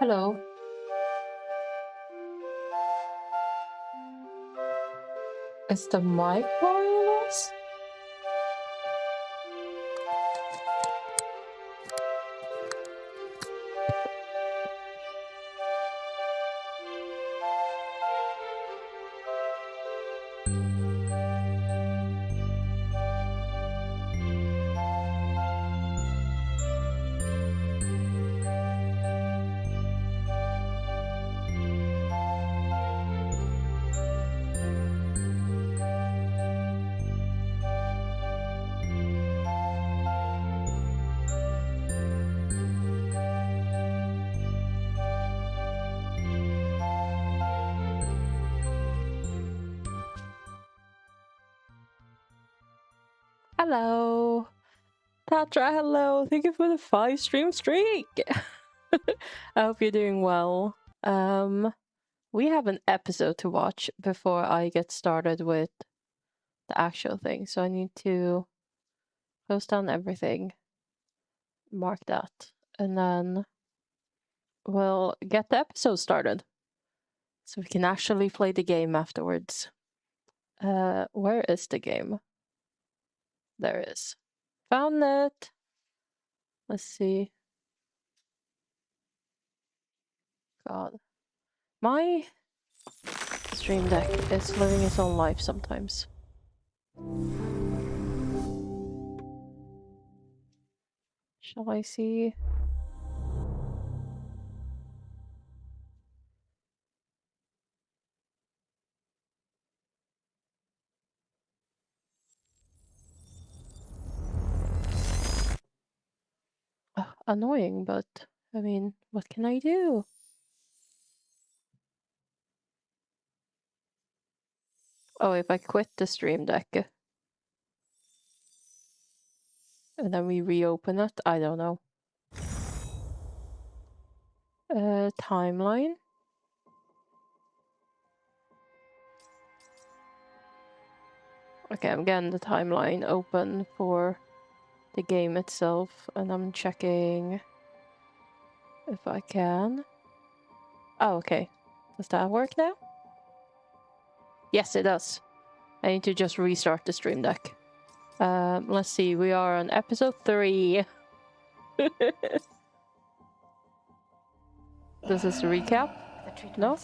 Hello. Is the mic wireless? Hello. Tatra, hello. Thank you for the 5-stream streak. I hope you're doing well. We have an episode to watch before I get started with the actual thing, so I need to post down everything, mark that, and then we'll get the episode started so we can actually play the game afterwards. Where is the game? There it is. Found it. Let's see. God. My stream deck is living its own life sometimes. Shall I see? Annoying, but I mean, what can I do? Oh, if I quit the stream deck and then we reopen it, I don't know. Timeline. Okay, I'm getting the timeline open for the game itself, and I'm checking if I can. Oh, okay. Does that work now? Yes, it does. I need to just restart the stream deck. Let's see, we are on episode 3. This is the recap? No?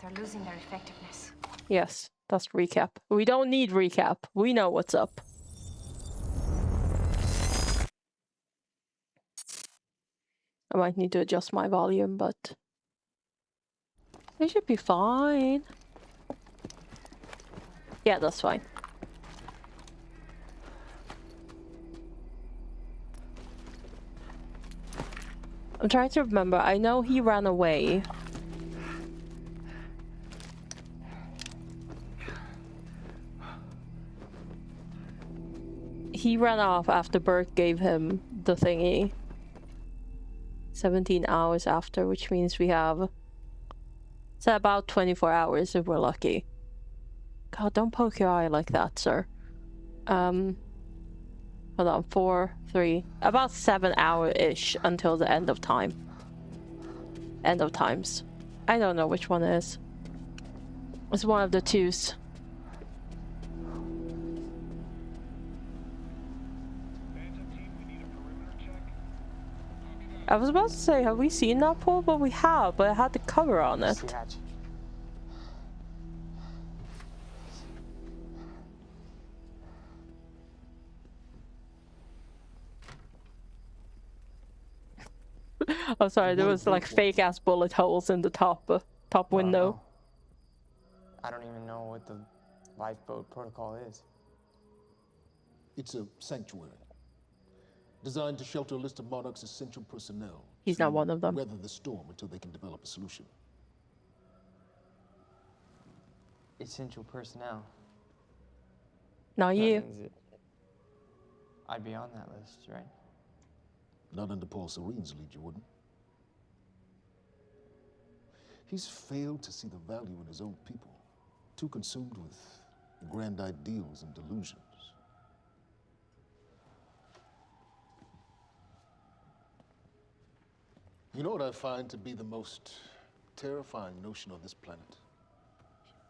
They're losing their effectiveness. Yes, that's recap. We don't need recap. We know what's up. I might need to adjust my volume, but it should be fine. Yeah, that's fine. I'm trying to remember. I know he ran away. He ran off after Bert gave him the thingy. 17 hours after, which means we have... It's about 24 hours if we're lucky. God, don't poke your eye like that, sir. Hold on, 4, 3... About 7 hour-ish until the end of time. End of times. I don't know which one it is. It's one of the twos. I was about to say, have we seen that pool? But we have, but it had the cover on it. I'm sorry, there was like fake ass bullet holes in the top window. I don't even know what the lifeboat protocol is. It's a sanctuary designed to shelter a list of Monarch's essential personnel. He's not one of them. Weather the storm until they can develop a solution. Essential personnel. Not you. That means I'd be on that list, right? Not under Paul Serene's lead, you wouldn't. He's failed to see the value in his own people, too consumed with grand ideals and delusions. You know what I find to be the most terrifying notion on this planet?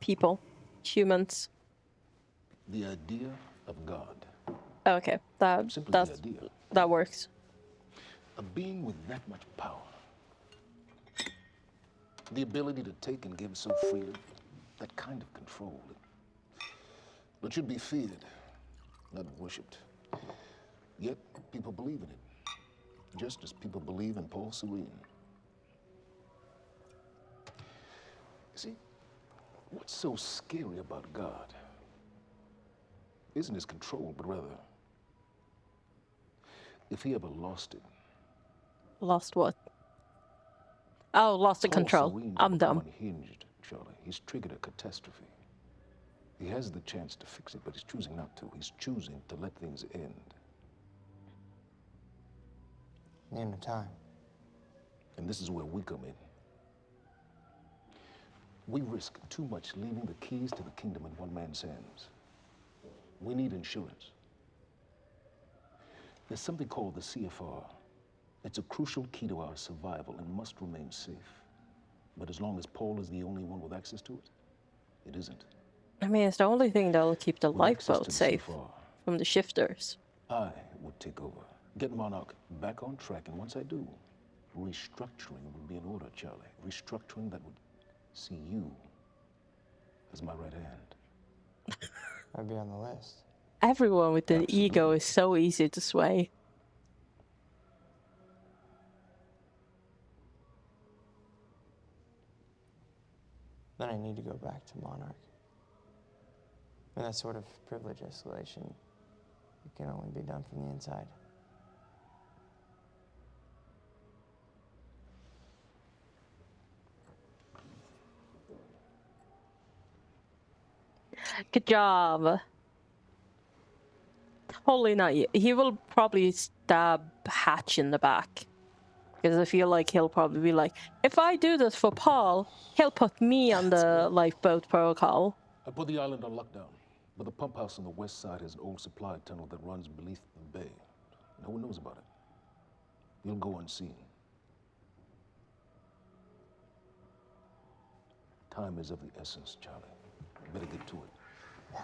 People. Humans. The idea of God. Okay, Simply the idea. that works. A being with that much power. The ability to take and give so freely. That kind of control. It should be feared, not worshipped. Yet, people believe in it. Just as people believe in Paul Serene. See, what's so scary about God isn't his control, but rather, if he ever lost it. Lost what? Oh, lost the control. Serene's I'm become dumb. Unhinged, Charlie. He's triggered a catastrophe. He has the chance to fix it, but he's choosing not to. He's choosing to let things end. The end of time. And this is where we come in. We risk too much leaving the keys to the kingdom in one man's hands. We need insurance. There's something called the CFR. It's a crucial key to our survival and must remain safe. But as long as Paul is the only one with access to it, it isn't. I mean, it's the only thing that'll keep the With access to lifeboat the safe CFR, from the shifters. I would take over, get Monarch back on track, and once I do, restructuring would be in order, Charlie. Restructuring that would see you as my right hand. I'd be on the list. Everyone with an Absolutely. ego is so easy to sway. Then I need to go back to Monarch. And that sort of privilege escalation, it can only be done from the inside. Good job. Totally not you. He will probably stab Hatch in the back. Because I feel like he'll probably be like, if I do this for Paul, he'll put me on the lifeboat protocol. I put the island on lockdown, but the pump house on the west side has an old supply tunnel that runs beneath the bay. No one knows about it. You'll go unseen. Time is of the essence, Charlie. Better get to it.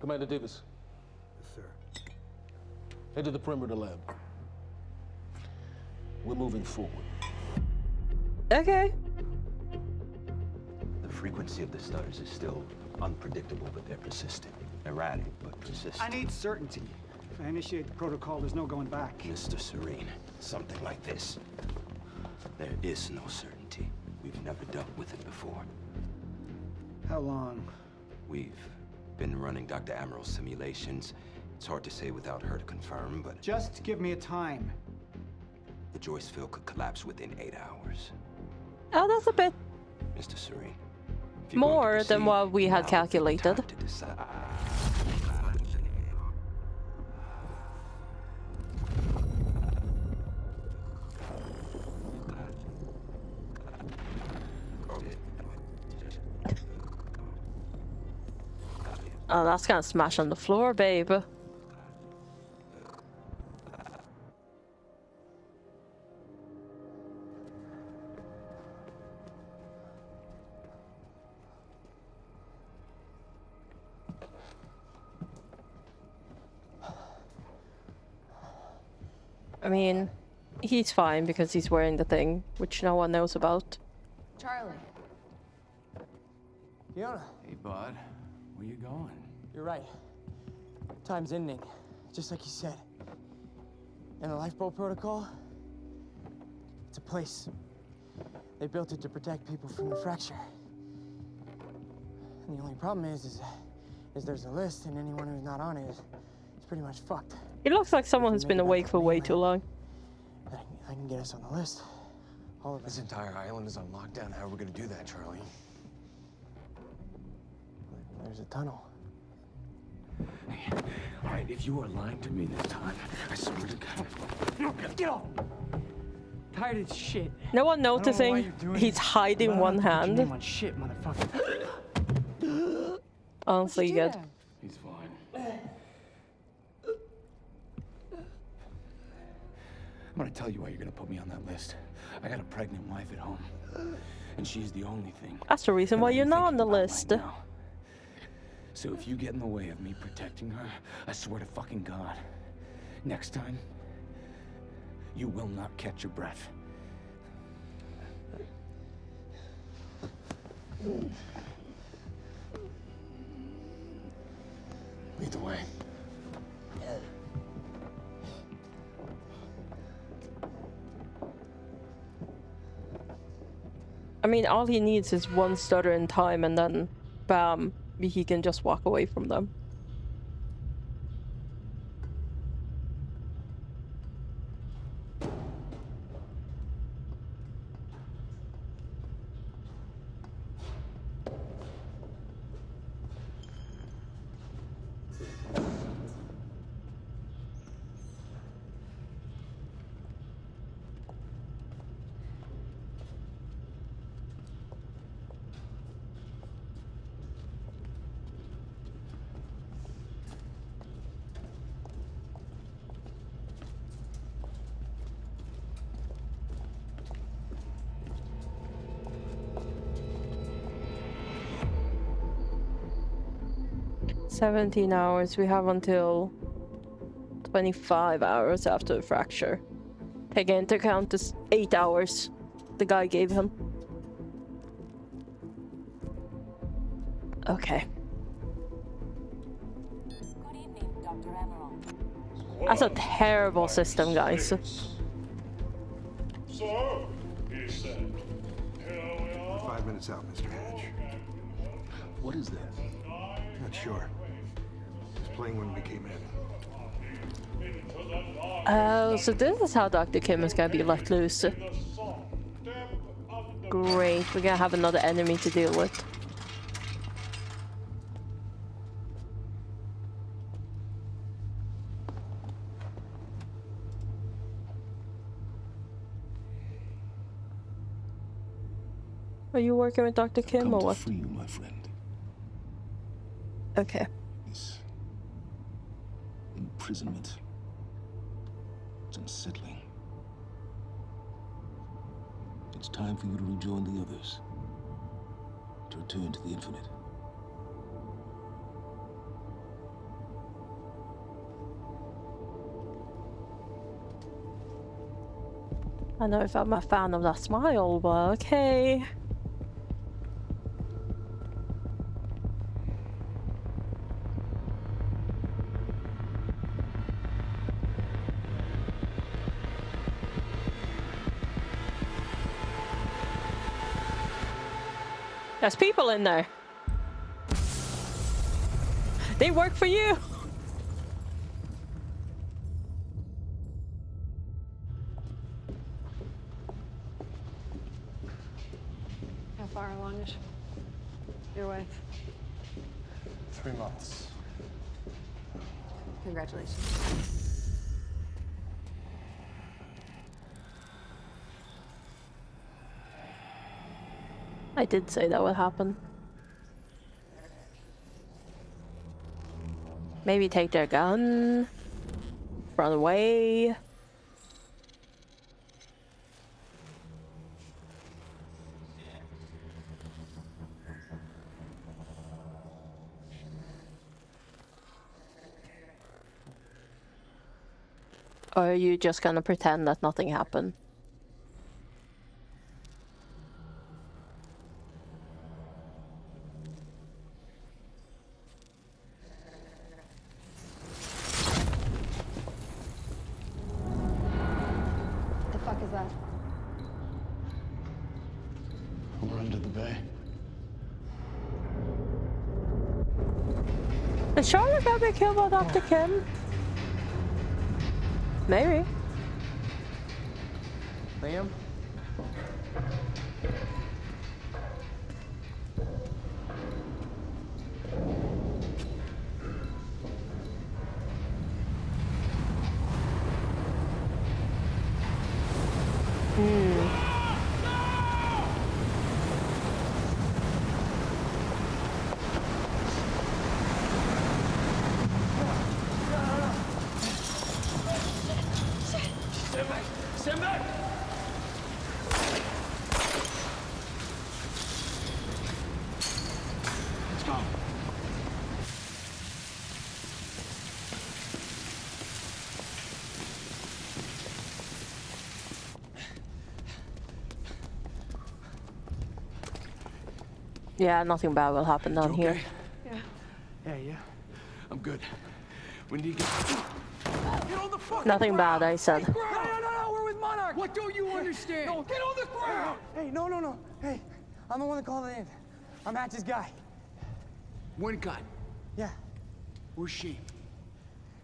Commander Davis. Yes, sir. Head to the perimeter lab. We're moving forward. Okay. The frequency of the stutters is still unpredictable, but they're persistent. Erratic, but persistent. I need certainty. If I initiate the protocol, there's no going back. Mr. Serene, something like this. There is no certainty. We've never dealt with it before. How long? We've been running Dr. Amaril's simulations. It's hard to say without her to confirm, but Just give me a time. the Joyce field could collapse within 8 hours. Oh, that's a bit Mr. Serene, if you're going to more than proceed, what we had now would be the calculated. time to decide. Oh, that's gonna smash on the floor, babe. I mean, he's fine because he's wearing the thing, which no one knows about. Charlie. Fiona, Hey, bud. Where you going? you're right. Time's ending, just like you said. And the lifeboat protocol? It's a place. They built it to protect people from the fracture. And the only problem is there's a list, and anyone who's not on it is pretty much fucked. He looks like someone who's been awake for way too long. I can get us on the list. All of This us. entire island is on lockdown. How are we gonna do that, Charlie? There's a tunnel. All right, if you are lying to me this time, I swear to God. Get off! Tired as shit. No one I don't know why noticing you're doing he's this, hiding but I one don't have to put your hand. name on shit, motherfucker. Honestly, What'd you do good. to him? He's fine. I'm gonna tell you why you're gonna put me on that list. I got a pregnant wife at home, and she's the only thing. That's the reason that why I'm you're not on thinking the about list. right now. So if you get in the way of me protecting her, I swear to fucking God, next time, you will not catch your breath. Lead the way. I mean, all he needs is one stutter in time, and then, bam, he can just walk away from them. "17 hours. We have until 25 hours after the fracture. Taking into account this 8 hours the guy gave him." Okay. Good evening, Dr. Emerald. That's a terrible system, guys. So, he said, here we are. 5 minutes out, Mr. Hatch. What is that? Not sure. Just playing when we came in. Oh, so this is how Dr. Kim is gonna be let loose. Great, we're gonna have another enemy to deal with. Are you working with Dr. Kim Come or to what? free you, my friend. Okay. This imprisonment. It's unsettling. It's time for you to rejoin the others. To return to the infinite. I know if I'm a fan of that smile, but okay. There's people in there. They work for you. How far along is your wife? 3 months. Congratulations. I did say that would happen. Maybe take their gun. Run away. Or are you just gonna pretend that nothing happened? The fuck is that? We're under the bay. Is Charlotte gonna be killed by Dr. Kim? Maybe. Liam? Yeah, nothing bad will happen down here. Yeah. I'm good. When do you get on the fucking Nothing ground? bad, I said. No, we're with Monarch. What don't you understand? No. Get on the ground! Hey, no. Hey, I'm the one that called it in. I'm Hatch's guy. Wincott, Yeah, where's she?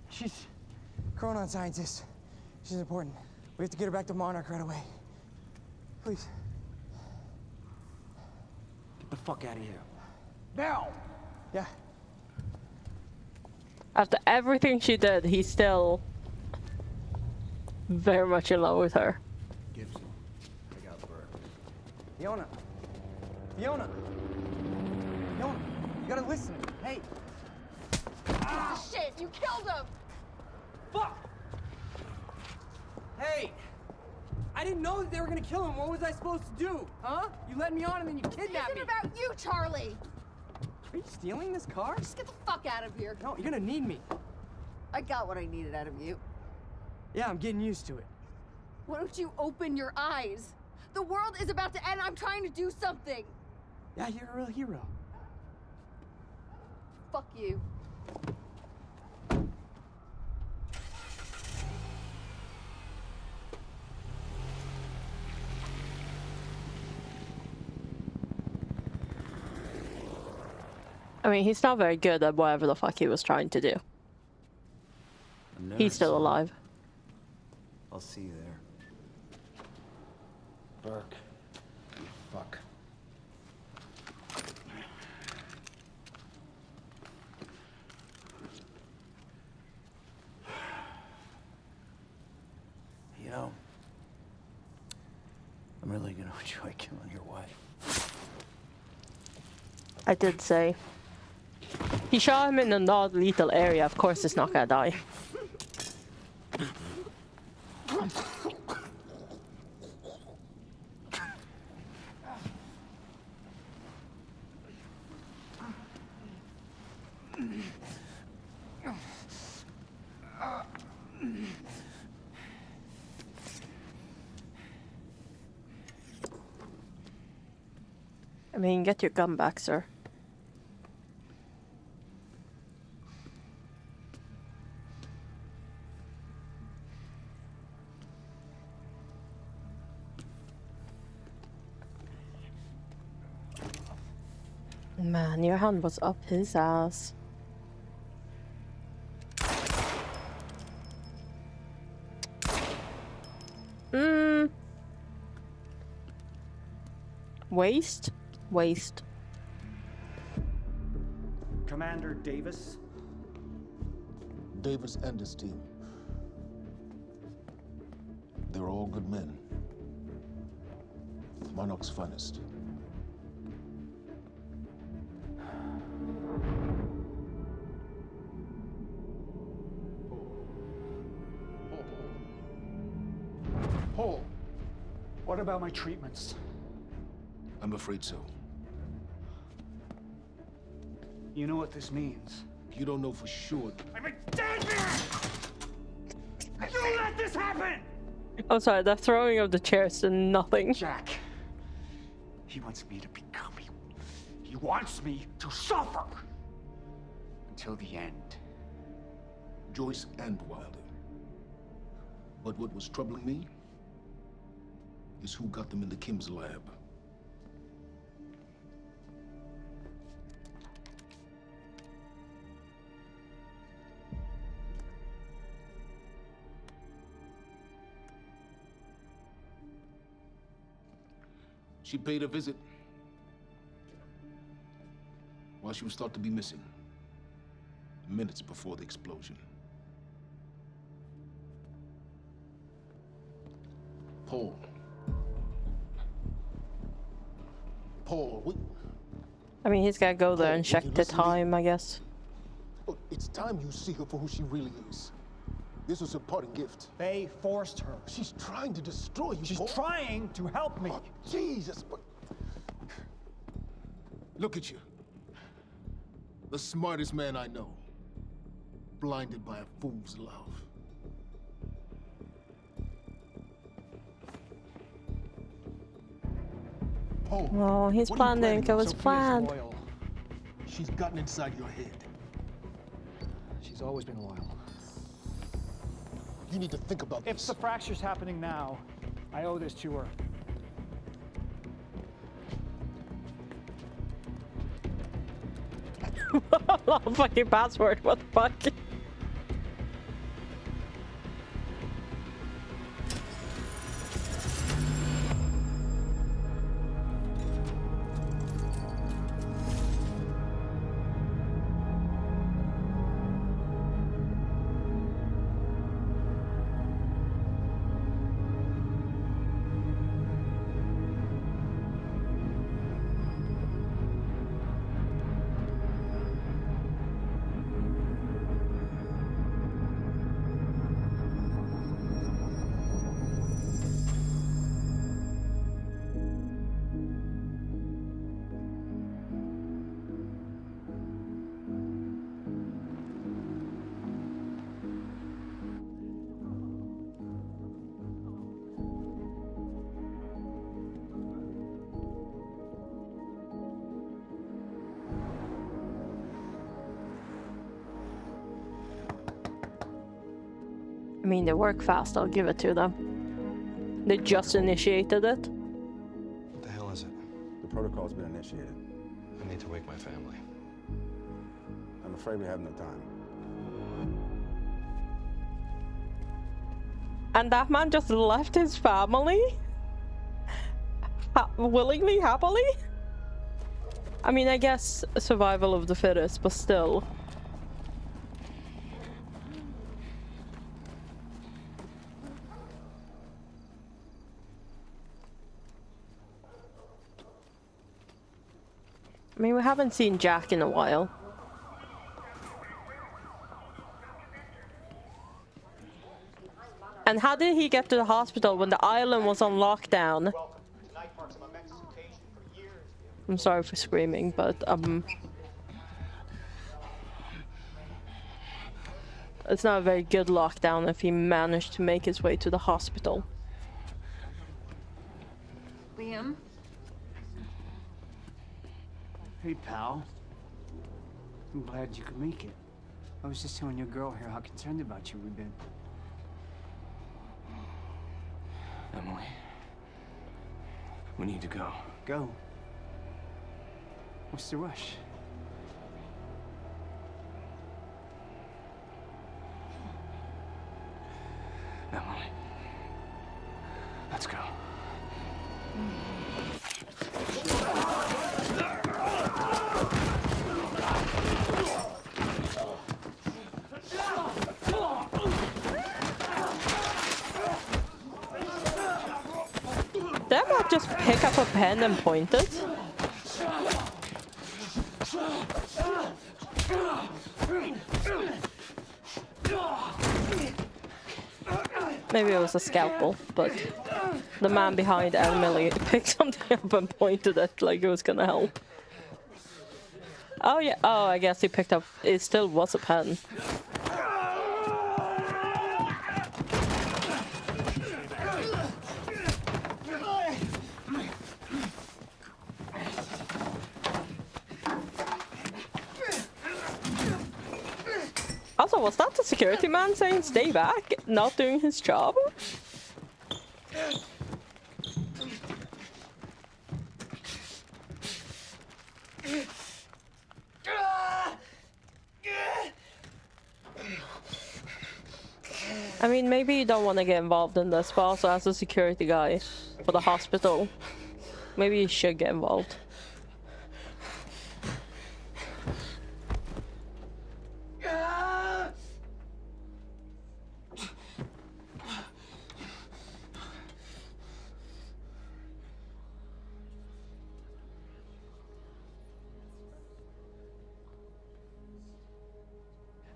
she's Chronon scientist. She's important. We have to get her back to Monarch right away. Please. Get the fuck out of here. Now! Yeah. After everything she did, he's still very much in love with her. Gibson, I got Burke. Fiona, you gotta listen. Hey. Shit, you killed him! Fuck! Hey! I didn't know that they were gonna kill him. What was I supposed to do? Huh? You led me on and then you kidnapped me. This isn't about you, Charlie! Are you stealing this car? Just get the fuck out of here. No, you're gonna need me. I got what I needed out of you. Yeah, I'm getting used to it. Why don't you open your eyes? The world is about to end. I'm trying to do something. Yeah, you're a real hero. Fuck you. I mean, he's not very good at whatever the fuck he was trying to do. He's still alive. I'll see you there. Burke, you fuck. You know, I'm really gonna enjoy killing your wife. I did say. He shot him in a non-lethal area, of course it's not gonna die. I mean, get your gun back, sir. Man, your hand was up his ass. Waste? Waste. Commander Davis? Davis and his team. They're all good men. Monarch's finest. Paul, what about my treatments? I'm afraid so. You know what this means? You don't know for sure. I'm a dead man! You let this happen! Oh, sorry, the throwing of the chairs to nothing. Jack, he wants me to become you. He wants me to suffer until the end. Joyce and Wilder. But what was troubling me is who got them into Kim's lab. She paid a visit while she was thought to be missing, minutes before the explosion. Paul, I mean, he's gotta go there and Paul, check will you the listen to me? time, I guess. Look, it's time you see her for who she really is. This was her parting gift. They forced her. She's trying to destroy you, She's Paul. trying to help me. Oh, Jesus, but... Look at you. The smartest man I know. Blinded by a fool's love. Poe. Oh, he's what are you planning. It was Sophia's planned. loyal. She's gotten inside your head. She's always been loyal. You need to think about If this. the fracture's happening now, I owe this to her. Fucking password. What the fuck? I mean, they work fast, I'll give it to them. They just initiated it. What the hell is it? The protocol's been initiated. I need to wake my family. I'm afraid we have no time. And that man just left his family? Willingly, happily? I mean, I guess survival of the fittest, but still. I mean, we haven't seen Jack in a while. And how did he get to the hospital when the island was on lockdown? I'm sorry for screaming, but it's not a very good lockdown if he managed to make his way to the hospital. Liam? Hey, pal. I'm glad you could make it. I was just telling your girl here how concerned about you we've been. Emily, we need to go. Go. What's the rush? Emily, let's go. Did I not just pick up a pen and point it? Maybe it was a scalpel, but the man behind Emily picked something up and pointed it like it was gonna help. Oh yeah, oh I guess he picked up, it still was a pen. Also, was that the security man saying stay back, not doing his job? I mean, maybe you don't want to get involved in this, but also as a security guy for the hospital, maybe you should get involved.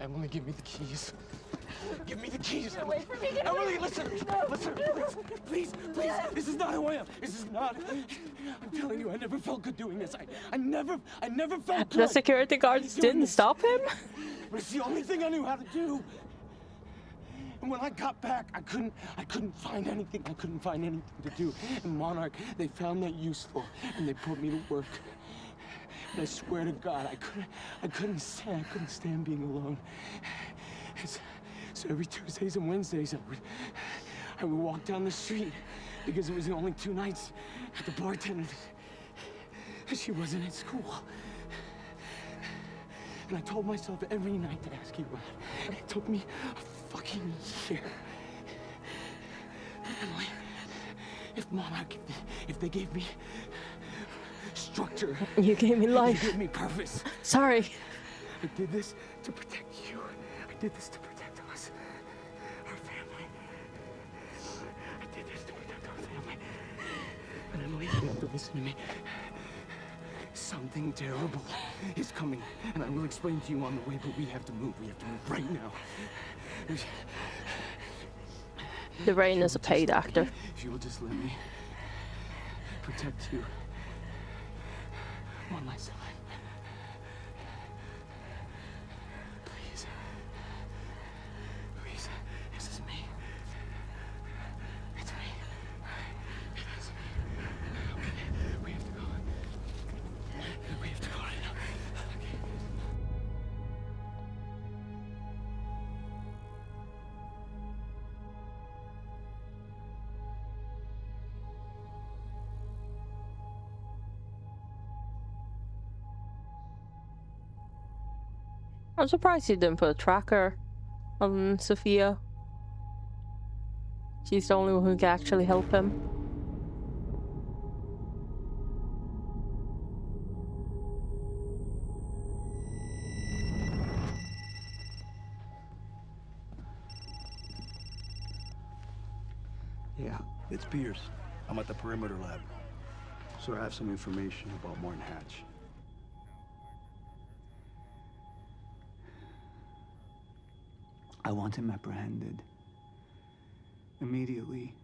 Emily, give me the keys. Give me the keys, Get away Emily. from me, get Emily, away. listen, No, listen, no. please, please. This is not who I am. This is not. I'm telling you, I never felt good doing this. I never felt good. The security guards didn't stop him? But it's the only thing I knew how to do. And when I got back, I couldn't find anything. I couldn't find anything to do. And Monarch, they found that useful, and they put me to work. And I swear to God, I couldn't stand being alone. So every Tuesdays and Wednesdays, I would walk down the street because it was the only 2 nights at the bartender. She wasn't at school. And I told myself every night to ask you out. And it took me a fucking year. Emily, if Monarch, if they gave me structure. You gave me life. You gave me purpose. Sorry. I did this to protect you. I did this to protect us. Our family. I did this to protect our family. And Emily, you have to listen to me. Something terrible is coming, and I will explain to you on the way, but we have to move. We have to move right now. The Rain is a paid actor. If you will just let me protect you one last time. Please. Please. This is me. It's me. It is me. Okay. We have to go. We have to go right now. Okay. I'm surprised he didn't put a tracker on Sophia. She's the only one who can actually help him. Yeah, it's Pierce. I'm at the perimeter lab. So I have some information about Martin Hatch. I want him apprehended. Immediately.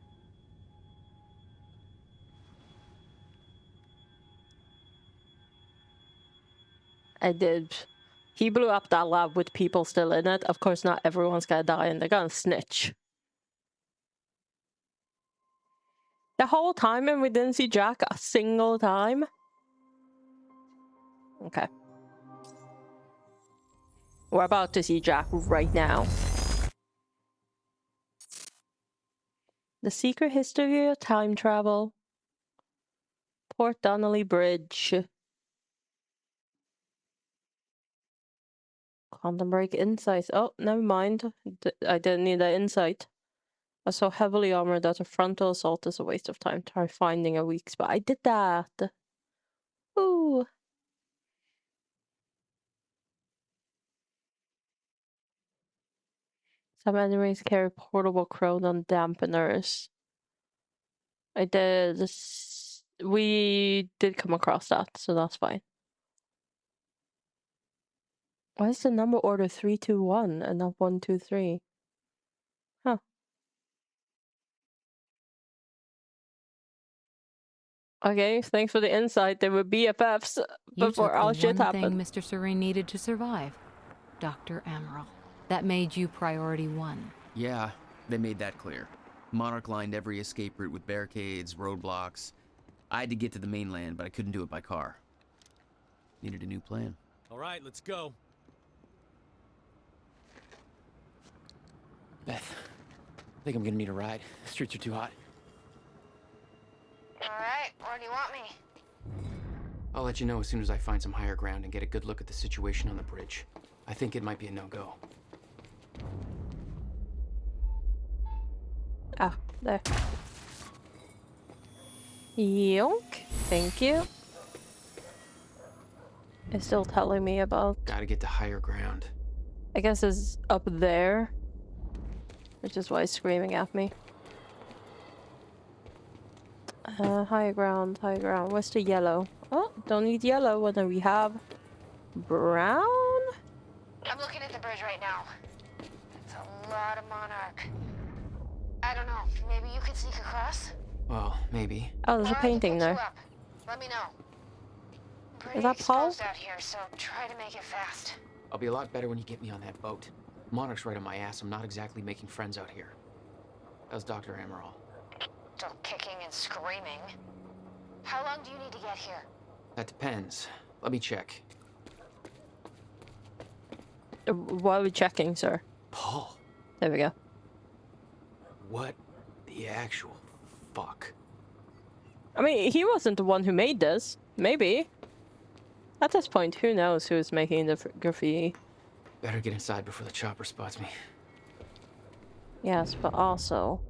I did. He blew up that lab with people still in it. Of course, not everyone's gonna die and they're gonna snitch. The whole time and we didn't see Jack a single time? Okay. We're about to see Jack right now. The Secret History of Time Travel. Port Donnelly Bridge. Quantum Break Insight. Oh, never mind. I didn't need that insight. I was so heavily armored that a frontal assault is a waste of time. Try finding a weak spot. I did that. Ooh. Some enemies carry portable chronon dampeners. I did. We did come across that, so that's fine. Why is the number order 321 and not 123? Huh. Okay, thanks for the insight. They were BFFs before all shit happened. You took the one thing Mr. Serene needed to survive. Dr. Amaral. That made you priority 1. Yeah, they made that clear. Monarch lined every escape route with barricades, roadblocks. I had to get to the mainland, but I couldn't do it by car. Needed a new plan. All right, let's go. Beth, I think I'm gonna need a ride. The streets are too hot. Alright, where do you want me? I'll let you know as soon as I find some higher ground and get a good look at the situation on the bridge. I think it might be a no-go. Ah, there. Yonk. Thank you. It's still telling me about... Gotta get to higher ground. I guess it's up there. Which is why it's screaming at me. High ground, high ground. Where's the yellow? Oh, don't need yellow when we have brown? I'm looking at the bridge right now. It's a lot of Monarch. I don't know, maybe you could sneak across? Well, maybe. Oh, there's a painting there. Let me know. Pretty Is that Paul? exposed out here, so try to make it fast. I'll be a lot better when you get me on that boat. Monarch's right on my ass. I'm not exactly making friends out here. How's Dr. Amaral? Still kicking and screaming. How long do you need to get here? That depends. Let me check. Why are we checking, sir? Paul. There we go. What the actual fuck? I mean, he wasn't the one who made this. Maybe. At this point, who knows who's making the graffiti? Better get inside before the chopper spots me. Yes, but also...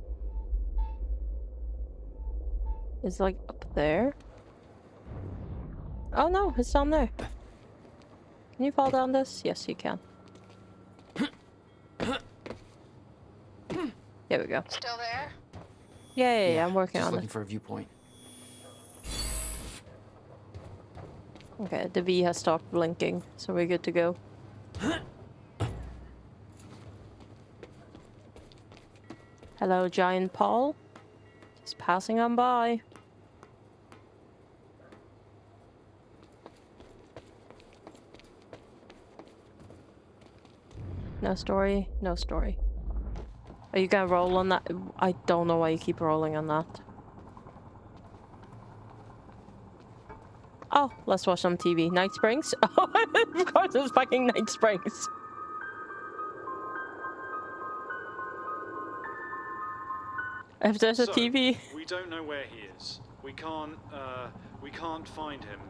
It's like up there? Oh no, it's down there. Can you fall down this? Yes, you can. There we go. Still there? Yeah, I'm working just on looking it. for a viewpoint. Okay, the V has stopped blinking, so we're good to go. Hello, Giant Paul. Just passing on by. No story, no story. Are you gonna roll on that? I don't know why you keep rolling on that. Oh, let's watch some TV. Night Springs? Oh, of course it's fucking Night Springs. If there's a TV... We don't know where he is. We can't find him.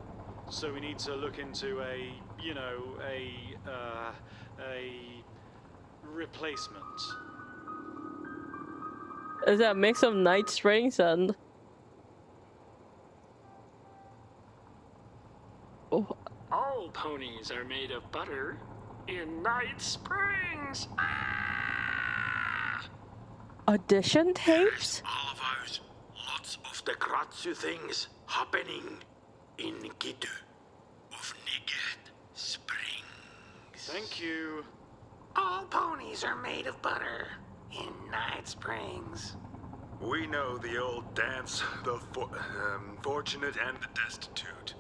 So we need to look into a replacement. Is that a mix of Night Springs and... Oh. All ponies are made of butter in Night Springs. Audition tapes? All of ours. Lots of the Gratsu things happening in Gitu of Nigat Springs. Thank you. All ponies are made of butter in Night Springs. We know the old dance, the fortunate and the destitute.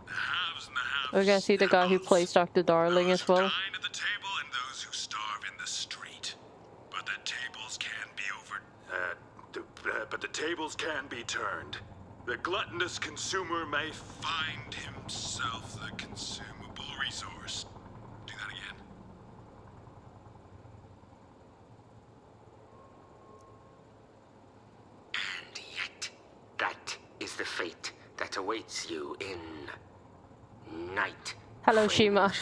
The haves and the have. We're gonna see the guy who plays Dr. Darling as well. Dine at the table and those who starve in the street. But the tables can be but the tables can be turned. The gluttonous consumer may find himself the consumable resource. Do that again. And yet, that is the fate that awaits you in Night. Hello, Shima.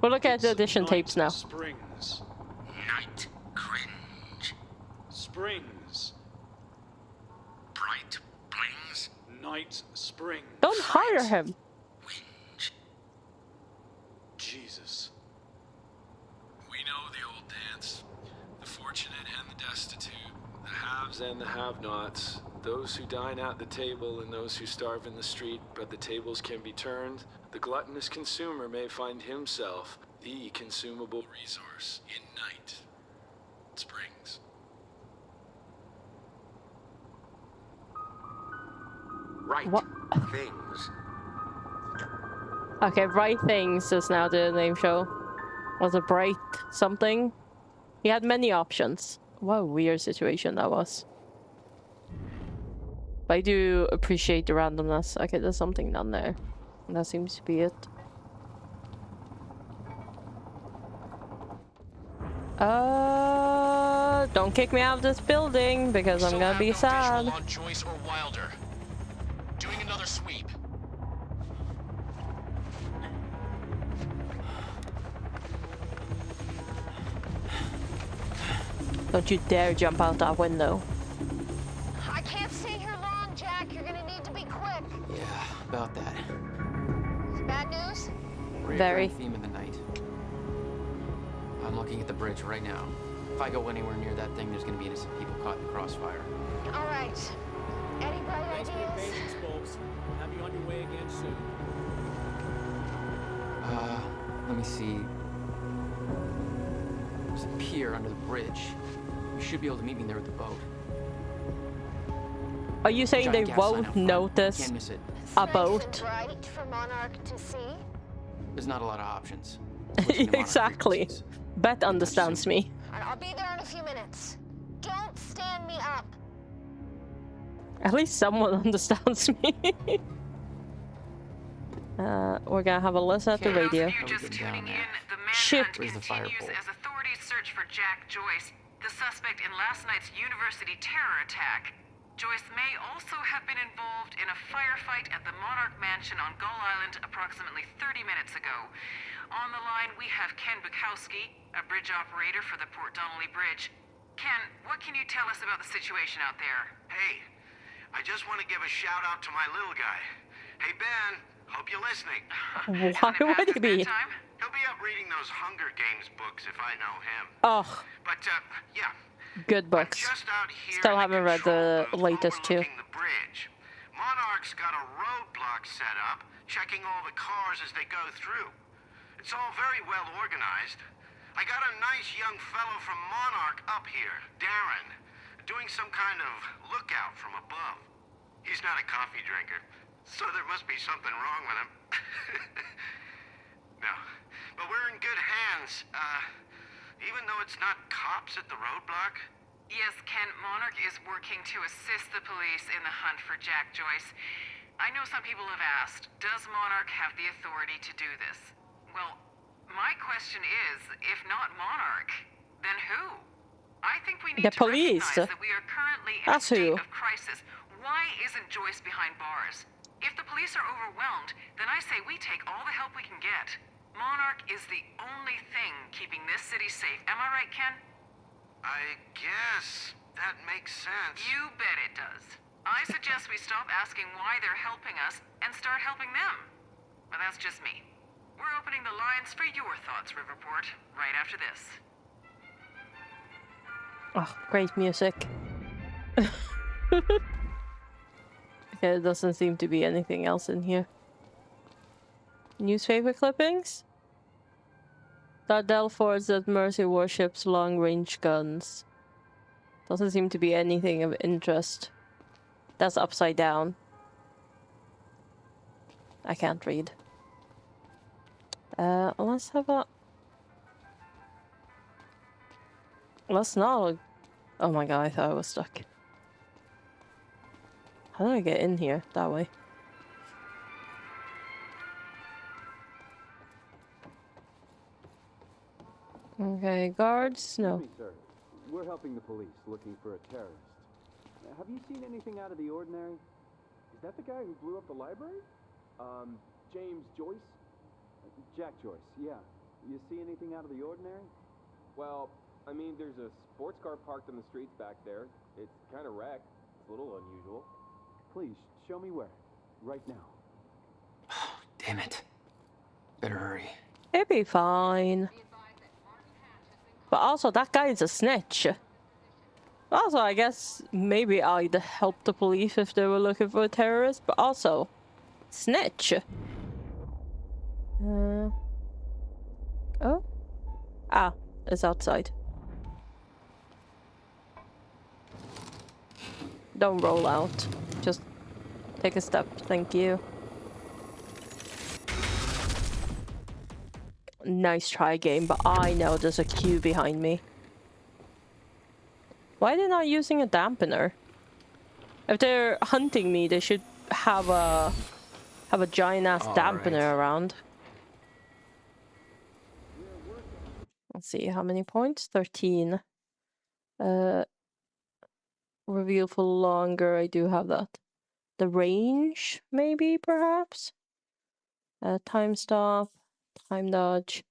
We're looking at the audition tapes now. Springs. Night Cringe. Springs. Bright Blings. Night Springs. Don't hire him. Jesus. We know the old dance. The fortunate and the destitute. The haves and the have-nots. Those who dine at the table and those who starve in the street, but the tables can be turned. The gluttonous consumer may find himself the consumable resource in Night Springs. Right What? things. Okay, Bright Things is now the name show. Was it Bright something? He had many options. What a weird situation that was. But I do appreciate the randomness. Okay, there's something down there. And that seems to be it. Don't kick me out of this building because I'm gonna be sad. On Joyce or Wilder. Doing another sweep. Don't you dare jump out that window. I can't stay here long, Jack. You're gonna need to be quick. Yeah, about that. Bad news? Very. Theme of the night. I'm looking at the bridge right now. If I go anywhere near that thing, there's gonna be innocent people caught in the crossfire. All right. Any bright Thanks for your ideas? patience, folks. Have you on your way again soon. Let me see. There's a pier under the bridge. You should be able to meet me there with the boat. Are you saying they Giant gas sign won't out front. notice Can't miss it. a Nice boat? and bright for Monarch to see. There's not a lot of options. Exactly. Beth understands me. I'll be there in a few minutes. Don't stand me up. At least someone understands me. We're gonna have a listen at the radio. Just tuning in, the Shit. manhunt continues as authorities search for Jack Joyce, the suspect in last night's university terror attack. Joyce may also have been involved in a firefight at the Monarch Mansion on Gull Island approximately 30 minutes ago. On the line, we have Ken Bukowski, a bridge operator for the Port Donnelly Bridge. Ken, what can you tell us about the situation out there? Hey, I just want to give a shout out to my little guy. Hey, Ben, hope you're listening. Why would he be? He'll be up reading those Hunger Games books if I know him. Oh. But, yeah. Good books. Still haven't read the latest two. The bridge. Monarch's got a roadblock set up, checking all the cars as they go through. It's all very well organized. I got a nice young fellow from Monarch up here, Darren, doing some kind of lookout from above. He's not a coffee drinker, so there must be something wrong with him. No, but we're in good hands. Even though it's not cops at the roadblock. Yes, Ken, Monarch is working to assist the police in the hunt for Jack Joyce. I know some people have asked, does Monarch have the authority to do this? Well, my question is, if not Monarch, then who? I think we need the to police. recognize that we are currently in a state of crisis. Why isn't Joyce behind bars? If the police are overwhelmed, then I say we take all the help we can get. Monarch is the only thing keeping this city safe. Am I right, Ken? I guess that makes sense. You bet it does. I suggest we stop asking why they're helping us and start helping them. But that's just me. We're opening the lines for your thoughts, Riverport, right after this. Oh, great music. Okay, there doesn't seem to be anything else in here. Newspaper clippings? Dardell forwards that Mercy worships long-range guns. Doesn't seem to be anything of interest. That's upside down. I can't read. Let's have a... Let's not... Oh my god, I thought I was stuck. How do I get in here? That way. Okay, guards? No. Excuse me, sir. We're helping the police looking for a terrorist. Have you seen anything out of the ordinary? Is that the guy who blew up the library? James Joyce? Jack Joyce, yeah. You see anything out of the ordinary? Well, I mean, there's a sports car parked in the streets back there. It's kind of wrecked. It's a little unusual. Please, show me where. Right now. Damn it. Better hurry. It'll be fine. But also, that guy is a snitch. Also, I guess maybe I'd help the police if they were looking for a terrorist, but also, snitch. Oh? Ah, it's outside. Don't roll out. Just take a step, thank you. Nice try, game, but I know there's a queue behind me. Why are they not using a dampener? If they're hunting me, they should have a giant ass dampener around. Let's see, how many points? 13. Reveal for longer, I do have that. The range, maybe, perhaps? Time stop, time dodge,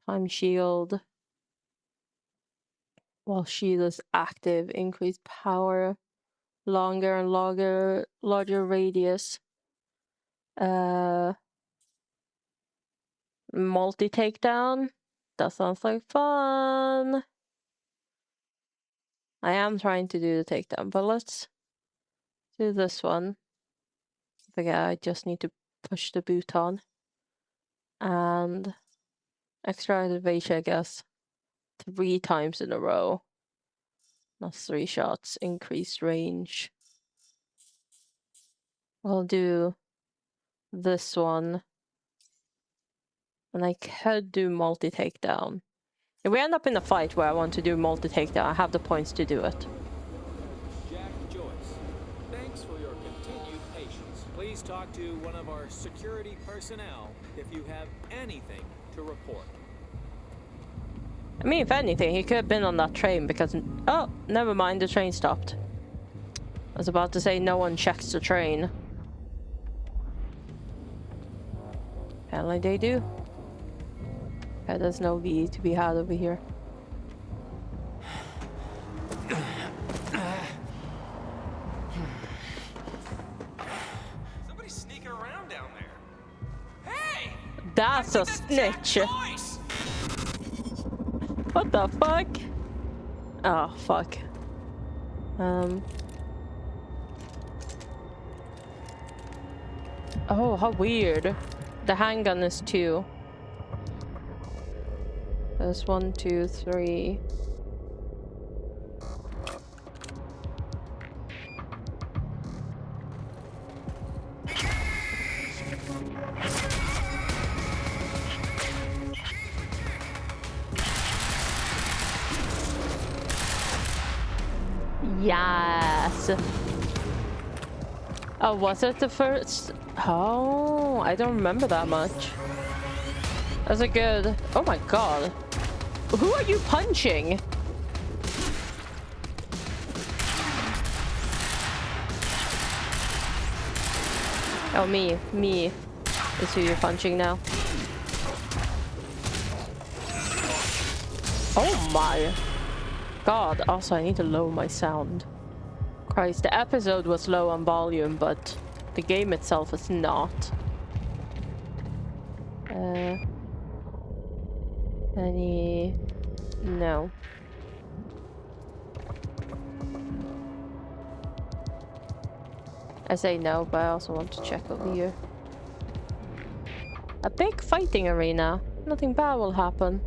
time shield. While shield is active, increased power, longer and larger radius. Multi-takedown. That sounds like fun. I am trying to do the takedown, but let's do this one. I think I just need to push the boot on. And extra activation, I guess. 3 times in a row. That's 3 shots. Increased range. I'll do this one. And I could do multi-takedown. If we end up in a fight where I want to do multi-takedown, I have the points to do it. Jack Joyce, thanks for your continued patience. Please talk to one of our security personnel if you have anything to report. I mean, if anything, he could have been on that train because... Oh, never mind, the train stopped. I was about to say no one checks the train. Apparently they do. Okay, there's no V to be had over here. Somebody's sneaking around down there. Hey! That's a snitch! What the fuck? Oh, fuck. Oh, how weird. The handgun is 2. There's 1, 2, 3. Yes. Oh, was it the first? Oh, I don't remember that much. That's a good... Oh my god. Who are you punching? Oh, me. Me is who you're punching now. Oh my god. Also, I need to lower my sound. Christ, the episode was low on volume, but the game itself is not. Any... No. I say no, but I also want to check over here. A big fighting arena. Nothing bad will happen.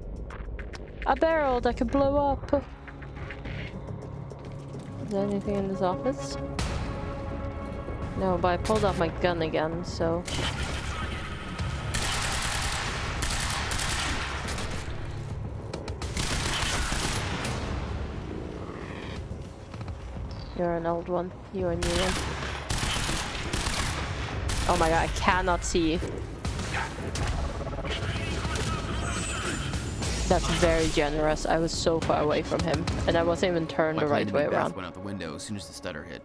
A barrel that could blow up. Is there anything in this office? No, but I pulled out my gun again, so... You're an old one. You're a new one. Oh my god, I cannot see. That's very generous. I was so far away from him, and I wasn't even turned the right way around. Beth went out the window as soon as the stutter hit.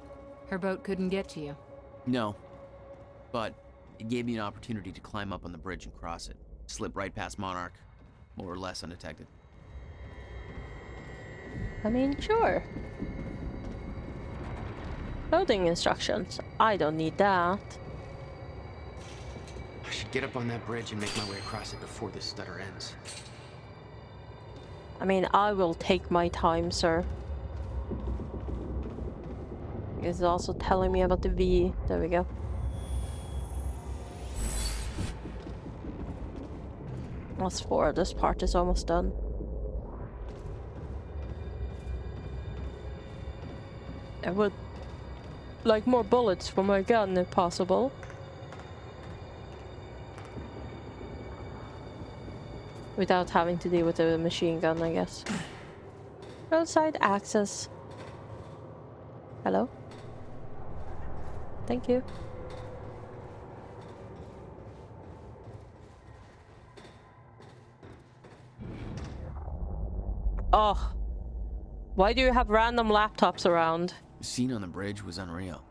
Her boat couldn't get to you. No, but it gave me an opportunity to climb up on the bridge and cross it. Slip right past Monarch, more or less undetected. I mean, sure. Loading instructions. I don't need that. I should get up on that bridge and make my way across it before this stutter ends. I mean, I will take my time, sir. It's also telling me about the V. There we go. That's 4. This part is almost done. I would like more bullets for my gun if possible. Without having to deal with a machine gun, I guess. Roadside access. Hello? Thank you. Oh. Why do you have random laptops around? The scene on the bridge was unreal.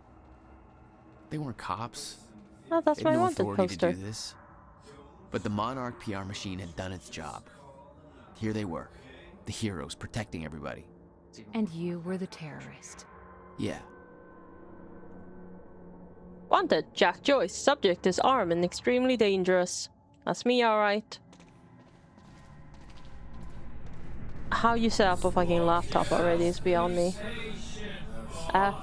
They weren't cops. Oh, that's they my had no wanted authority poster. to do this. But the Monarch PR machine had done its job. Here they were, the heroes protecting everybody. And you were the terrorist. Yeah. Wanted, Jack Joyce. Subject is armed and extremely dangerous. That's me, alright. How you set up a fucking laptop already is beyond me.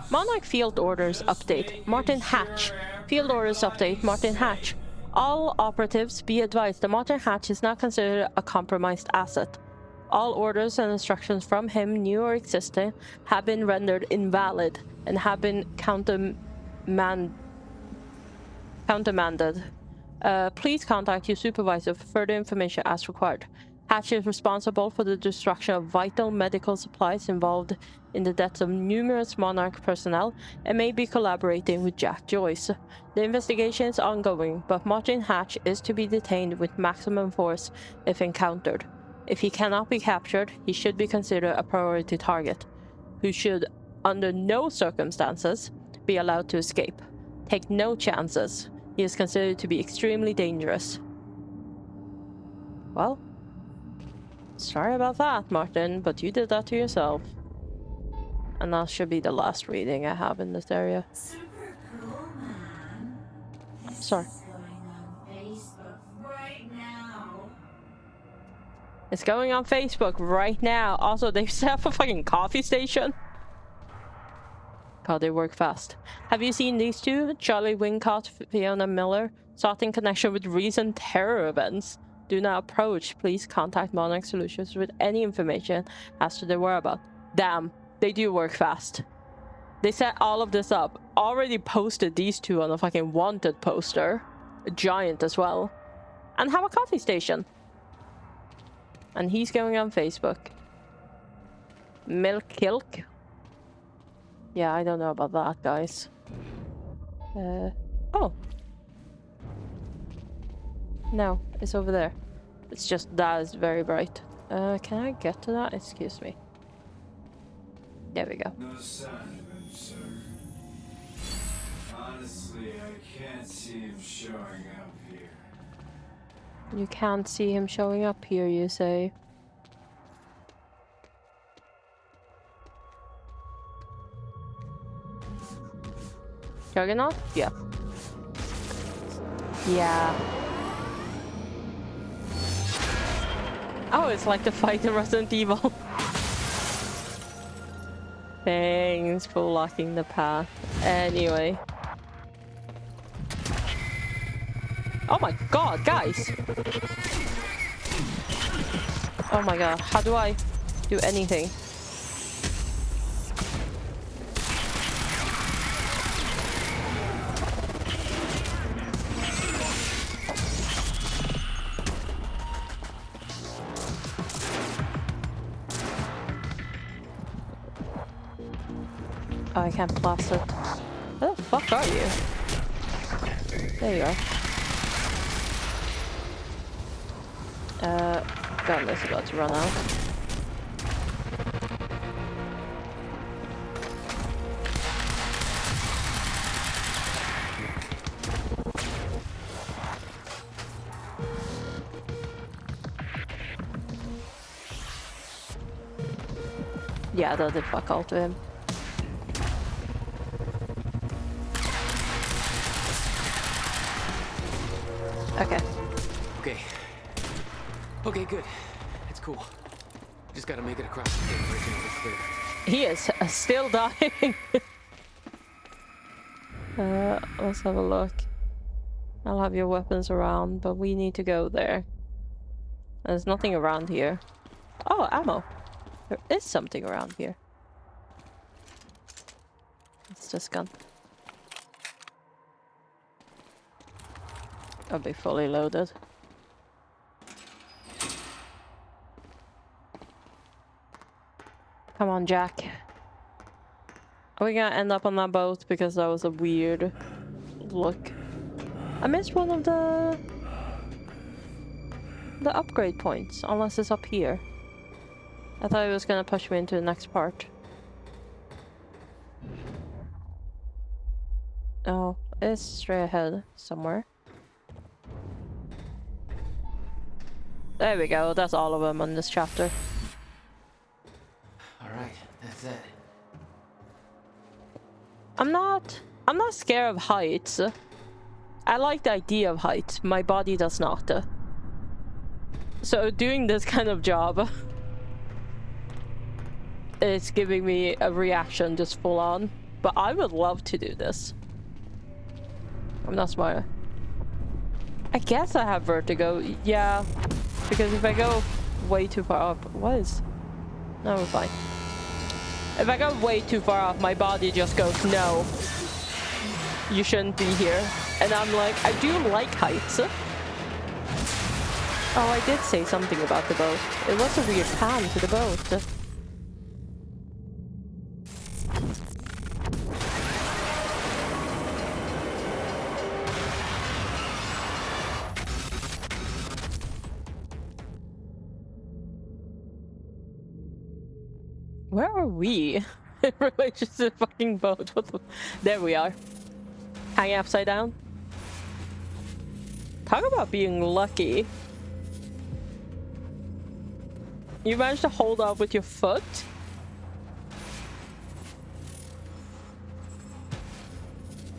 Monarch Field Orders Update. Martin Hatch. Field Orders Update. Martin Hatch. All operatives be advised that Martin Hatch is not considered a compromised asset. All orders and instructions from him, new or existing, have been rendered invalid and have been countermanded. Please contact your supervisor for further information as required. Hatch is responsible for the destruction of vital medical supplies involved in the deaths of numerous Monarch personnel and may be collaborating with Jack Joyce. The investigation is ongoing, but Martin Hatch is to be detained with maximum force if encountered. If he cannot be captured, he should be considered a priority target, who should, under no circumstances, be allowed to escape. Take no chances. He is considered to be extremely dangerous. Well, sorry about that, Martin, but you did that to yourself. And that should be the last reading I have in this area. Super cool, man. Sorry. It's going on Facebook right now. It's going on Facebook right now. Also, they set up a fucking coffee station. God, they work fast. Have you seen these two? Charlie Wincott, Fiona Miller, sought in connection with recent terror events. Do not approach. Please contact Monarch Solutions with any information as to their whereabouts. Damn, they do work fast. They set all of this up. Already posted these two on a fucking wanted poster. A giant as well. And have a coffee station. And he's going on Facebook. Milk Kilk. Yeah, I don't know about that, guys. Oh. No, it's over there. It's just that is very bright. Can I get to that? Excuse me. There we go. No sign of him, sir. Honestly, I can't see him showing up here. You can't see him showing up here, you say? Juggernaut? Yeah. Yeah. Oh, it's like the fight in Resident Evil. Thanks for blocking the path. Anyway. Oh my god, guys! Oh my god, how do I do anything? Oh, I can't blast it. Where the fuck are you? There you are. Gun is about to run out. Yeah, that did fuck all to him. Okay. Okay, good. It's cool. Just gotta make it across the big bridge and it'll be clear. He is still dying. Let's have a look. I'll have your weapons around, but we need to go there. There's nothing around here. Oh, ammo. There is something around here. It's this gun. I'll be fully loaded. Come on, Jack. Are we gonna end up on that boat? Because that was a weird look. I missed one of the upgrade points, unless it's up here. I thought it was gonna push me into the next part. Oh, it's straight ahead somewhere. There we go, that's all of them on this chapter. Alright, that's it. I'm not scared of heights. I like the idea of heights. My body does not. So doing this kind of job is giving me a reaction just full on. But I would love to do this. I'm not smart. I guess I have vertigo. Yeah. Because if I go way too far up, what is... No, we're fine. If I go way too far off, my body just goes, no. You shouldn't be here. And I'm like, I do like heights. Oh, I did say something about the boat. It was a weird pan to the boat. Where are we in relation to the fucking boat? What the... There we are. Hanging upside down. Talk about being lucky. You managed to hold up with your foot?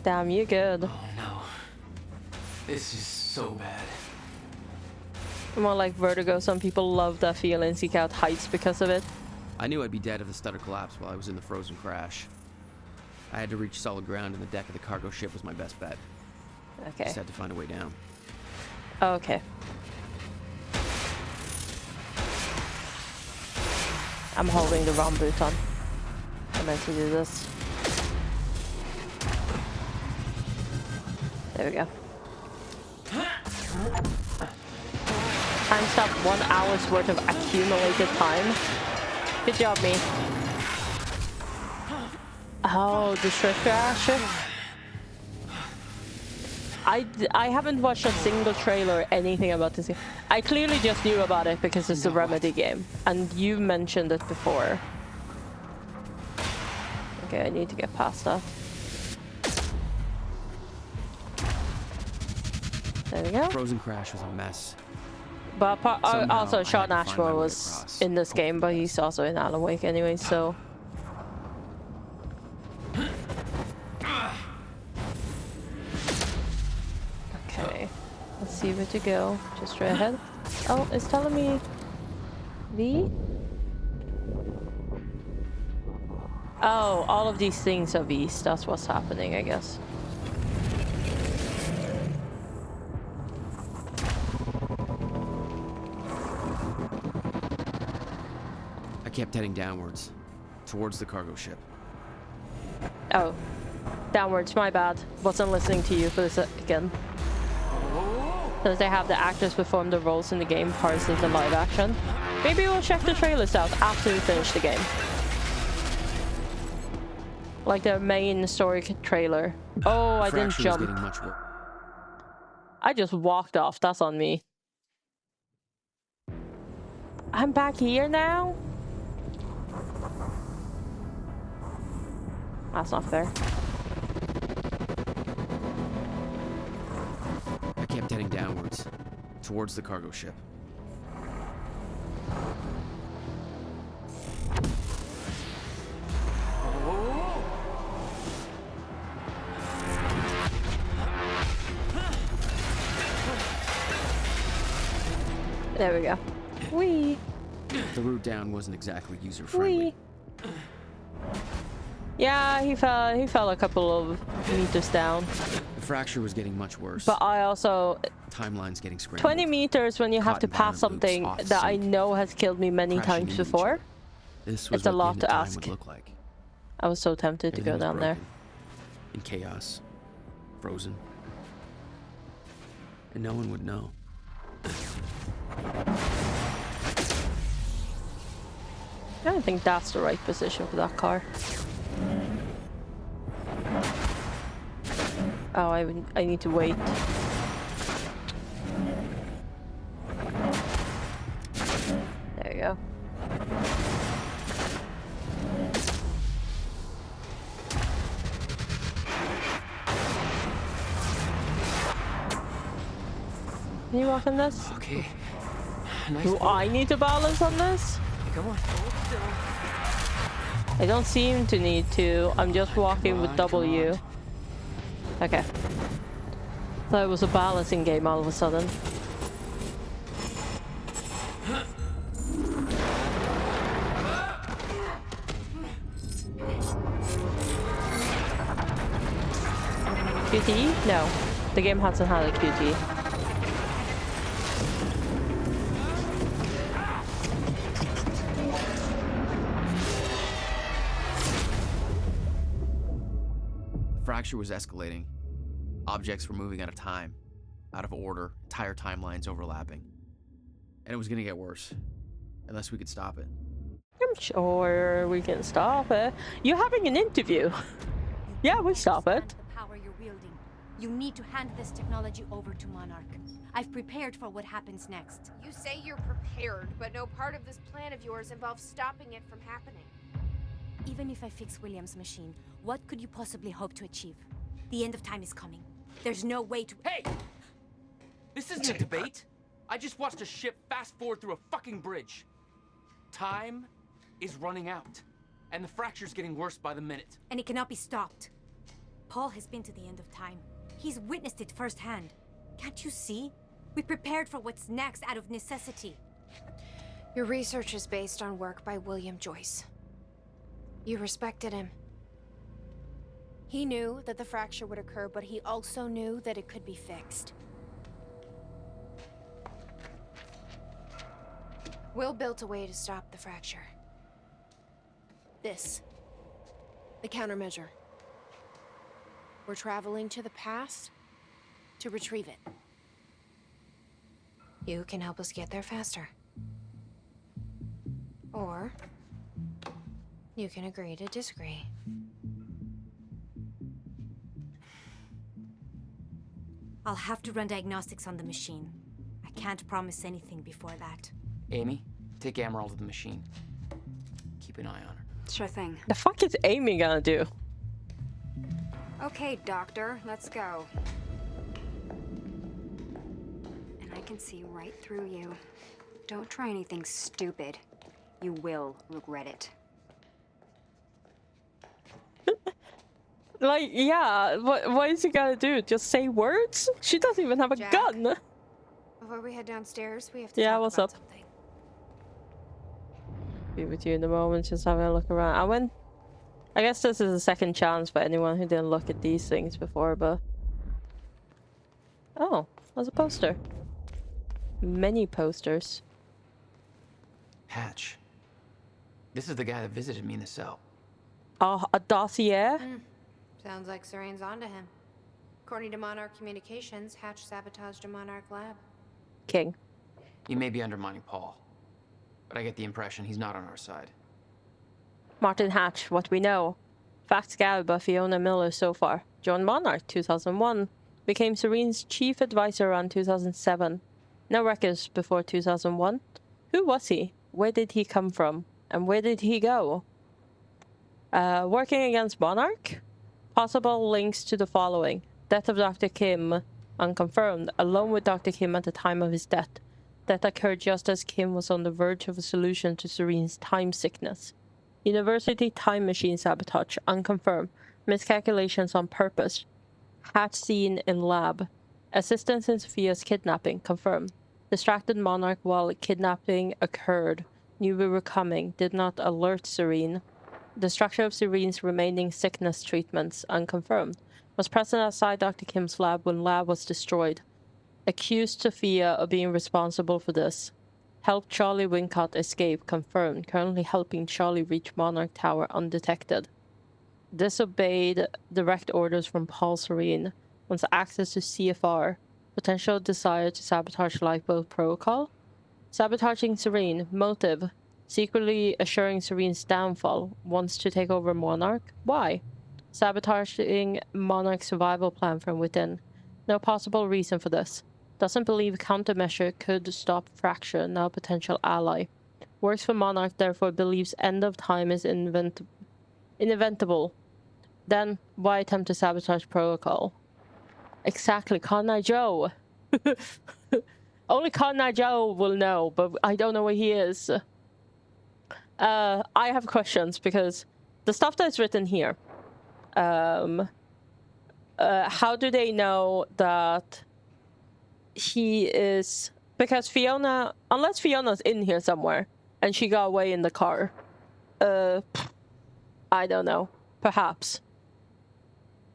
Damn, you good. Oh no. This is so bad. More like vertigo. Some people love that feeling, seek out heights because of it. I knew I'd be dead if the stutter collapsed while I was in the frozen crash. I had to reach solid ground, and the deck of the cargo ship was my best bet. Okay. Just had to find a way down. Okay. I'm holding the wrong boot on. I meant to do this. There we go. Time stop 1 hour's worth of accumulated time. Good job, me. Oh, the ship crash. I haven't watched a single trailer or anything about this game. I clearly just knew about it because it's a Remedy game, and you mentioned it before. Okay, I need to get past that. There we go. Frozen crash was a mess. But also, Sean I had to find my Ashmore way was across. in this game, but he's also in Alan Wake anyway, so... Okay, let's see where to go. Just straight ahead. Oh, it's telling me... V? Oh, all of these things are V's. That's what's happening, I guess. I kept heading downwards, towards the cargo ship. Oh, downwards, my bad. Wasn't listening to you for this again. Does they have the actors perform the roles in the game parts of the live action? Maybe we'll check the trailers out after we finish the game. Like the main story trailer. Oh, I didn't Fracture was jump. getting much worse. I just walked off. That's on me. I'm back here now? That's not fair. I kept heading downwards, towards the cargo ship. There we go. Whee! The route down wasn't exactly user-friendly. Whee! Yeah, he fell a couple of meters down. The fracture was getting much worse. But I also... Timeline's getting scrambled. 20 meters when you have to Caught in pass violent loops, something off that I sync, know has killed me many crashing times into each before. other. This was It's a what the lot end to of time ask. would look like. I was so tempted to go Everything was down there. broken, in chaos, frozen, and no one would know. I don't think that's the right position for that car. Oh, I need to wait. There you go. Can you walk on this? Okay. Nice Do I need to balance on this? Come on. I don't seem to need to. I'm just walking with W. Okay. Thought it was a balancing game all of a sudden. QTE? No. The game hasn't had a QTE. The fracture was escalating. Objects were moving out of time, out of order, entire timelines overlapping. And it was gonna get worse, unless we could stop it. I'm sure we can stop it. You're having an interview. Yeah, we stop it. The power you're wielding. You need to hand this technology over to Monarch. I've prepared for what happens next. You say you're prepared, but no part of this plan of yours involves stopping it from happening. Even if I fix William's machine, what could you possibly hope to achieve? The end of time is coming. There's no way to— Hey! This isn't a debate. I just watched a ship fast forward through a fucking bridge. Time is running out, and the fracture's getting worse by the minute. And it cannot be stopped. Paul has been to the end of time. He's witnessed it firsthand. Can't you see? We prepared for what's next out of necessity. Your research is based on work by William Joyce. You respected him. He knew that the fracture would occur, but he also knew that it could be fixed. Will built a way to stop the fracture. This. The countermeasure. We're traveling to the past to retrieve it. You can help us get there faster. Or you can agree to disagree. I'll have to run diagnostics on the machine. I can't promise anything before that. Amy, take Amaral to the machine. Keep an eye on her. Sure thing. The fuck is Amy gonna do? Okay, Doctor, let's go. And I can see right through you. Don't try anything stupid. You will regret it. Like, yeah, what is he gonna do? Just say words? She doesn't even have a Jack, gun. Before we head downstairs, we have to Yeah, talk what's about up? something. Be with you in a moment, just having a look around. I guess this is a second chance for anyone who didn't look at these things before, but... Oh, there's a poster. Many posters. Hatch. This is the guy that visited me in the cell. Oh, a dossier? Sounds like Serene's onto him. According to Monarch Communications, Hatch sabotaged a Monarch lab. King. He may be undermining Paul, but I get the impression he's not on our side. Martin Hatch, what we know. Facts gathered by Fiona Miller so far. Joined Monarch 2001. Became Serene's chief advisor around 2007. No records before 2001. Who was he? Where did he come from? And where did he go? Working against Monarch? Possible links to the following. Death of Dr. Kim, unconfirmed, alone with Dr. Kim at the time of his death. Death occurred just as Kim was on the verge of a solution to Serene's time sickness. University time machine sabotage, unconfirmed. Miscalculations on purpose. Hatch seen in lab. Assistance in Sophia's kidnapping, confirmed. Distracted Monarch while kidnapping occurred. Knew we were coming, did not alert Serene. Destruction of Serene's remaining sickness treatments, unconfirmed. Was present outside Dr. Kim's lab when lab was destroyed. Accused Sophia of being responsible for this. Helped Charlie Wincott escape, confirmed. Currently helping Charlie reach Monarch Tower undetected. Disobeyed direct orders from Paul Serene. Wants access to CFR. Potential desire to sabotage lifeboat protocol. Sabotaging Serene. Motive. Secretly assuring Serene's downfall. Wants to take over Monarch. Why? Sabotaging Monarch's survival plan from within. No possible reason for this. Doesn't believe countermeasure could stop fracture, now potential ally. Works for Monarch, therefore believes end of time is inevitable. Then, why attempt to sabotage protocol? Exactly, Cotton Eye Joe. Only Cotton Eye Joe will know, but I don't know where he is. I have questions because the stuff that's written here. How do they know that he is... Because Fiona... Unless Fiona's in here somewhere and she got away in the car. I don't know. Perhaps.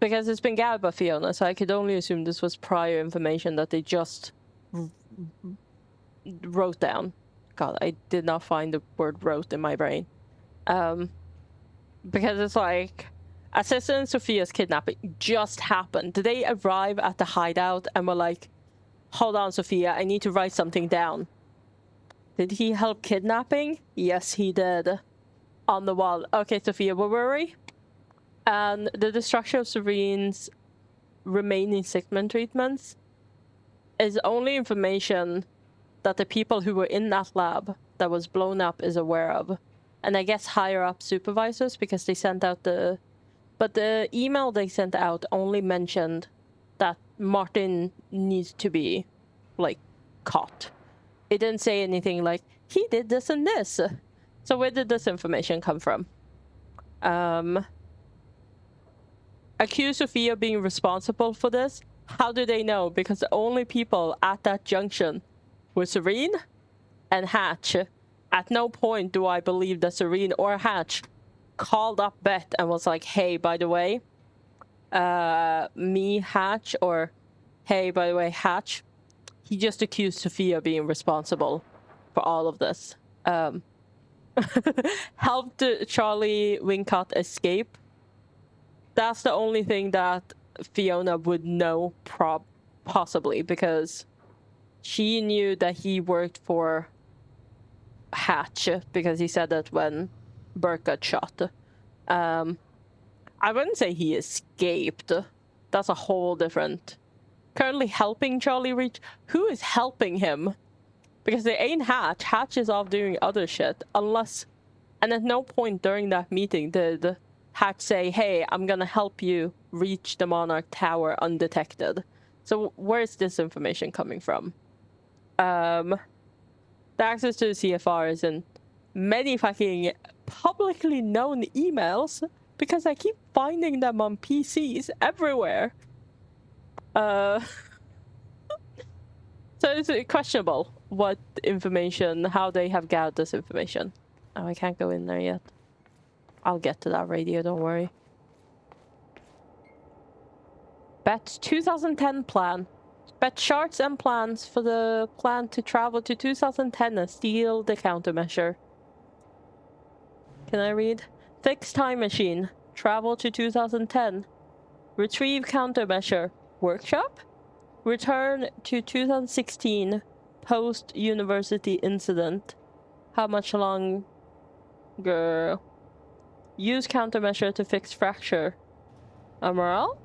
Because it's been gathered by Fiona, so I could only assume this was prior information that they just wrote down. God, I did not find the word wrote in my brain. Because it's like... Assistant Sophia's kidnapping just happened. Did they arrive at the hideout and were like, hold on, Sophia, I need to write something down? Did he help kidnapping? Yes, he did. On the wall. Okay, Sophia, where were we? And the destruction of Serene's remaining Sigmund treatments is only information that the people who were in that lab that was blown up is aware of. And I guess higher up supervisors, because they sent out the... But the email they sent out only mentioned that Martin needs to be, like, caught. It didn't say anything like, he did this and this. So where did this information come from? Accuse Sophia of being responsible for this? How do they know? Because the only people at that junction were Serene and Hatch. At no point do I believe that Serene or Hatch called up Beth and was like, hey, by the way, me, Hatch, or hey, by the way, Hatch. He just accused Sophia of being responsible for all of this. Helped Charlie Wincott escape. That's the only thing that Fiona would know, possibly, because she knew that he worked for Hatch, because he said that when Burke got shot. I wouldn't say he escaped. That's a whole different... Currently helping Charlie reach... Who is helping him? Because they ain't Hatch. Hatch is off doing other shit. Unless... And at no point during that meeting did Hatch say, hey, I'm gonna help you reach the Monarch Tower undetected. So where's this information coming from? The access to the CFR is in many fucking publicly known emails, because I keep finding them on PCs everywhere. So it's questionable what information, how they have gathered this information. Oh, I can't go in there yet. I'll get to that radio, don't worry. Beth's 2010 plan. Beth charts and plans for the plan to travel to 2010 and steal the countermeasure. Can I read? Fix time machine. Travel to 2010. Retrieve countermeasure. Workshop? Return to 2016 post-university incident. How much longer? Use countermeasure to fix fracture. Morale?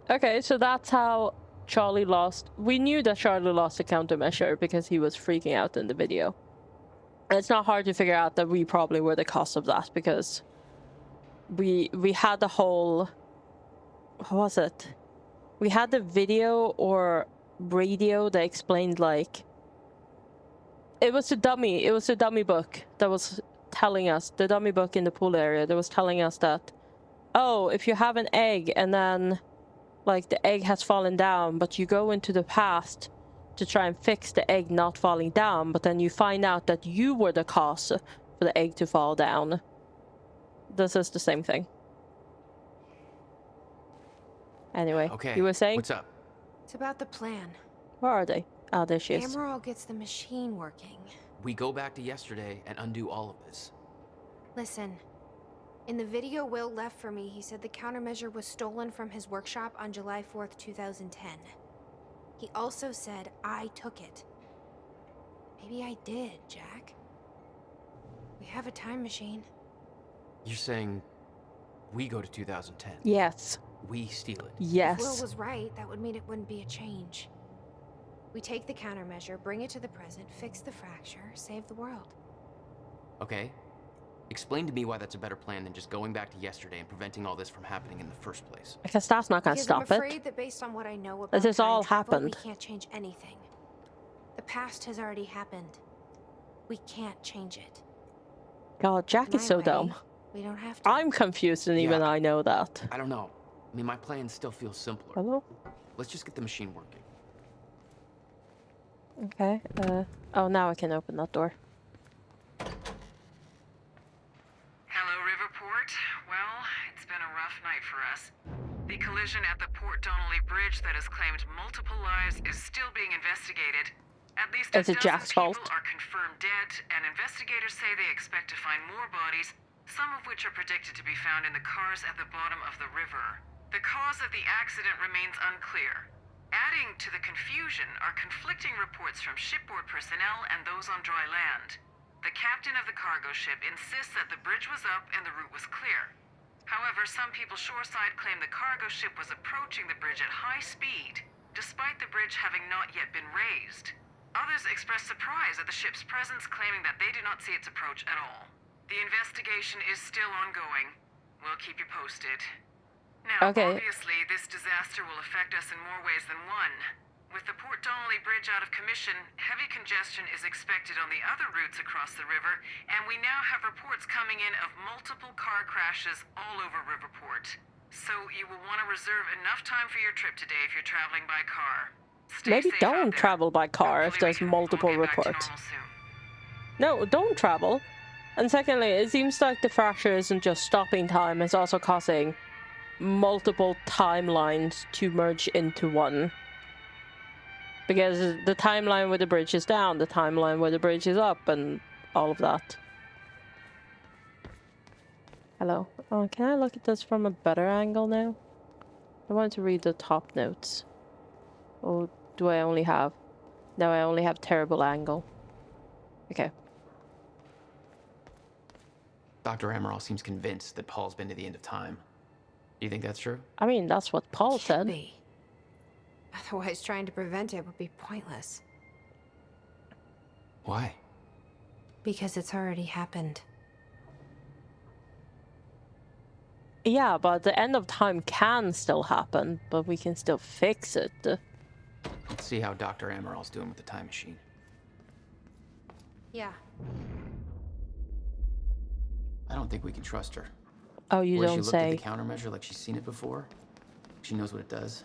Okay, so that's how Charlie lost. We knew that Charlie lost the countermeasure because he was freaking out in the video. And it's not hard to figure out that we probably were the cause of that, because we had the whole... What was it? We had the video or radio that explained, like... It was a dummy book that was telling us, the dummy book in the pool area that was telling us that, oh, if you have an egg and then, like, the egg has fallen down, but you go into the past to try and fix the egg not falling down, but then you find out that you were the cause for the egg to fall down. This is the same thing. Anyway, okay, you were saying? What's up? It's about the plan. Where are they? Oh, there she is. Amaral gets the machine working. We go back to yesterday and undo all of this. Listen, in the video Will left for me, he said the countermeasure was stolen from his workshop on July 4th, 2010. He also said I took it. Maybe I did, Jack. We have a time machine. You're saying we go to 2010? Yes. We steal it? Yes. If Will was right, that would mean it wouldn't be a change. We take the countermeasure, bring it to the present, fix the fracture, save the world. Okay. Explain to me why that's a better plan than just going back to yesterday and preventing all this from happening in the first place. Because that's not gonna stop it. I'm afraid that based on what I know about this time all travel, happened. we can't change anything. The past has already happened. We can't change it. God, Jack is so dumb. We don't have to. I'm confused, and even I know that. I don't know. I mean, my plan still feels simpler. Hello? Let's just get the machine working. Okay, oh, now I can open that door. Hello, Riverport. Well, it's been a rough night for us. The collision at the Port Donnelly Bridge that has claimed multiple lives is still being investigated. At least a dozen people are confirmed dead, and investigators say they expect to find more bodies some of which are predicted to be found in the cars at the bottom of the river. The cause of the accident remains unclear. Adding to the confusion are conflicting reports from shipboard personnel and those on dry land. The captain of the cargo ship insists that the bridge was up and the route was clear. However, some people shoreside claim the cargo ship was approaching the bridge at high speed, despite the bridge having not yet been raised. Others express surprise at the ship's presence, claiming that they do not see its approach at all. The investigation is still ongoing. We'll keep you posted. Now, obviously, this disaster will affect us in more ways than one. With the Port Donnelly Bridge out of commission, heavy congestion is expected on the other routes across the river, and we now have reports coming in of multiple car crashes all over Riverport. So you will want to reserve enough time for your trip today if you're traveling by car. Maybe don't travel by car if there's multiple reports. No, don't travel. And secondly, it seems like the fracture isn't just stopping time, it's also causing multiple timelines to merge into one. Because the timeline where the bridge is down, the timeline where the bridge is up, and all of that. Hello. Oh, can I look at this from a better angle now? I want to read the top notes. Or do I only have... No, I only have terrible angle. Okay. Dr. Amaral seems convinced that Paul's been to the end of time. Do you think that's true? I mean, that's what Paul said. Otherwise, trying to prevent it would be pointless. Why? Because it's already happened. Yeah, but the end of time can still happen, but we can still fix it. Let's see how Dr. Amaral's doing with the time machine. Yeah. I don't think we can trust her. Oh, you don't she say. Looked at the countermeasure like she's seen it before? She knows what it does.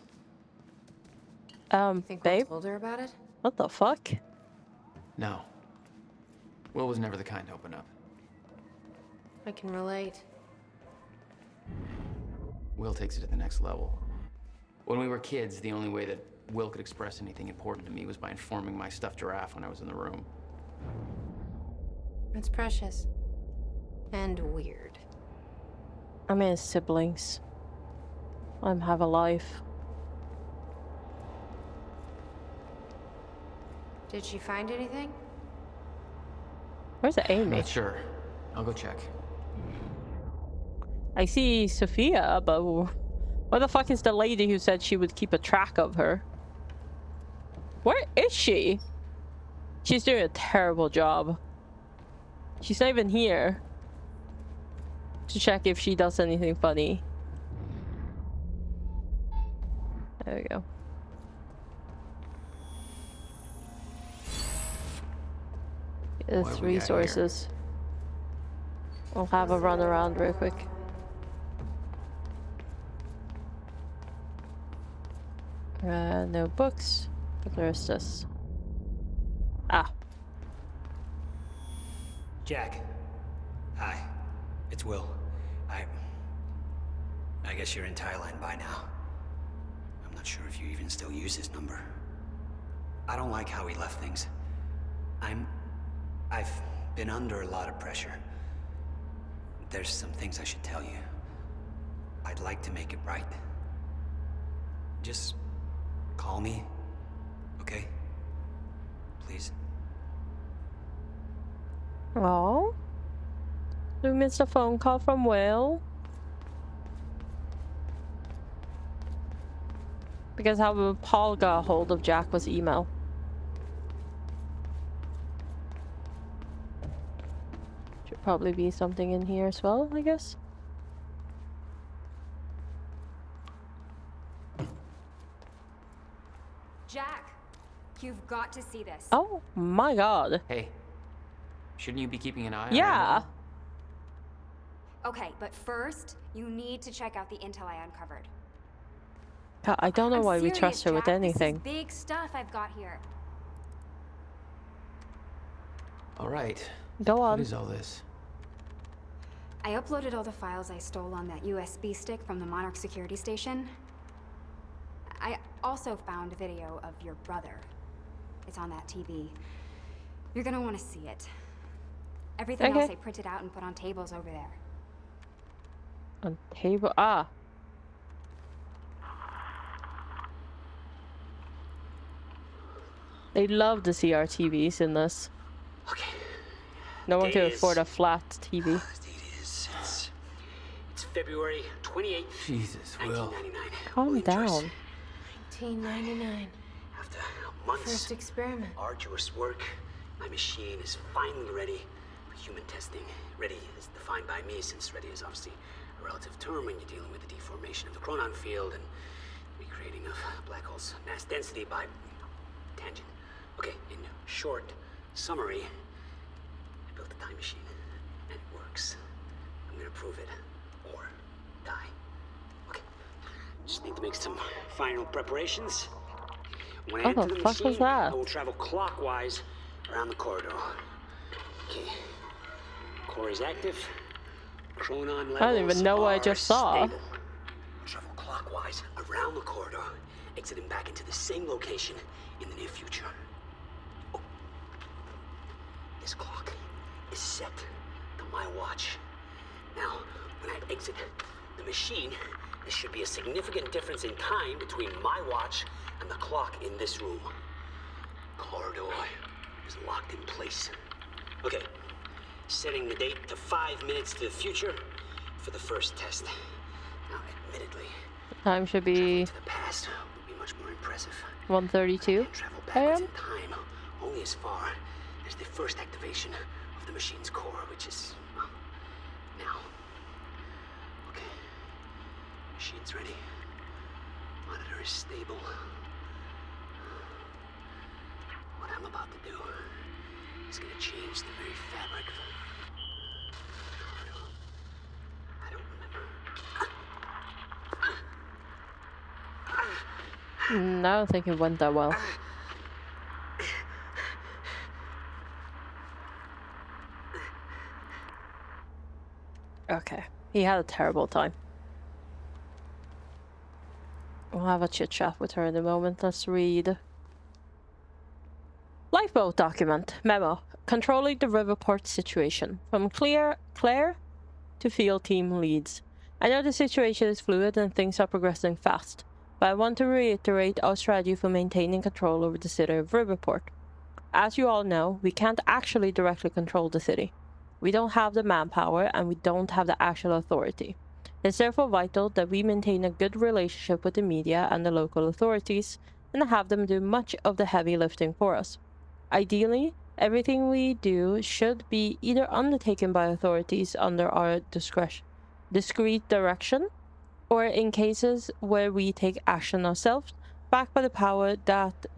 Think babe? we told her about it? What the fuck? No. Will was never the kind to open up. I can relate. Will takes it to the next level. When we were kids, the only way that Will could express anything important to me was by informing my stuffed giraffe when I was in the room. It's precious. And weird. I mean, siblings. Let them have a life. Did she find anything? Where's Amy? Not sure. I'll go check. I see Sophia, but where the fuck is the lady who said she would keep a track of her? Where is she? She's doing a terrible job. She's not even here to check if she does anything funny. There we go. It's resources. I'll have a run around real quick. No books, but there's this. Ah. Jack. Hi. It's Will. I guess you're in Thailand by now. I'm not sure if you even still use his number. I don't like how he left things. I've been under a lot of pressure. There's some things I should tell you. I'd like to make it right. Just call me, okay? Please. Oh, we missed a phone call from Will. Because how Paul got a hold of Jack was email. Should probably be something in here as well, I guess. Jack, you've got to see this. Oh my god. Hey, shouldn't you be keeping an eye on Yeah. Okay, but first, you need to check out the intel I uncovered. God, I don't know I'm why we serious, trust her with Jack. anything. This is big stuff I've got here. All right. Go on. What is all this? I uploaded all the files I stole on that USB stick from the Monarch security station. I also found a video of your brother. It's on that TV. You're gonna want to see it. Everything else I printed out and put on tables over there. On table. Ah. They love the CRTVs in this. Okay. No one can Date afford is- a flat TV. It's February 28th, Jesus, Will. 1999. Calm down. 1999. After months First experiment. arduous work, my machine is finally ready for human testing. Ready is defined by me, since ready is obviously a relative term when you're dealing with the deformation of the chronon field and recreating of black holes' mass density by tangent. Okay, in short summary, I built a time machine, and it works. I'm gonna prove it, or die. Okay, just need to make some final preparations. When I Oh, enter the the fuck was machine, that? I will travel clockwise around the corridor. Okay, core is active. Chronon levels I don't even know what I are just saw. stable. Travel clockwise around the corridor, exiting back into the same location in the near future. Oh. This clock is set to my watch. Now, when I exit the machine, there should be a significant difference in time between my watch and the clock in this room. Corridor is locked in place. Okay, setting the date to 5 minutes to the future for the first test. Now, admittedly, Time should be the past would be much more impressive. 1:32 Backwards a.m. in time, only as far as the first activation of the machine's core, which is, well, now. Okay, machine's ready. Monitor is stable. What I'm about to do is gonna change the very fabric of... I don't remember. I don't think it went that well. Okay, he had a terrible time. We'll have a chit chat with her in a moment. Let's read. Lifeboat document. Memo. Controlling the Riverport situation. From Claire to field team leads. I know the situation is fluid and things are progressing fast, but I want to reiterate our strategy for maintaining control over the city of Riverport. As you all know, we can't actually directly control the city. We don't have the manpower and we don't have the actual authority. It's therefore vital that we maintain a good relationship with the media and the local authorities and have them do much of the heavy lifting for us. Ideally, everything we do should be either undertaken by authorities under our discreet direction, or in cases where we take action ourselves, backed by the powers that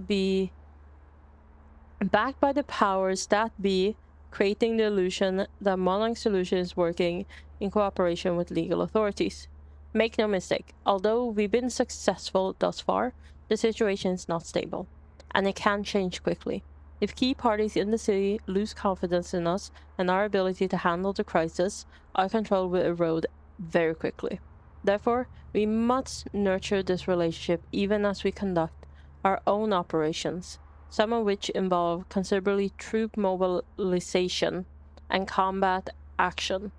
be, creating the illusion that Monarch Solution is working in cooperation with legal authorities. Make no mistake, although we've been successful thus far, the situation is not stable, and it can change quickly. If key parties in the city lose confidence in us and our ability to handle the crisis, our control will erode very quickly. Therefore, we must nurture this relationship even as we conduct our own operations, some of which involve considerably troop mobilization and combat action.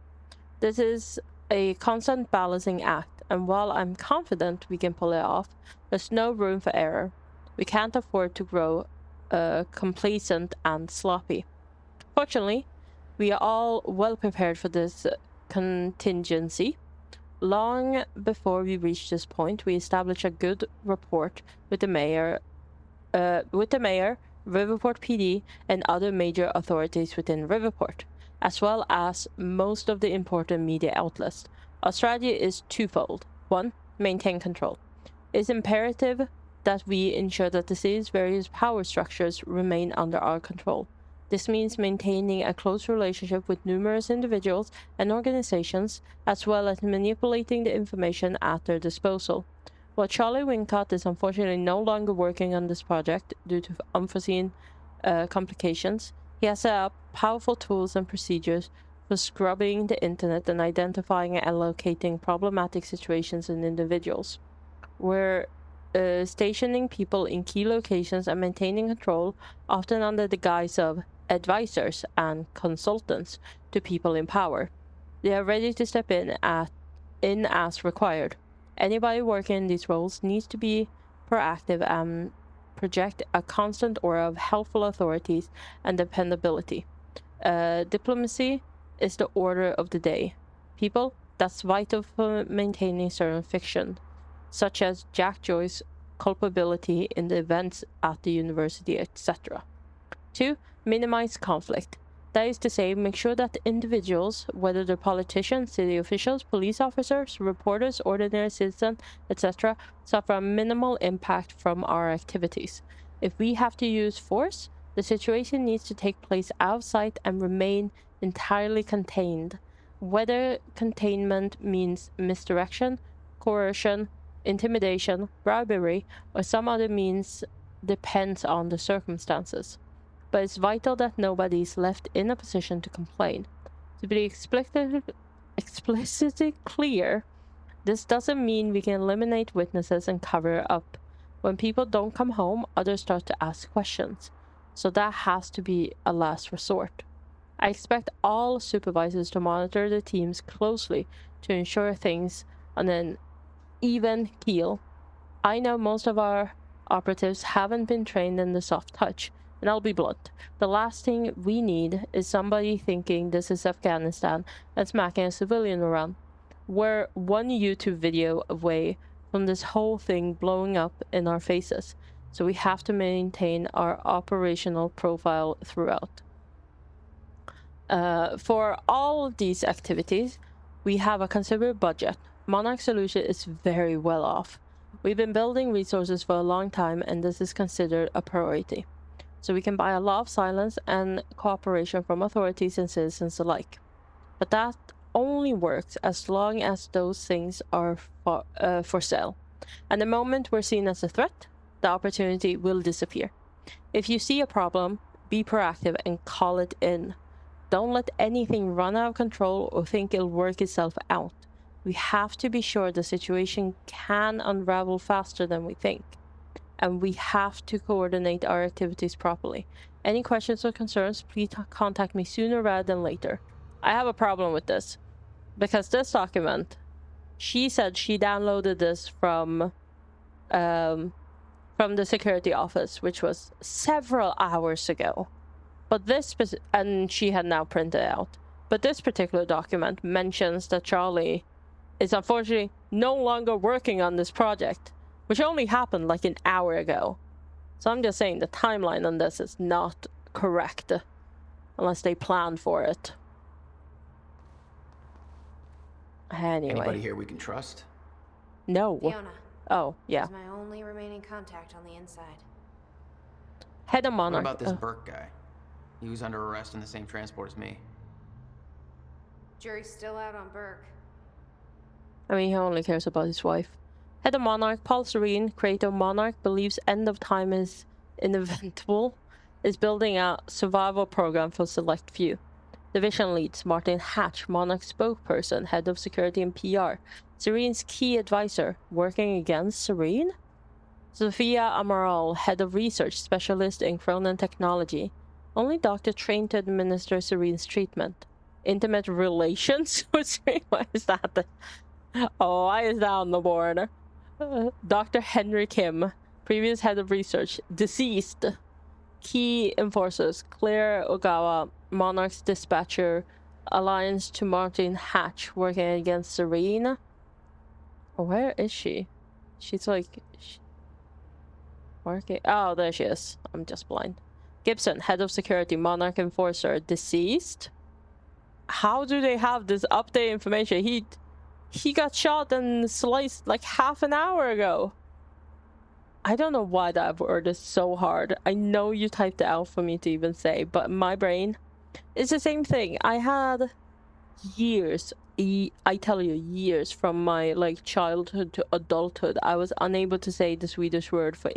This is a constant balancing act, and while I'm confident we can pull it off, there's no room for error. We can't afford to grow complacent and sloppy. Fortunately, we are all well prepared for this contingency. Long before we reached this point, we established a good rapport with the mayor, Riverport PD, and other major authorities within Riverport, as well as most of the important media outlets. Our strategy is twofold. 1. Maintain control. It's imperative that we ensure that the city's various power structures remain under our control. This means maintaining a close relationship with numerous individuals and organizations, as well as manipulating the information at their disposal. While Charlie Wincott is unfortunately no longer working on this project due to unforeseen complications, he has set up powerful tools and procedures for scrubbing the internet and identifying and locating problematic situations and individuals. We're stationing people in key locations and maintaining control, often under the guise of advisors and consultants to people in power. They are ready to step in at in as required. Anybody working in these roles needs to be proactive and project a constant aura of helpful authorities and dependability. Diplomacy is the order of the day. People, that's vital for maintaining certain fiction, such as Jack Joyce's culpability in the events at the university, etc. 2. Minimize conflict. That is to say, make sure that individuals, whether they're politicians, city officials, police officers, reporters, ordinary citizens, etc., suffer a minimal impact from our activities. If we have to use force, the situation needs to take place out of sight and remain entirely contained. Whether containment means misdirection, coercion, intimidation, bribery, or some other means depends on the circumstances. But it's vital that nobody is left in a position to complain. To be explicitly clear, this doesn't mean we can eliminate witnesses and cover it up. When people don't come home, others start to ask questions. So that has to be a last resort. I expect all supervisors to monitor the teams closely to ensure things on an even keel. I know most of our operatives haven't been trained in the soft touch, and I'll be blunt. The last thing we need is somebody thinking this is Afghanistan and smacking a civilian around. We're one YouTube video away from this whole thing blowing up in our faces, so we have to maintain our operational profile throughout. For all of these activities, we have a considerable budget. Monarch Solution is very well off. We've been building resources for a long time, and this is considered a priority. So we can buy a lot of silence and cooperation from authorities and citizens alike. But that only works as long as those things are for sale. And the moment we're seen as a threat, the opportunity will disappear. If you see a problem, be proactive and call it in. Don't let anything run out of control or think it'll work itself out. We have to be sure the situation can unravel faster than we think. And we have to coordinate our activities properly. Any questions or concerns, please contact me sooner rather than later. I have a problem with this. Because this document, she said she downloaded this from the security office, which was several hours ago. But this, and she had now printed it out. But this particular document mentions that Charlie is unfortunately no longer working on this project, which only happened like an hour ago. So I'm just saying the timeline on this is not correct, unless they planned for it. Anyway. Anybody here we can trust? No. Fiona. Oh, yeah. She's my only remaining contact on the inside. Head of Monarch. What about this Burke guy? He was under arrest in the same transport as me. Jury's still out on Burke. I mean, he only cares about his wife. Head of Monarch, Paul Serene, creator of Monarch, believes end of time is inevitable, is building a survival program for select few. Division leads, Martin Hatch, Monarch spokesperson, head of security and PR. Serene's key advisor, working against Serene? Sophia Amaral, head of research, specialist in Cronin technology. Only doctor trained to administer Serene's treatment. Intimate relations with Serene? Why is that? Oh, why is that on the board? Dr. Henry Kim, previous head of research, deceased. Key enforcers, Claire Ogawa, Monarch's dispatcher, alliance to Martin Hatch, working against Serene. Where is she? She's like... working... Oh, there she is. I'm just blind. Gibson, head of security, Monarch enforcer, deceased. How do they have this update information? He got shot and sliced like half an hour ago. I don't know why that word is so hard. I know you typed it out for me to even say, but my brain is the same thing. I had years, I tell you, years from my like childhood to adulthood. I was unable to say the Swedish word for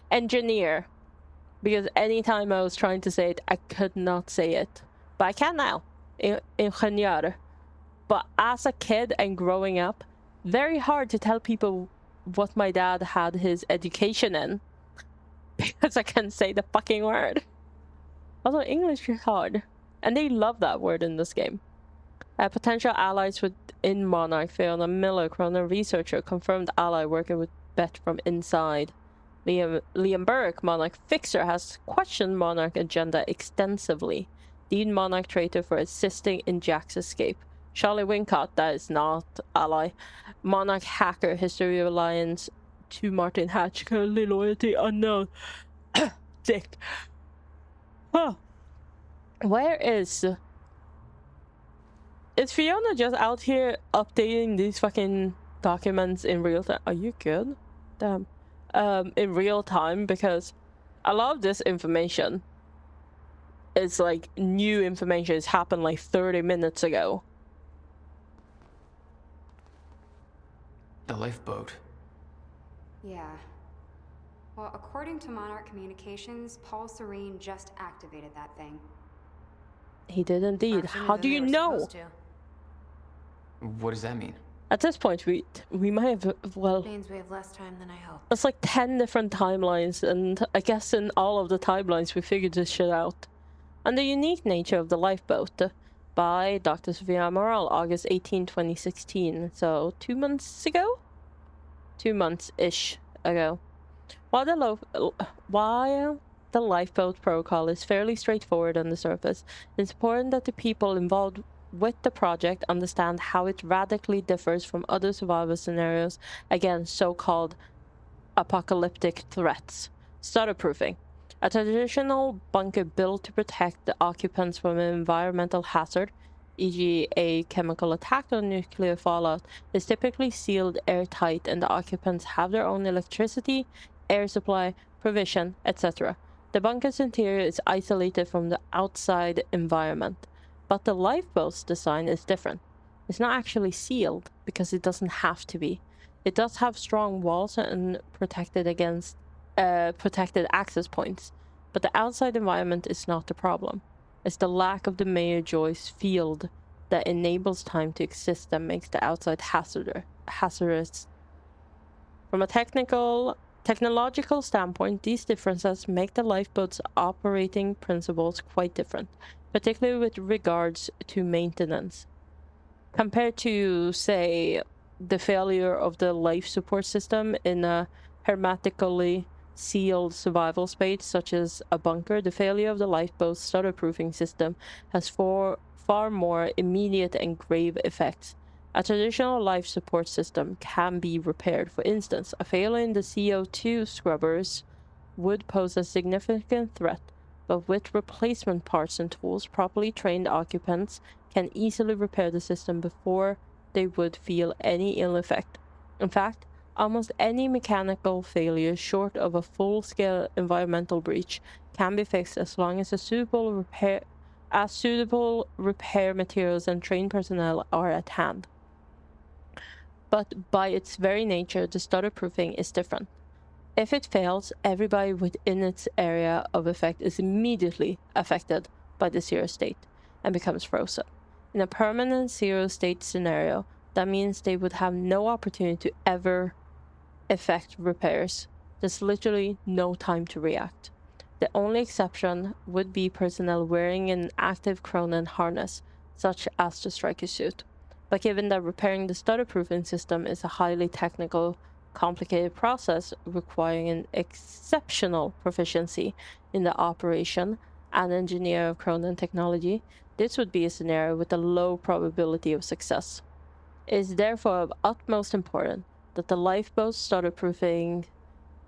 engineer. Because anytime I was trying to say it, I could not say it. But I can now. Ingenieur. But as a kid and growing up, very hard to tell people what my dad had his education in. Because I can't say the fucking word. Although English is hard. And they love that word in this game. Potential allies with in Monarch, Fiona Miller, Cronin researcher, confirmed ally working with Beth from inside. Liam Burke, Monarch fixer, has questioned Monarch agenda extensively. Dean Monarch traitor for assisting in Jack's escape. Charlie Wincott, that is not ally. Monarch hacker, history of alliance to Martin Hatch, currently loyalty unknown. Dick. Huh. Where is Fiona just out here updating these fucking documents in real time? Are you good? Damn. In real time, because a lot of this information is like new information. It's happened like 30 minutes ago. The lifeboat. Yeah. Well, according to Monarch Communications, Paul Serene just activated that thing. He did indeed. How do you know? What does that mean? At this point, we might have, well... Means we have less time than I hoped. It's like 10 different timelines, and I guess in all of the timelines we figured this shit out. And the unique nature of the lifeboat, by Dr. Sophia Amaral, August 18, 2016. So 2 months ago? 2 months-ish ago. While the lifeboat protocol is fairly straightforward on the surface, it's important that the people involved with the project understand how it radically differs from other survival scenarios against so-called apocalyptic threats. Starter-proofing. A traditional bunker built to protect the occupants from an environmental hazard, e.g. a chemical attack or nuclear fallout, is typically sealed airtight and the occupants have their own electricity, air supply, provision, etc. The bunker's interior is isolated from the outside environment. But the lifeboat's design is different. It's not actually sealed, because it doesn't have to be. It does have strong walls and protected access points, but the outside environment is not the problem. It's the lack of the Mayor Joyce field that enables time to exist that makes the outside hazardous. From a technological standpoint, these differences make the lifeboat's operating principles quite different, particularly with regards to maintenance. Compared to, say, the failure of the life support system in a hermetically sealed survival space such as a bunker, the failure of the lifeboat's starter-proofing system has far more immediate and grave effects. A traditional life support system can be repaired. For instance, a failure in the CO2 scrubbers would pose a significant threat, but with replacement parts and tools, properly trained occupants can easily repair the system before they would feel any ill effect. In fact, almost any mechanical failure short of a full-scale environmental breach can be fixed as long as suitable repair materials and trained personnel are at hand. But by its very nature, the starter-proofing is different. If it fails, everybody within its area of effect is immediately affected by the zero state and becomes frozen. In a permanent zero state scenario, that means they would have no opportunity to ever effect repairs. There's literally no time to react. The only exception would be personnel wearing an active Cronin harness, such as the striker suit. But given that repairing the starter-proofing system is a highly technical, complicated process requiring an exceptional proficiency in the operation and engineer of Cronin technology, this would be a scenario with a low probability of success. It is therefore of utmost importance that the lifeboat starter-proofing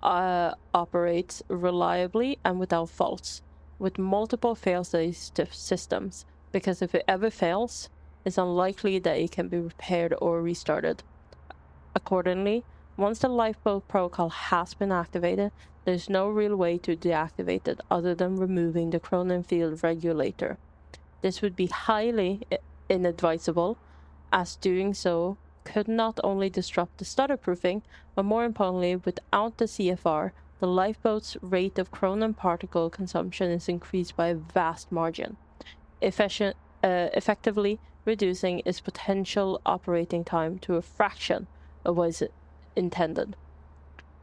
operates reliably and without faults, with multiple fail-safe systems, because if it ever fails, it's unlikely that it can be repaired or restarted. Accordingly, once the lifeboat protocol has been activated, there's no real way to deactivate it other than removing the Cronin field regulator. This would be highly inadvisable, as doing so could not only disrupt the starter-proofing, but more importantly, without the CFR, the lifeboat's rate of Cronin particle consumption is increased by a vast margin, effectively reducing its potential operating time to a fraction of what is intended.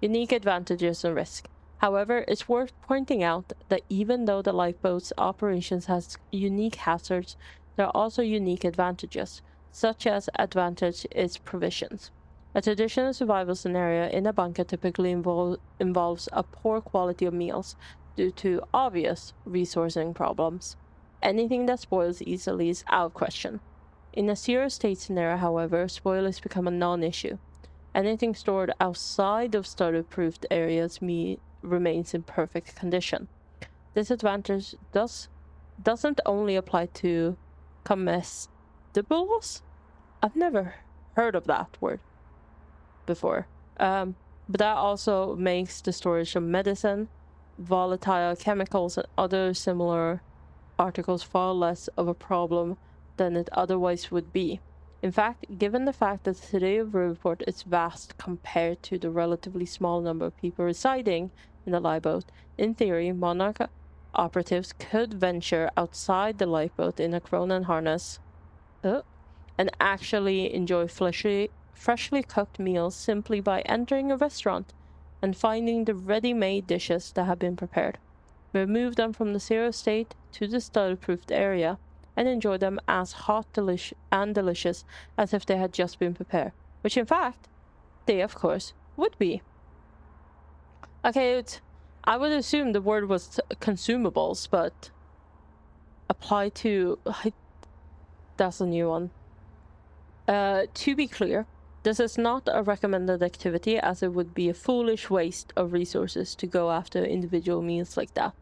Unique advantages and risk. However, it's worth pointing out that even though the lifeboat's operations has unique hazards, there are also unique advantages, such as advantage its provisions. A traditional survival scenario in a bunker typically involves a poor quality of meals due to obvious resourcing problems. Anything that spoils easily is out of question. In a zero-state scenario, however, spoilage become a non-issue. Anything stored outside of starter-proofed areas remains in perfect condition. This advantage doesn't only apply to comestibles. I've never heard of that word before. But that also makes the storage of medicine, volatile chemicals, and other similar articles far less of a problem than it otherwise would be. In fact, given the fact that the city of Riverport is vast compared to the relatively small number of people residing in the lifeboat, in theory, Monarch operatives could venture outside the lifeboat in a Cronin harness and actually enjoy freshly cooked meals simply by entering a restaurant and finding the ready-made dishes that have been prepared. Remove them from the zero state to the starter-proofed area and enjoy them as hot and delicious as if they had just been prepared, which in fact, they of course would be. Okay, I would assume the word was consumables, but apply to... that's a new one. To be clear, this is not a recommended activity, as it would be a foolish waste of resources to go after individual meals like that.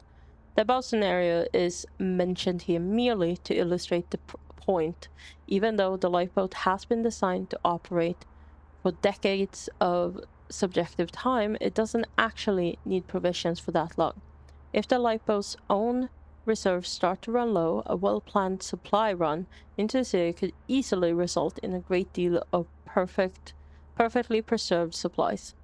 The above scenario is mentioned here merely to illustrate the point. Even though the lifeboat has been designed to operate for decades of subjective time, it doesn't actually need provisions for that long. If the lifeboat's own reserves start to run low, a well-planned supply run into the city could easily result in a great deal of perfectly preserved supplies.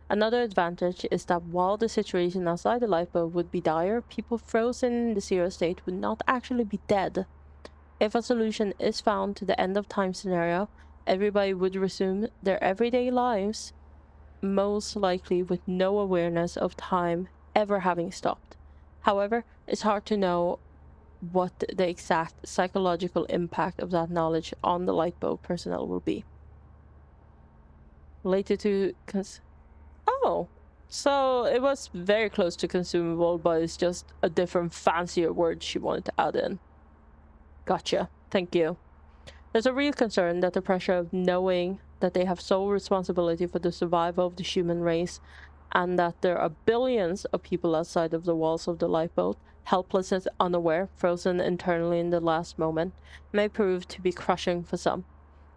Another advantage is that while the situation outside the lifeboat would be dire, people frozen in the zero state would not actually be dead. If a solution is found to the end of time scenario, everybody would resume their everyday lives, most likely with no awareness of time ever having stopped. However, it's hard to know what the exact psychological impact of that knowledge on the lifeboat personnel will be. Related to... Oh, so it was very close to consumable, but it's just a different, fancier word she wanted to add in. Gotcha. Thank you. There's a real concern that the pressure of knowing that they have sole responsibility for the survival of the human race, and that there are billions of people outside of the walls of the lifeboat, helpless and unaware, frozen internally in the last moment, may prove to be crushing for some.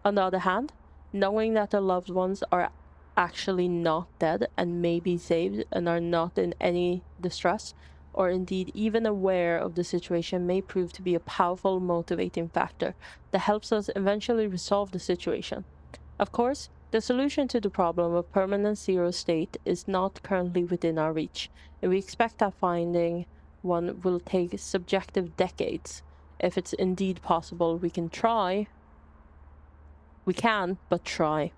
On the other hand, knowing that their loved ones are actually not dead and may be saved and are not in any distress, or indeed even aware of the situation, may prove to be a powerful motivating factor that helps us eventually resolve the situation. Of course, the solution to the problem of permanent zero state is not currently within our reach, and we expect that finding one will take subjective decades. If it's indeed possible, we can, but try.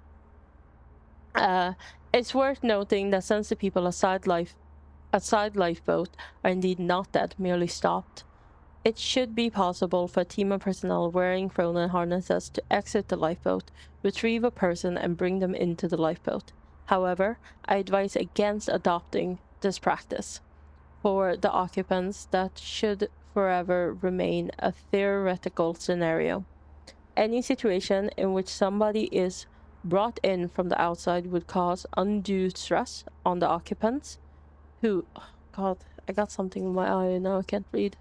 It's worth noting that since the people outside lifeboat are indeed not dead, merely stopped, it should be possible for a team of personnel wearing Cronin harnesses to exit the lifeboat, retrieve a person, and bring them into the lifeboat. However, I advise against adopting this practice. For the occupants, that should forever remain a theoretical scenario. Any situation in which somebody is brought in from the outside would cause undue stress on the occupants who... Oh God, I got something in my eye and now I can't read.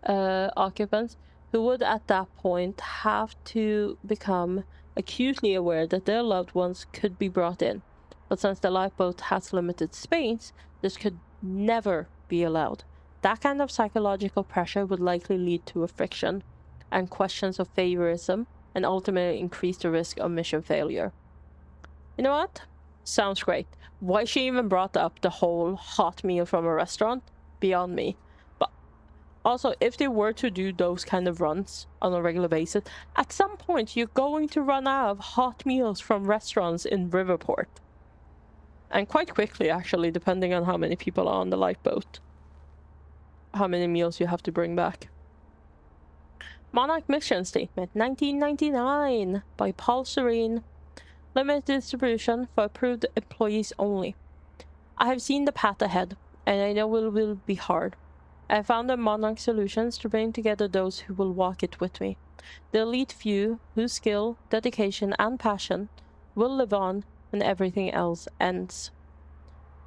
Occupants who would at that point have to become acutely aware that their loved ones could be brought in. But since the lifeboat has limited space, this could never be allowed. That kind of psychological pressure would likely lead to a friction and questions of favoritism, and ultimately increase the risk of mission failure. You know what? Sounds great. Why she even brought up the whole hot meal from a restaurant? Beyond me. But also, if they were to do those kind of runs on a regular basis, at some point you're going to run out of hot meals from restaurants in Riverport. And quite quickly, actually, depending on how many people are on the lifeboat. How many meals you have to bring back. Monarch Mission Statement 1999 by Paul Serene. Limited distribution for approved employees only. I have seen the path ahead, and I know it will be hard. I have found the Monarch solutions to bring together those who will walk it with me. The elite few whose skill, dedication, and passion will live on when everything else ends.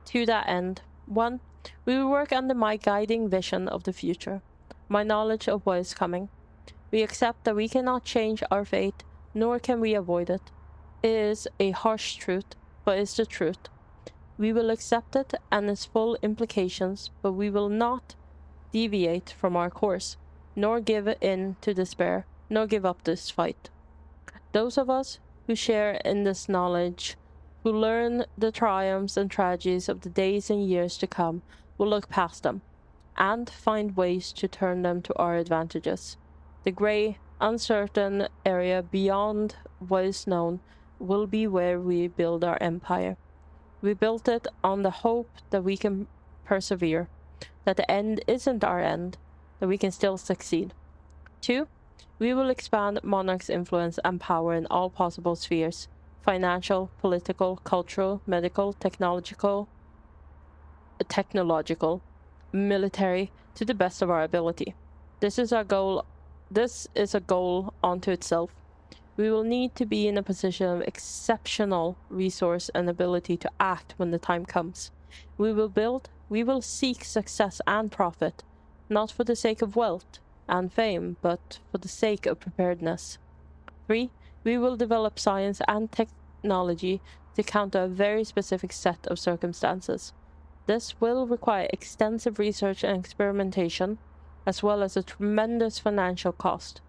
To that end, 1. We will work under my guiding vision of the future, my knowledge of what is coming. We accept that we cannot change our fate, nor can we avoid it. It is a harsh truth, but it's the truth. We will accept it and its full implications, but we will not deviate from our course, nor give in to despair, nor give up this fight. Those of us who share in this knowledge, who learn the triumphs and tragedies of the days and years to come, will look past them and find ways to turn them to our advantages. The gray, uncertain area beyond what is known will be where we build our empire. We built it on the hope that we can persevere, that the end isn't our end, that we can still succeed. 2. We will expand Monarch's influence and power in all possible spheres: financial, political, cultural, medical, technological, military, to the best of our ability. This is our goal. This is a goal unto itself. We will need to be in a position of exceptional resource and ability to act when the time comes. We will seek success and profit, not for the sake of wealth and fame, but for the sake of preparedness. 3. We will develop science and technology to counter a very specific set of circumstances. This will require extensive research and experimentation, as well as a tremendous financial cost.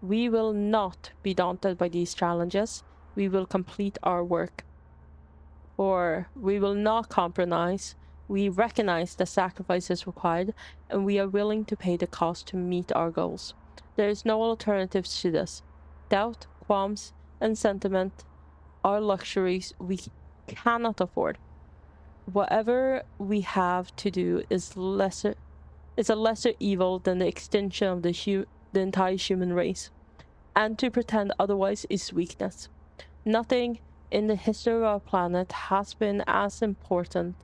We will not be daunted by these challenges. We will complete our work. 4. We will not compromise. We recognize the sacrifices required, and we are willing to pay the cost to meet our goals. There is no alternatives to this. Doubt, qualms, and sentiment are luxuries we cannot afford. Whatever we have to do is a lesser evil than the extinction of the entire human race, and to pretend otherwise is weakness. Nothing in the history of our planet has been as important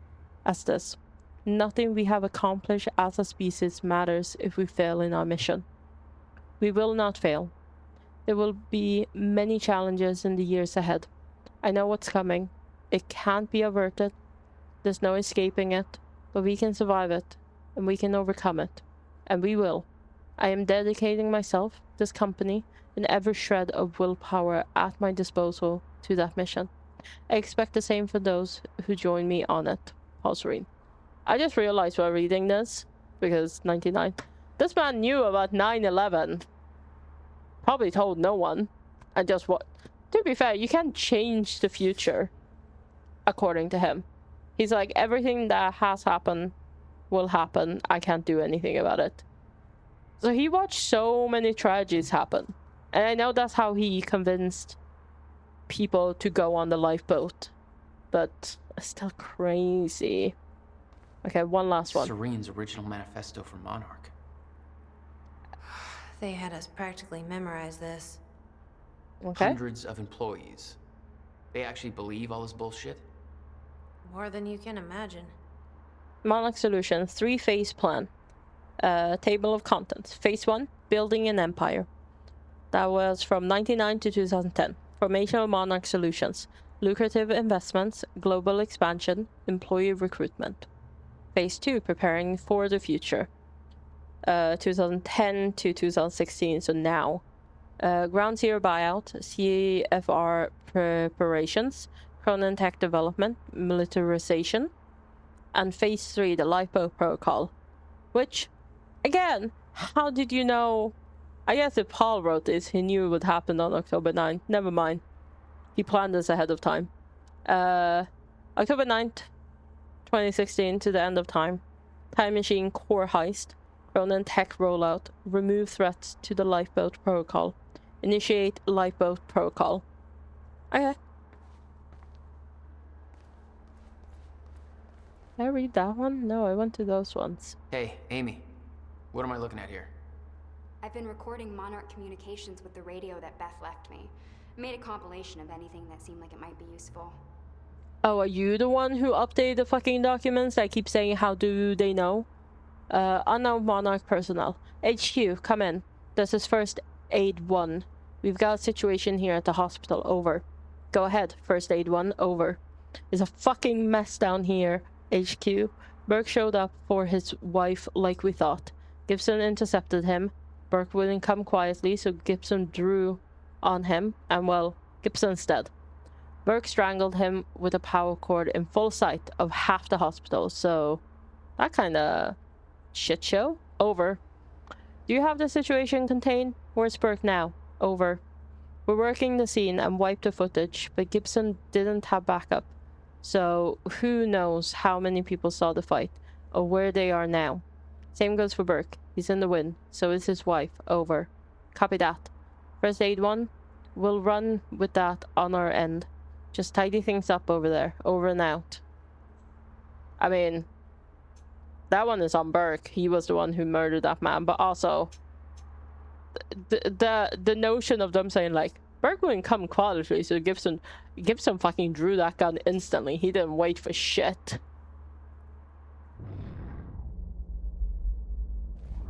as this. Nothing we have accomplished as a species matters if we fail in our mission. We will not fail. There will be many challenges in the years ahead. I know what's coming. It can't be averted. There's no escaping it, but we can survive it, and we can overcome it. And we will. I am dedicating myself, this company, and every shred of willpower at my disposal to that mission. I expect the same for those who join me on it. Paul Serene. I just realized while reading this, because 99, this man knew about 9/11. Probably told no one. And just what? To be fair, you can't change the future, according to him. He's like, everything that has happened will happen. I can't do anything about it. So he watched so many tragedies happen. And I know that's how he convinced people to go on the lifeboat. But it's still crazy. Okay, one last one. Serene's original manifesto for Monarch. They had us practically memorize this. Okay. Hundreds of employees. They actually believe all this bullshit? More than you can imagine. Monarch Solutions 3-phase plan. Table of contents. Phase 1, building an empire. That was from 1999 to 2010. Formation of Monarch Solutions. Lucrative investments, global expansion, employee recruitment. Phase 2, preparing for the future. 2010 to 2016, so now. Ground Zero buyout, CFR preparations, Cronin tech development, militarization, and Phase 3, the lifeboat protocol. Which, again, how did you know? I guess if Paul wrote this, he knew it would happen on October 9th. Never mind. He planned this ahead of time. October 9th, 2016 to the end of time. Time machine core heist. Cronin tech rollout. Remove threats to the lifeboat protocol. Initiate lifeboat protocol. Okay. Did I read that one? No, I went to those ones. Hey, Amy. What am I looking at here? I've been recording Monarch communications with the radio that Beth left me. I made a compilation of anything that seemed like it might be useful. Oh, are you the one who updated the fucking documents? I keep saying, how do they know? Unknown Monarch personnel. HQ, come in. This is First Aid 1. We've got a situation here at the hospital. Over. Go ahead, First Aid 1. Over. It's a fucking mess down here, HQ. Burke showed up for his wife like we thought. Gibson intercepted him. Burke wouldn't come quietly, so Gibson drew on him, and well, Gibson's dead. Burke strangled him with a power cord in full sight of half the hospital, so that kinda shit show. Over. Do you have the situation contained? Where's Burke now? Over. We're working the scene and wiped the footage, but Gibson didn't have backup. So who knows how many people saw the fight, or where they are now. Same goes for Burke. He's in the wind. So is his wife. Over. Copy that. First Aid 1, we'll run with that on our end. Just tidy things up over there. Over and out. I mean, that one is on Burke. He was the one who murdered that man. But also, the notion of them saying, like, Burke wouldn't come quietly, so Gibson fucking drew that gun instantly. He didn't wait for shit.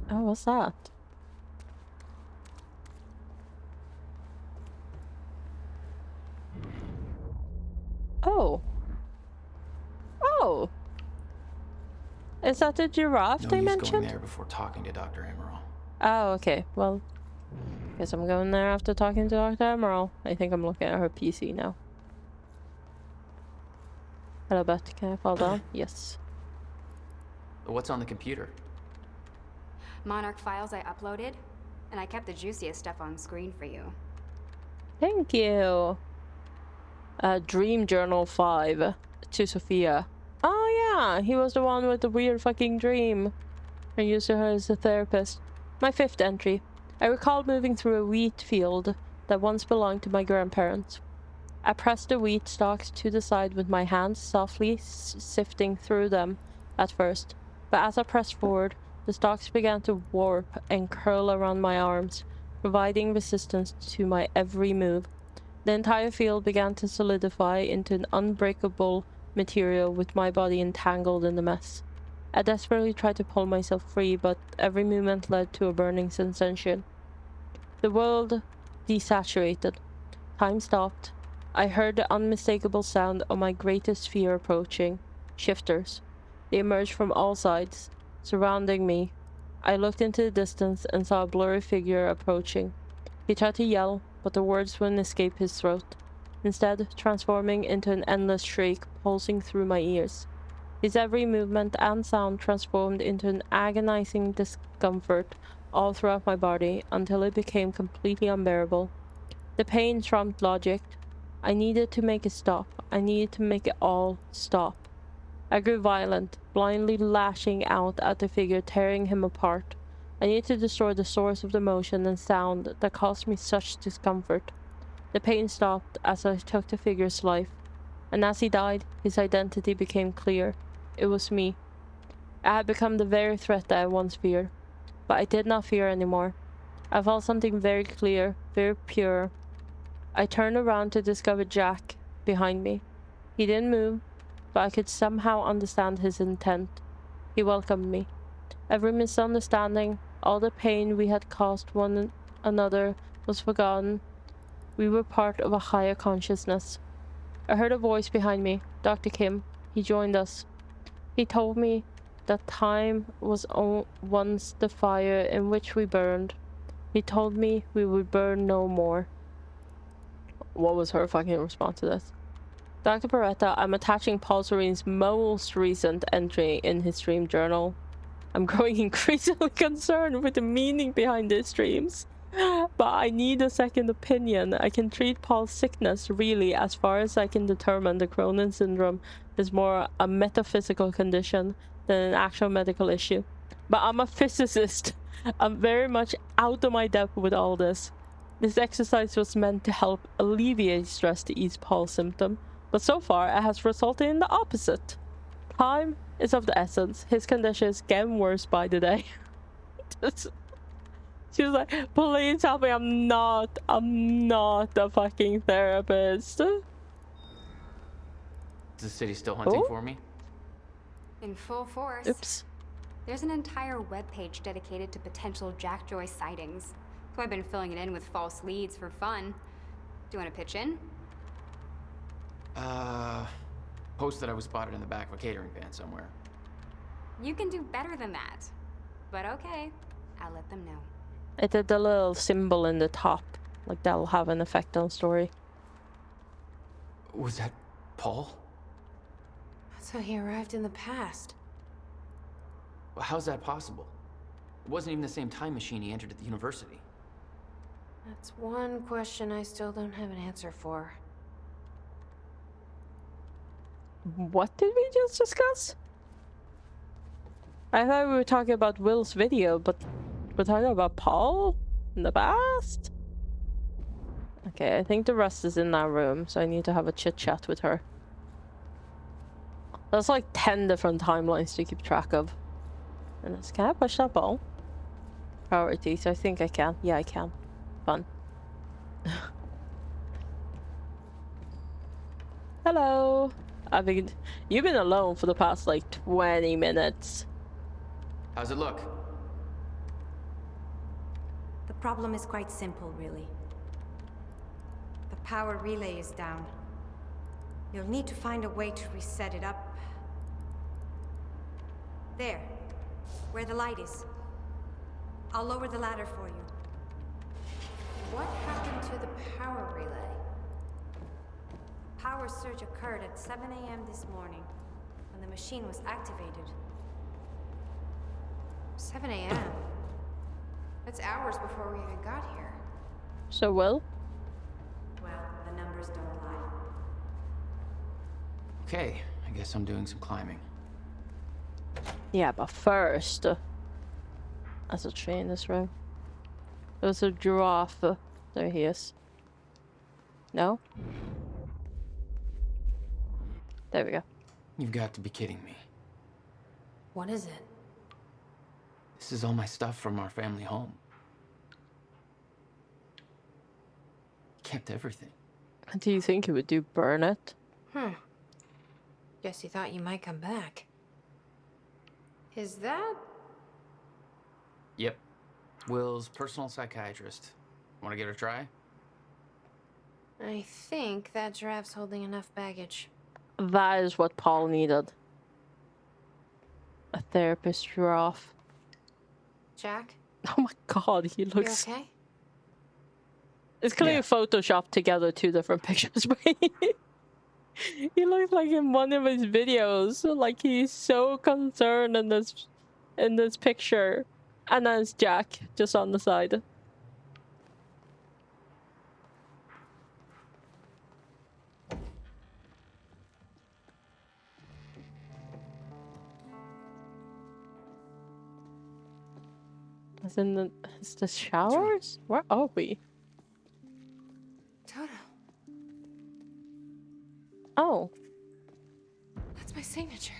Oh, what's that? Oh. Oh. Is that the giraffe they mentioned? Going there before talking to Dr. Emerald. Oh, okay. Well, guess I'm going there after talking to Dr. Emerald. I think I'm looking at her PC now. Hello, Beth. Can I fall down? Yes. What's on the computer? Monarch files I uploaded, and I kept the juiciest stuff on screen for you. Thank you. Dream Journal 5 to Sophia. Oh yeah, he was the one with the weird fucking dream. I used her as a therapist. My 5th entry. I recall moving through a wheat field that once belonged to my grandparents. I pressed the wheat stalks to the side with my hands, softly sifting through them at first. But as I pressed forward, the stalks began to warp and curl around my arms, providing resistance to my every move. The entire field began to solidify into an unbreakable material with my body entangled in the mess. I desperately tried to pull myself free, but every movement led to a burning sensation. The world desaturated. Time stopped. I heard the unmistakable sound of my greatest fear approaching. Shifters. They emerged from all sides, surrounding me. I looked into the distance and saw a blurry figure approaching. He tried to yell, but the words wouldn't escape his throat, instead transforming into an endless shriek pulsing through my ears. His every movement and sound transformed into an agonizing discomfort all throughout my body until it became completely unbearable. The pain trumped logic. I needed to make it stop. I needed to make it all stop. I grew violent, blindly lashing out at the figure, tearing him apart. I needed to destroy the source of the motion and sound that caused me such discomfort. The pain stopped as I took the figure's life, and as he died, his identity became clear. It was me. I had become the very threat that I once feared, but I did not fear anymore. I felt something very clear, very pure. I turned around to discover Jack behind me. He didn't move, but I could somehow understand his intent. He welcomed me. Every misunderstanding, all the pain we had caused one another was forgotten. We were part of a higher consciousness. I heard a voice behind me, Dr. Kim. He joined us. He told me that time was once the fire in which we burned. He told me we would burn no more. What was her fucking response to this? Dr. Beretta, I'm attaching Paul Serene's most recent entry in his dream journal. I'm growing increasingly concerned with the meaning behind his dreams. But I need a second opinion. I can treat Paul's sickness, really, as far as I can determine. The Cronin syndrome is more a metaphysical condition than an actual medical issue. But I'm a physicist. I'm very much out of my depth with all this. This exercise was meant to help alleviate stress to ease Paul's symptom, but so far it has resulted in the opposite. Time is of the essence. His condition is getting worse by the day. She's like, please help me, I'm not a fucking therapist. Is the city still hunting for me? In full force. Oops. There's an entire webpage dedicated to potential Jack Joyce sightings. So I've been filling it in with false leads for fun. Do you want to pitch in? Post that I was spotted in the back of a catering van somewhere. You can do better than that. But okay, I'll let them know. I did the little symbol in the top. Like, that'll have an effect on story. Was that Paul? That's how he arrived in the past. Well, how's that possible? It wasn't even the same time machine he entered at the university. That's one question I still don't have an answer for. What did we just discuss? I thought we were talking about Will's video, but we're talking about Paul in the past? Okay, I think the rest is in that room, so I need to have a chit chat with her. There's like 10 different timelines to keep track of. And it's, can I push that ball? Priorities, I think I can. Yeah, I can. Fun. Hello. You've been alone for the past like 20 minutes. How's it look? The problem is quite simple, really. The power relay is down. You'll need to find a way to reset it up. There, where the light is. I'll lower the ladder for you. What happened to the power relay? Power surge occurred at 7 a.m. this morning, when the machine was activated. 7 a.m.? That's hours before we even got here. So, Will? Well, the numbers don't lie. Okay, I guess I'm doing some climbing. Yeah, but first... There's a tree in this room. There's a giraffe. There he is. No? There we go. You've got to be kidding me. What is it? This is all my stuff from our family home. Kept everything. Do you think he would do burn it? Guess he thought you might come back. Is that... Yep. Will's personal psychiatrist. Want to give it a try? I think that giraffe's holding enough baggage. That is what Paul needed. A therapist giraffe. Jack? Oh my god, he looks... You okay? It's clearly photoshopped together two different pictures, but he looks like in one of his videos. Like he's so concerned in this picture. And then it's Jack just on the side. Is the showers? Where are we? Toto. Oh. That's my signature.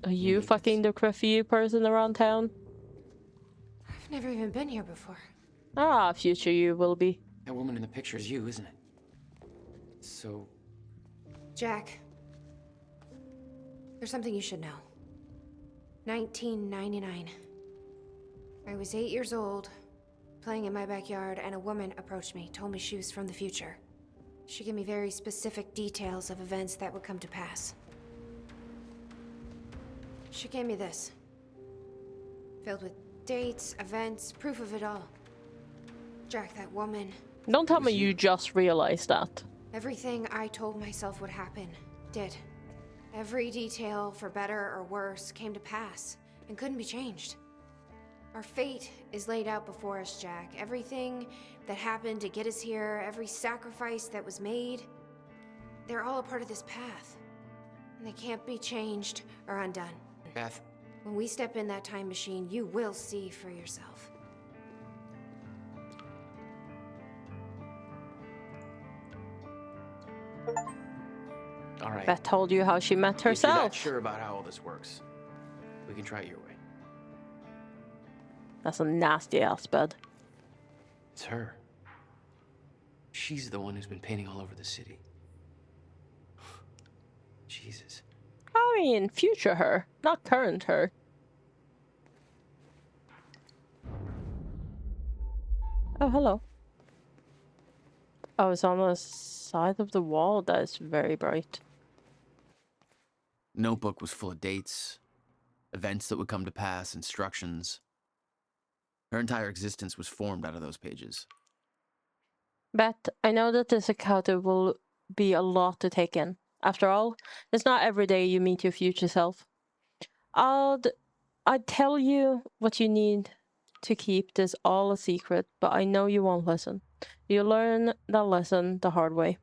Are you fucking the graffiti person around town? I've never even been here before. Ah, future you will be. That woman in the picture is you, isn't it? So... Jack. There's something you should know. 1999. I was 8 years old, playing in my backyard, and a woman approached me, told me she was from the future. She gave me very specific details of events that would come to pass. She gave me this. Filled with dates, events, proof of it all. Jack, that woman... Don't tell me you just realized that. Everything I told myself would happen, did. Every detail, for better or worse, came to pass, and couldn't be changed. Our fate is laid out before us, Jack. Everything that happened to get us here, every sacrifice that was made, they're all a part of this path. And they can't be changed or undone. Beth. When we step in that time machine, you will see for yourself. All right. Beth told you how she met If you're herself. not sure about how all this works, we can try it your way. That's a nasty ass bed. It's her. She's the one who's been painting all over the city. Jesus. I mean, future her, not current her. Oh, hello. Oh, it's on the side of the wall that is very bright. Notebook was full of dates, events that would come to pass, instructions. Her entire existence was formed out of those pages. Beth, I know that this encounter will be a lot to take in. After all, it's not every day you meet your future self. I'd tell you what you need to keep this all a secret, but I know you won't listen. You'll learn that lesson the hard way.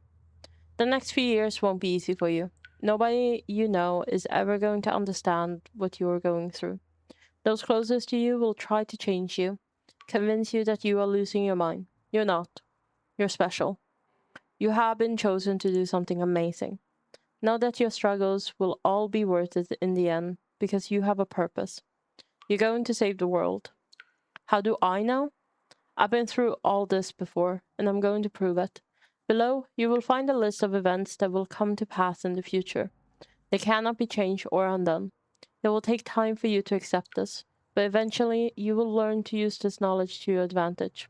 The next few years won't be easy for you. Nobody you know is ever going to understand what you're going through. Those closest to you will try to change you, convince you that you are losing your mind. You're not. You're special. You have been chosen to do something amazing. Know that your struggles will all be worth it in the end because you have a purpose. You're going to save the world. How do I know? I've been through all this before, and I'm going to prove it. Below, you will find a list of events that will come to pass in the future. They cannot be changed or undone. It will take time for you to accept this, but eventually you will learn to use this knowledge to your advantage.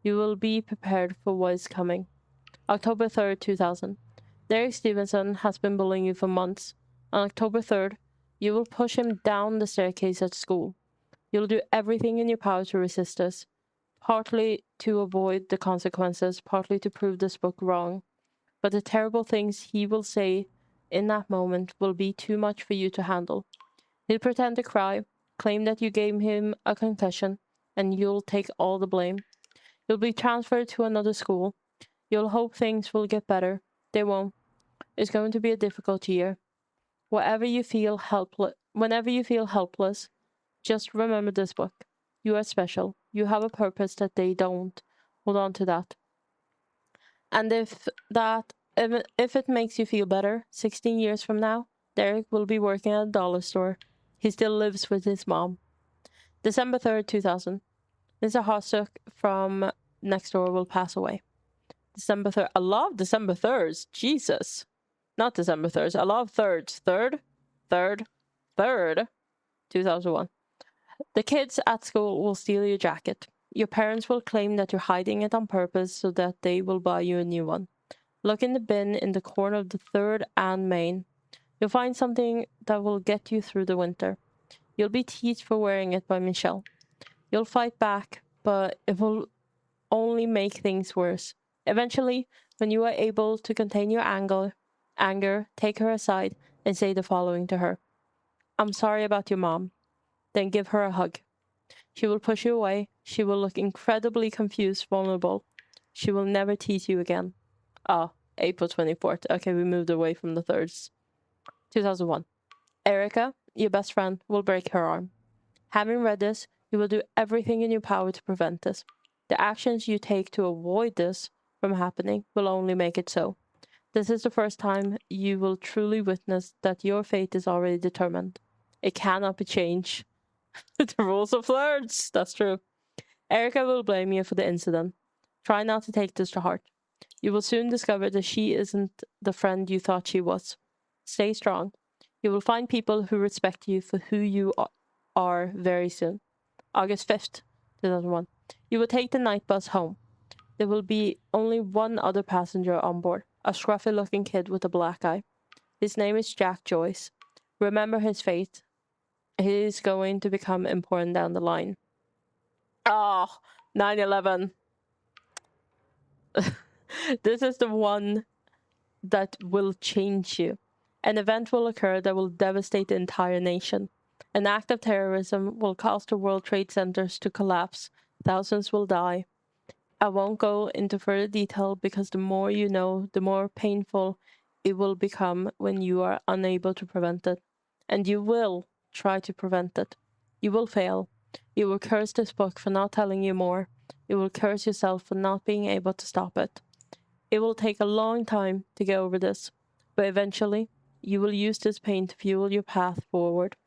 You will be prepared for what is coming. October 3rd, 2000. Derek Stevenson has been bullying you for months. On October 3rd, you will push him down the staircase at school. You'll do everything in your power to resist this, partly to avoid the consequences, partly to prove this book wrong. But the terrible things he will say in that moment will be too much for you to handle. He'll pretend to cry, claim that you gave him a concussion, and you'll take all the blame. You'll be transferred to another school. You'll hope things will get better. They won't. It's going to be a difficult year. Whenever you feel helpless, just remember this book. You are special. You have a purpose that they don't. Hold on to that. And if it makes you feel better, 16 years from now, Derek will be working at a dollar store. He still lives with his mom. December 3rd, 2000. Mr. Hossack from next door will pass away. December 3rd. I love December 3rds. Jesus. Not December 3rds. I love thirds. 3rd, 2001. The kids at school will steal your jacket. Your parents will claim that you're hiding it on purpose so that they will buy you a new one. Look in the bin in the corner of the 3rd and Main. You'll find something that will get you through the winter. You'll be teased for wearing it by Michelle. You'll fight back, but it will only make things worse. Eventually, when you are able to contain your anger, take her aside and say the following to her. I'm sorry about your mom. Then give her a hug. She will push you away. She will look incredibly confused, vulnerable. She will never tease you again. April 24th. Okay, we moved away from the 3rds. 2001. Erica, your best friend, will break her arm. Having read this, you will do everything in your power to prevent this. The actions you take to avoid this from happening will only make it so. This is the first time you will truly witness that your fate is already determined. It cannot be changed. The rules of flirts. That's true. Erica will blame you for the incident. Try not to take this to heart. You will soon discover that she isn't the friend you thought she was. Stay strong. You will find people who respect you for who you are very soon. August 5th, 2001. You will take the night bus home. There will be only one other passenger on board, a scruffy-looking kid with a black eye. His name is Jack Joyce. Remember his fate. He is going to become important down the line. 9/11. This is the one that will change you. An event will occur that will devastate the entire nation. An act of terrorism will cause the World Trade Centers to collapse. Thousands will die. I won't go into further detail because the more you know, the more painful it will become when you are unable to prevent it. And you will try to prevent it. You will fail. You will curse this book for not telling you more. You will curse yourself for not being able to stop it. It will take a long time to get over this, but eventually, you will use this pain to fuel your path forward.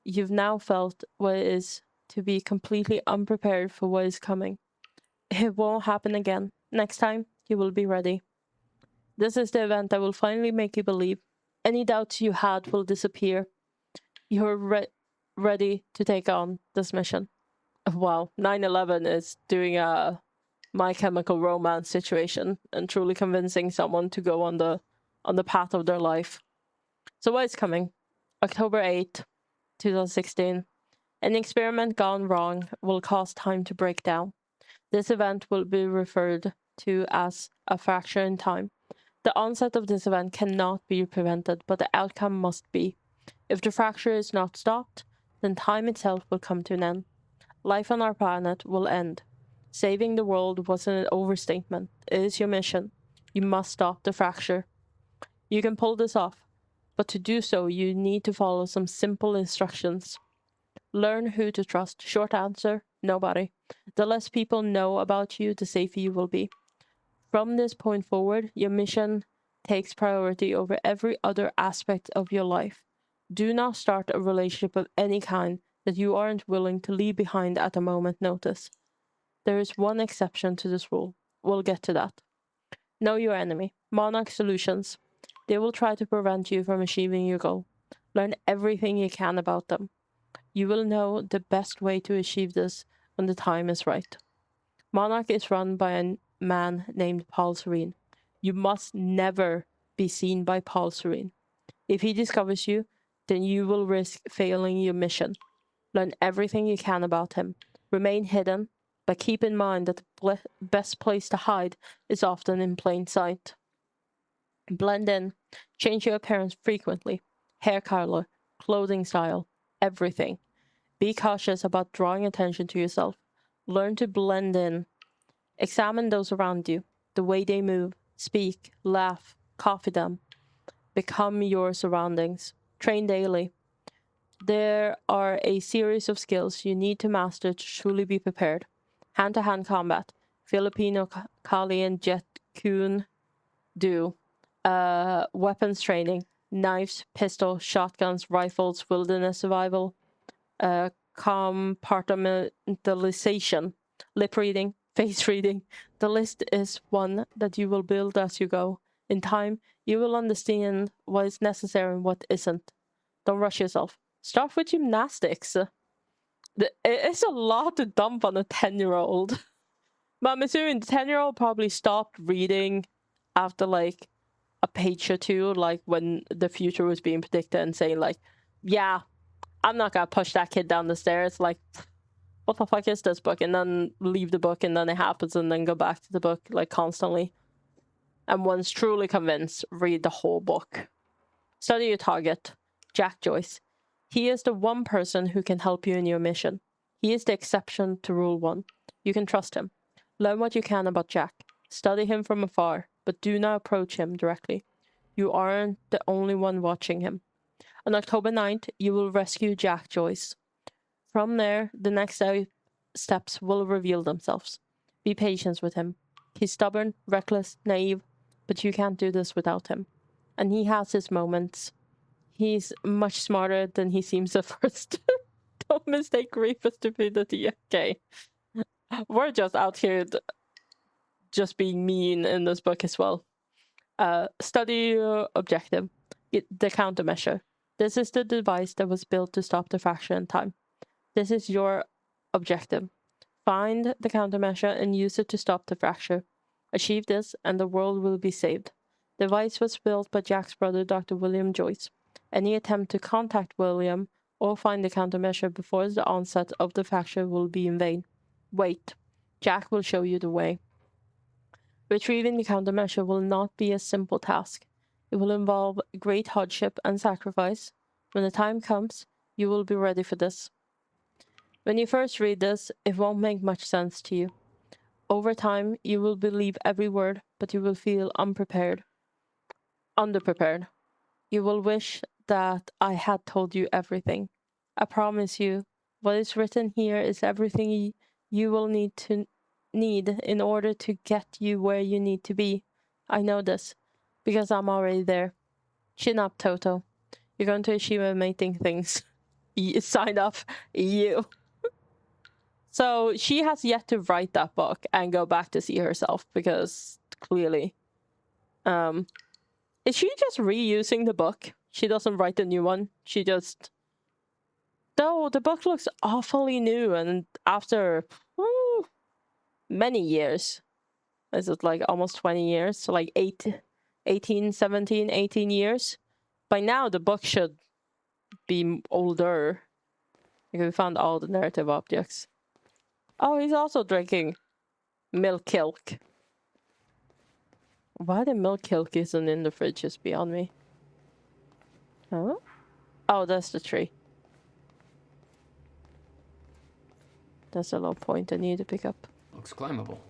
You've now felt what it is to be completely unprepared for what is coming. It won't happen again. Next time, you will be ready. This is the event that will finally make you believe. Any doubts you had will disappear. You're ready to take on this mission. Wow, 9/11 is doing a My Chemical Romance situation and truly convincing someone to go on the path of their life. So what is coming? October 8th, 2016. An experiment gone wrong will cause time to break down. This event will be referred to as a fracture in time. The onset of this event cannot be prevented, but the outcome must be. If the fracture is not stopped, then time itself will come to an end. Life on our planet will end. Saving the world wasn't an overstatement. It is your mission. You must stop the fracture. You can pull this off, but to do so, you need to follow some simple instructions. Learn who to trust. Short answer, nobody. The less people know about you, the safer you will be. From this point forward, your mission takes priority over every other aspect of your life. Do not start a relationship of any kind that you aren't willing to leave behind at a moment's notice. There is one exception to this rule. We'll get to that. Know your enemy. Monarch Solutions. They will try to prevent you from achieving your goal. Learn everything you can about them. You will know the best way to achieve this when the time is right. Monarch is run by a man named Paul Serene. You must never be seen by Paul Serene. If he discovers you, then you will risk failing your mission. Learn everything you can about him. Remain hidden, but keep in mind that the best place to hide is often in plain sight. Blend in. Change your appearance frequently. Hair color, clothing style, everything. Be cautious about drawing attention to yourself. Learn to blend in. Examine those around you, the way they move, speak, laugh, copy them. Become your surroundings. Train daily. There are a series of skills you need to master to truly be prepared. Hand-to-hand combat. Filipino Kali and Jet Kun do. Weapons training. Knives, pistols, shotguns, rifles, wilderness survival. Compartmentalization. Lip reading. Face reading. The list is one that you will build as you go. In time, you will understand what is necessary and what isn't. Don't rush yourself. Start with gymnastics. It's a lot to dump on a 10-year-old. But I'm assuming the 10-year-old probably stopped reading after like a page or two, like when the future was being predicted, and saying like, yeah, I'm not gonna push that kid down the stairs. Like, what the fuck is this book? And then leave the book, and then it happens, and then go back to the book like constantly. And once truly convinced, read the whole book. Study your target. Jack Joyce. He is the one person who can help you in your mission. He is the exception to Rule 1. You can trust him. Learn what you can about Jack. Study him from afar, but do not approach him directly. You aren't the only one watching him. On October 9th, you will rescue Jack Joyce. From there, the next steps will reveal themselves. Be patient with him. He's stubborn, reckless, naive, but you can't do this without him. And he has his moments. He's much smarter than he seems at first. Don't mistake grief for stupidity. Okay. We're just out here just being mean in this book as well. Study your objective. The countermeasure. This is the device that was built to stop the fracture in time. This is your objective. Find the countermeasure and use it to stop the fracture. Achieve this, and the world will be saved. The device was built by Jack's brother, Dr. William Joyce. Any attempt to contact William or find the countermeasure before the onset of the fracture will be in vain. Wait. Jack will show you the way. Retrieving the countermeasure will not be a simple task. It will involve great hardship and sacrifice. When the time comes, you will be ready for this. When you first read this, it won't make much sense to you. Over time, you will believe every word, but you will feel underprepared. You will wish that I had told you everything. I promise you, what is written here is everything you will need in order to get you where you need to be. I know this, because I'm already there. Chin up, Toto. You're going to achieve amazing things. Sign off, you. So she has yet to write that book and go back to see herself because clearly, is she just reusing the book? She doesn't write a new one. She just. Though the book looks awfully new, and after many years, is it like almost 20 years? So like 18, 17, 18 years. By now, the book should be older. Because we found all the narrative objects. Oh, he's also drinking milk kilk. Why the milk kilk isn't in the fridge is beyond me. Huh? Oh, that's the tree. That's a low point I need to pick up. Looks climbable.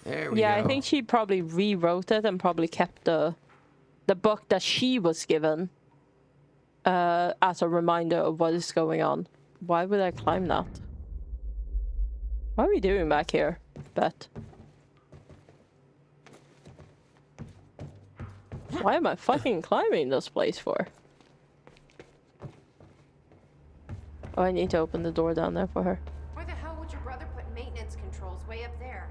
There we go. Yeah, I think she probably rewrote it and probably kept the book that she was given as a reminder of what is going on. Why would I climb that? What are we doing back here, Beth? Why am I fucking climbing this place for? Oh, I need to open the door down there for her. Why the hell would your brother put maintenance controls way up there?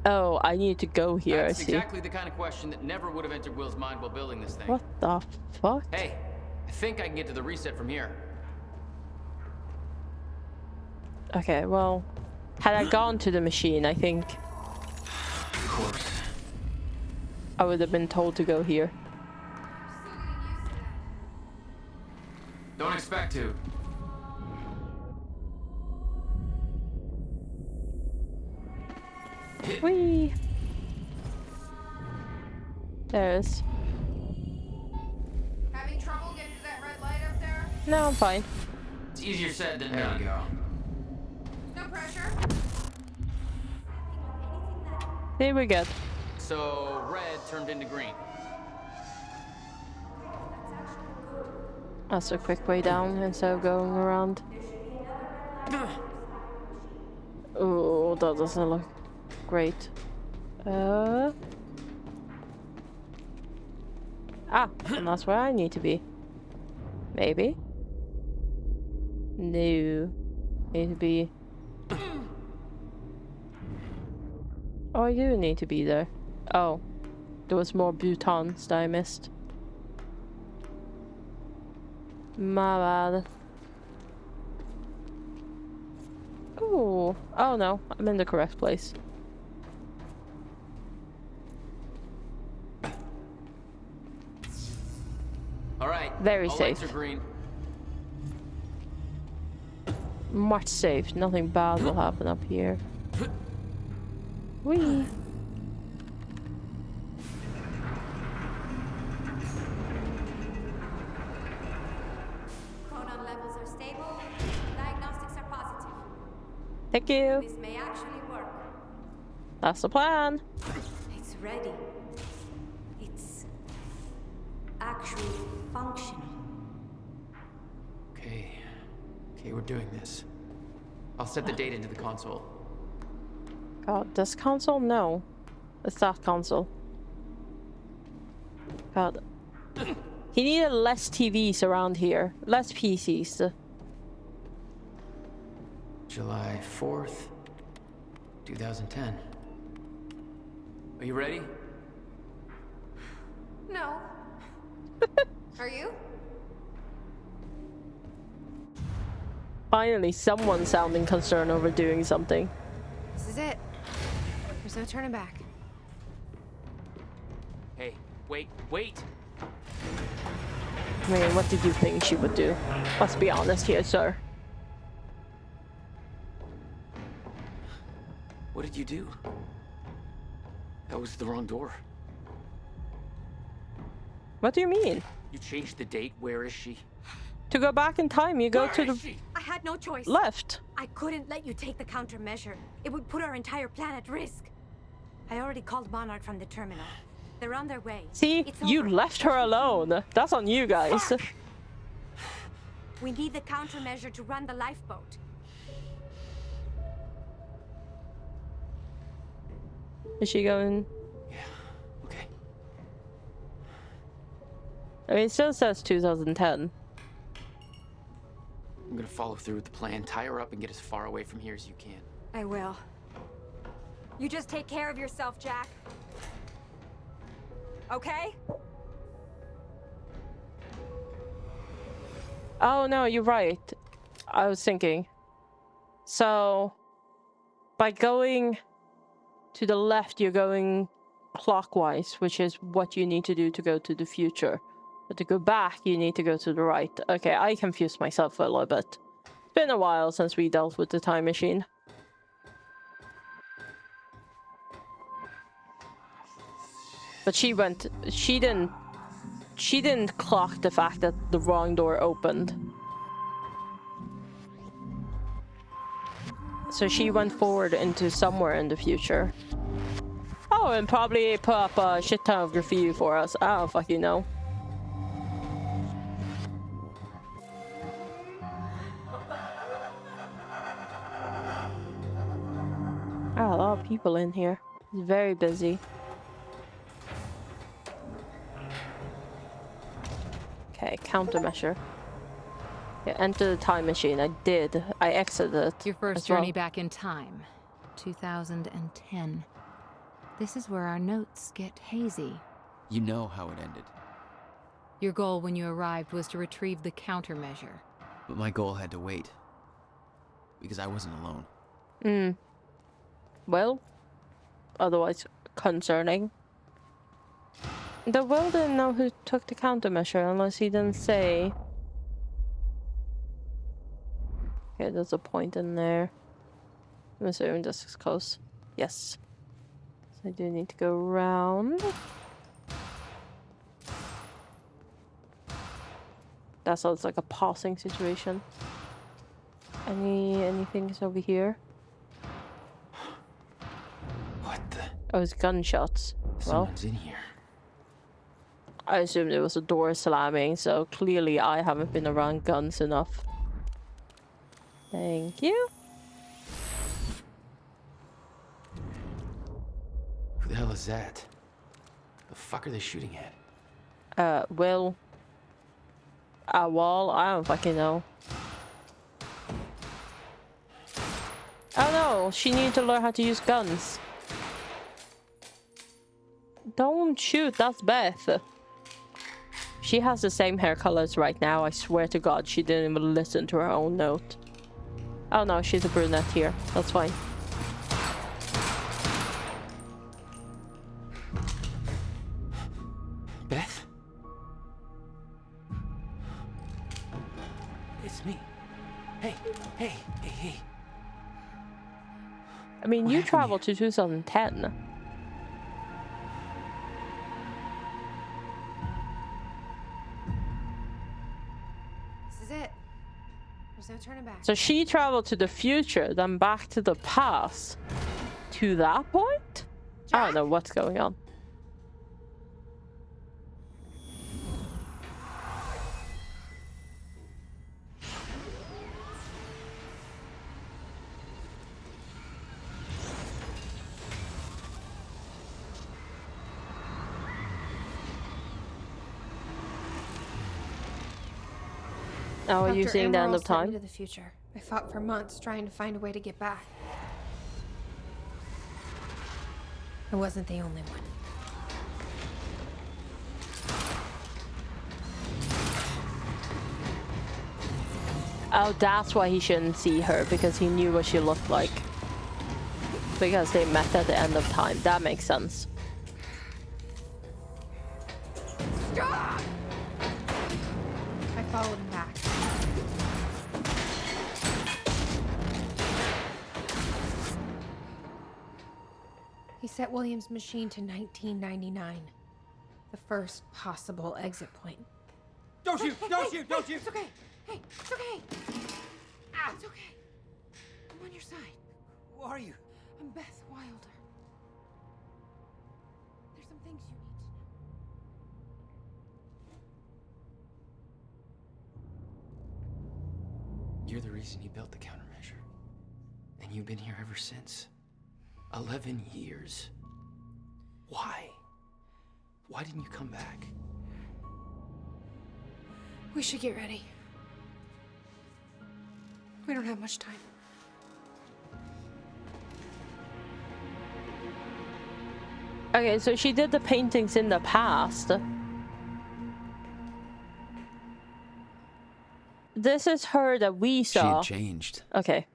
Oh, I need to go here, That's I see. exactly the kind of question that never would have entered Will's mind while building this thing. What the fuck? Hey, I think I can get to the reset from here. Okay, well, had I gone to the machine, I think Of course. I would have been told to go here. Don't expect to. Whee! There's. Having trouble getting to that red light up there? No, I'm fine. It's easier said than done. There we go. No pressure. There we go. So red turned into green. That's a quick way down instead of going around. Oh, that doesn't look great. Ah, and that's where I need to be. Maybe. No. Need to be. Oh, I do need to be there. Oh. There was more Bhutans that I missed. My bad. Ooh. Oh no, I'm in the correct place. All right. Very all safe. lights are green. Much safe. Nothing bad will happen up here. Whee! Chronon levels are stable. Diagnostics are positive. Thank you. This may actually work. That's the plan. It's ready. It's actually functional. Okay. Okay, we're doing this. I'll set the date into the console. God, this console? No. It's that console. God. He needed less TVs around here. Less PCs. July 4th, 2010. Are you ready? No. Are you? Finally, someone sounding concerned over doing something. This is it. There's no turning back. Hey, wait, wait! I mean, what did you think she would do? Let's be honest here, sir. What did you do? That was the wrong door. What do you mean? You changed the date. Where is she? To go back in time, you go to the I had no choice. left. I couldn't let you take the countermeasure. It would put our entire plan at risk. I already called Monarch from the terminal. They're on their way. See, It's you over. left her alone. That's on you guys. Fuck. We need the countermeasure to run the lifeboat. Is she going? Yeah. Okay. I mean, it still says 2010. I'm gonna follow through with the plan. Tie her up and get as far away from here as you can. I will. You just take care of yourself, Jack. Okay? Oh no, you're right. I was thinking. So, by going to the left, you're going clockwise, which is what you need to do to go to the future. But to go back, you need to go to the right. Okay, I confused myself a little bit. It's been a while since we dealt with the time machine. But she didn't clock the fact that the wrong door opened. So she went forward into somewhere in the future. Oh, and probably put up a shit ton of graffiti for us. I don't fucking know. Oh, a lot of people in here. It's very busy. Okay, countermeasure. Yeah, enter the time machine. I did. I exited. Your first journey back in time. 2010. This is where our notes get hazy. You know how it ended. Your goal when you arrived was to retrieve the countermeasure. But my goal had to wait. Because I wasn't alone. Well, otherwise concerning. The Will didn't know who took the countermeasure unless he didn't say. Okay, there's a point in there. I'm assuming this is close. Yes. So I do need to go around. That sounds like a pausing situation. Anything is over here? What the? Oh, it's gunshots. Someone's in here. I assumed it was a door slamming, so clearly I haven't been around guns enough. Thank you. Who the hell is that? The fuck are they shooting at? Will. A wall? I don't fucking know. Oh no, she needed to learn how to use guns. Don't shoot, that's Beth. She has the same hair colors right now. I swear to God, she didn't even listen to her own note. Oh no, she's a brunette here. That's fine. Beth? It's me. Hey. I mean, you traveled to 2010. This is it. There's no turning back. So she traveled to the future, then back to the past. To that point? I don't know what's going on. Oh, are you seeing the end of time? To the future. I fought for months trying to find a way to get back. I wasn't the only one. Oh, that's why he shouldn't see her, because he knew what she looked like. Because they met at the end of time. That makes sense. Stop! I followed him back. He set William's machine to 1999. The first possible exit point. Don't shoot! Don't shoot! Don't shoot! It's okay. Hey, it's okay. It's okay. I'm on your side. Who are you? I'm Beth Wilder. There's some things you need to know. You're the reason he built the countermeasure. And you've been here ever since. 11 years. Why? Why didn't you come back? We should get ready. We don't have much time. Okay, so she did the paintings in the past. This is her that we She saw. had changed. Okay.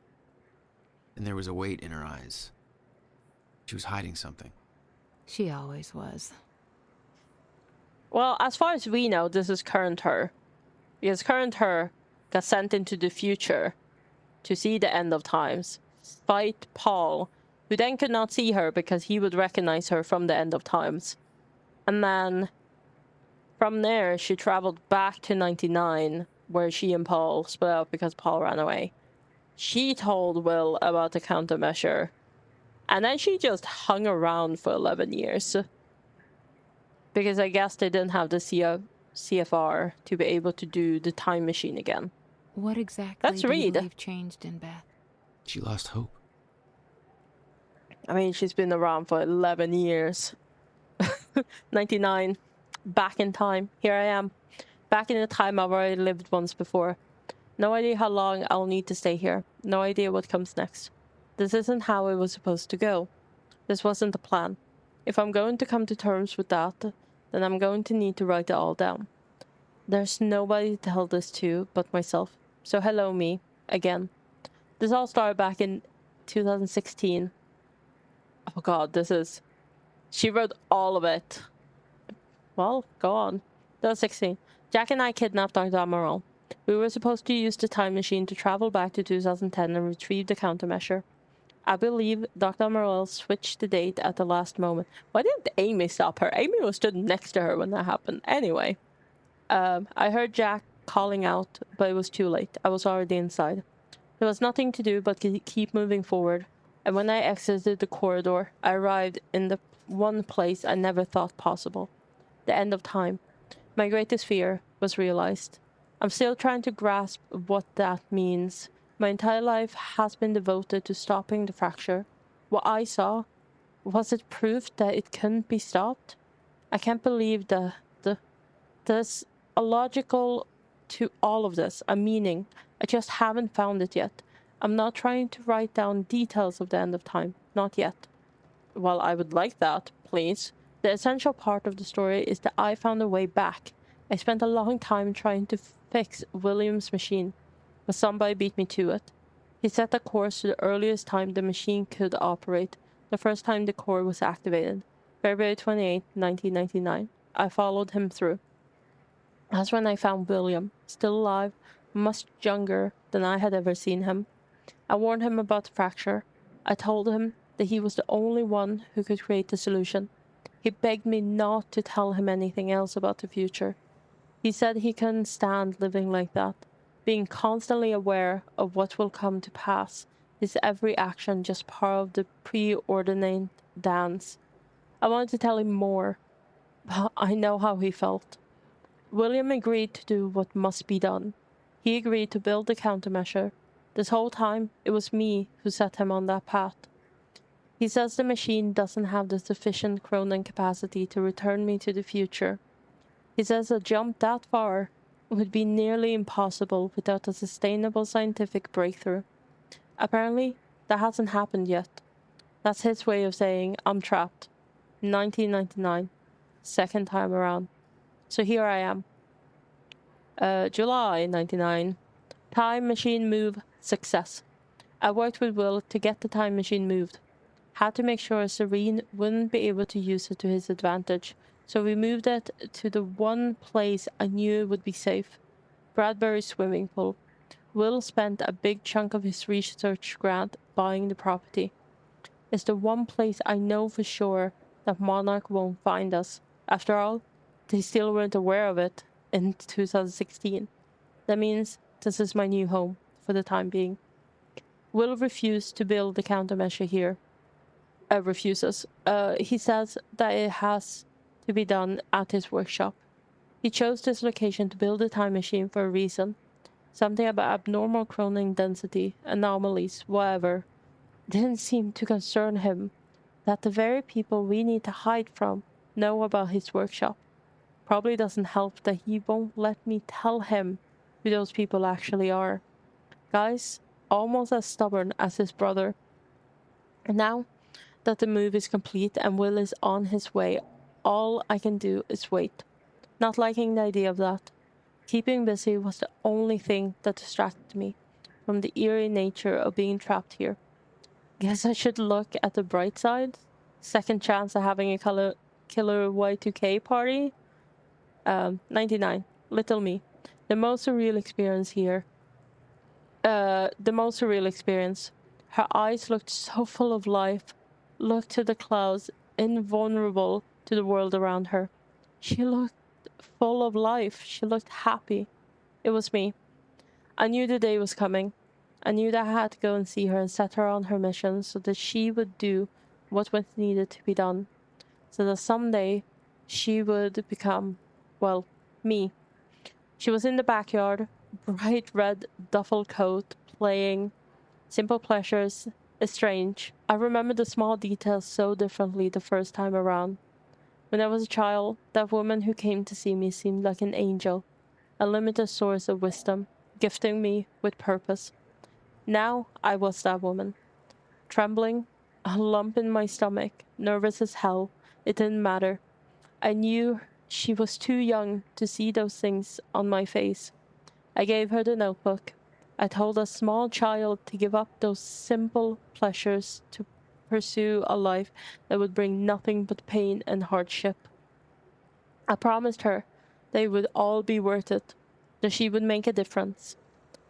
And there was a weight in her eyes. She was hiding something. She always was. Well, as far as we know, this is current her. Because current her got sent into the future to see the end of times, fight Paul, who then could not see her because he would recognize her from the end of times. And then from there, she traveled back to 99, where she and Paul split up because Paul ran away. She told Will about the countermeasure, and then she just hung around for 11 years. Because I guess they didn't have the CFR to be able to do the time machine again. What exactly Let's do you read. believe changed in Beth? She lost hope. I mean, she's been around for 11 years. 99. Back in time. Here I am. Back in the time I've already lived once before. No idea how long I'll need to stay here. No idea what comes next. This isn't how it was supposed to go. This wasn't the plan. If I'm going to come to terms with that, then I'm going to need to write it all down. There's nobody to tell this to but myself. So hello, me. Again. This all started back in 2016. Oh god, this is... She wrote all of it. Well, go on. 2016. Jack and I kidnapped Dr. Amaral. We were supposed to use the time machine to travel back to 2010 and retrieve the countermeasure. I believe Dr. Amaral switched the date at the last moment. Why didn't Amy stop her? Amy was stood next to her when that happened. Anyway. I heard Jack calling out, but it was too late. I was already inside. There was nothing to do but keep moving forward. And when I exited the corridor, I arrived in the one place I never thought possible. The end of time. My greatest fear was realized. I'm still trying to grasp what that means. My entire life has been devoted to stopping the fracture. What I saw, was it proof that it couldn't be stopped? I can't believe there's a logical to all of this, a meaning. I just haven't found it yet. I'm not trying to write down details of the end of time. Not yet. Well, I would like that, please. The essential part of the story is that I found a way back. I spent a long time trying to fix William's machine, but somebody beat me to it. He set the course to the earliest time the machine could operate, the first time the core was activated, February 28, 1999. I followed him through. That's when I found William, still alive, much younger than I had ever seen him. I warned him about the fracture. I told him that he was the only one who could create the solution. He begged me not to tell him anything else about the future. He said he couldn't stand living like that, being constantly aware of what will come to pass, his every action just part of the preordained dance. I wanted to tell him more, but I know how he felt. William agreed to do what must be done. He agreed to build the countermeasure. This whole time, it was me who set him on that path. He says the machine doesn't have the sufficient chronon capacity to return me to the future. He says a jump that far would be nearly impossible without a sustainable scientific breakthrough. Apparently, that hasn't happened yet. That's his way of saying, I'm trapped. 1999. Second time around. So here I am. July 99. Time machine move success. I worked with Will to get the time machine moved. Had to make sure Serene wouldn't be able to use it to his advantage, so we moved it to the one place I knew would be safe. Bradbury's swimming pool. Will spent a big chunk of his research grant buying the property. It's the one place I know for sure that Monarch won't find us. After all, they still weren't aware of it in 2016. That means this is my new home for the time being. Will refused to build the countermeasure here. Refuses. He says that it has to be done at his workshop. He chose this location to build a time machine for a reason. Something about abnormal chronon density, anomalies, whatever, didn't seem to concern him. That the very people we need to hide from know about his workshop. Probably doesn't help that he won't let me tell him who those people actually are. Guys, almost as stubborn as his brother. And now that the move is complete and Will is on his way, all I can do is wait. Not liking the idea of that. Keeping busy was the only thing that distracted me from the eerie nature of being trapped here. Guess I should look at the bright side. Second chance of having a killer Y2K party. 99. Little me. The most surreal experience here. The most surreal experience. Her eyes looked so full of life. Looked to the clouds, invulnerable to the world around her. She looked full of life. She looked happy. It was me. I knew the day was coming. I knew that I had to go and see her and set her on her mission so that she would do what was needed to be done. So that someday she would become, well, me. She was in the backyard, bright red duffel coat, playing. Simple pleasures is strange. I remember the small details so differently the first time around. When I was a child, that woman who came to see me seemed like an angel, a limited source of wisdom, gifting me with purpose. Now I was that woman. Trembling, a lump in my stomach, nervous as hell. It didn't matter. I knew she was too young to see those things on my face. I gave her the notebook. I told a small child to give up those simple pleasures to pursue a life that would bring nothing but pain and hardship. I promised her they would all be worth it, that she would make a difference,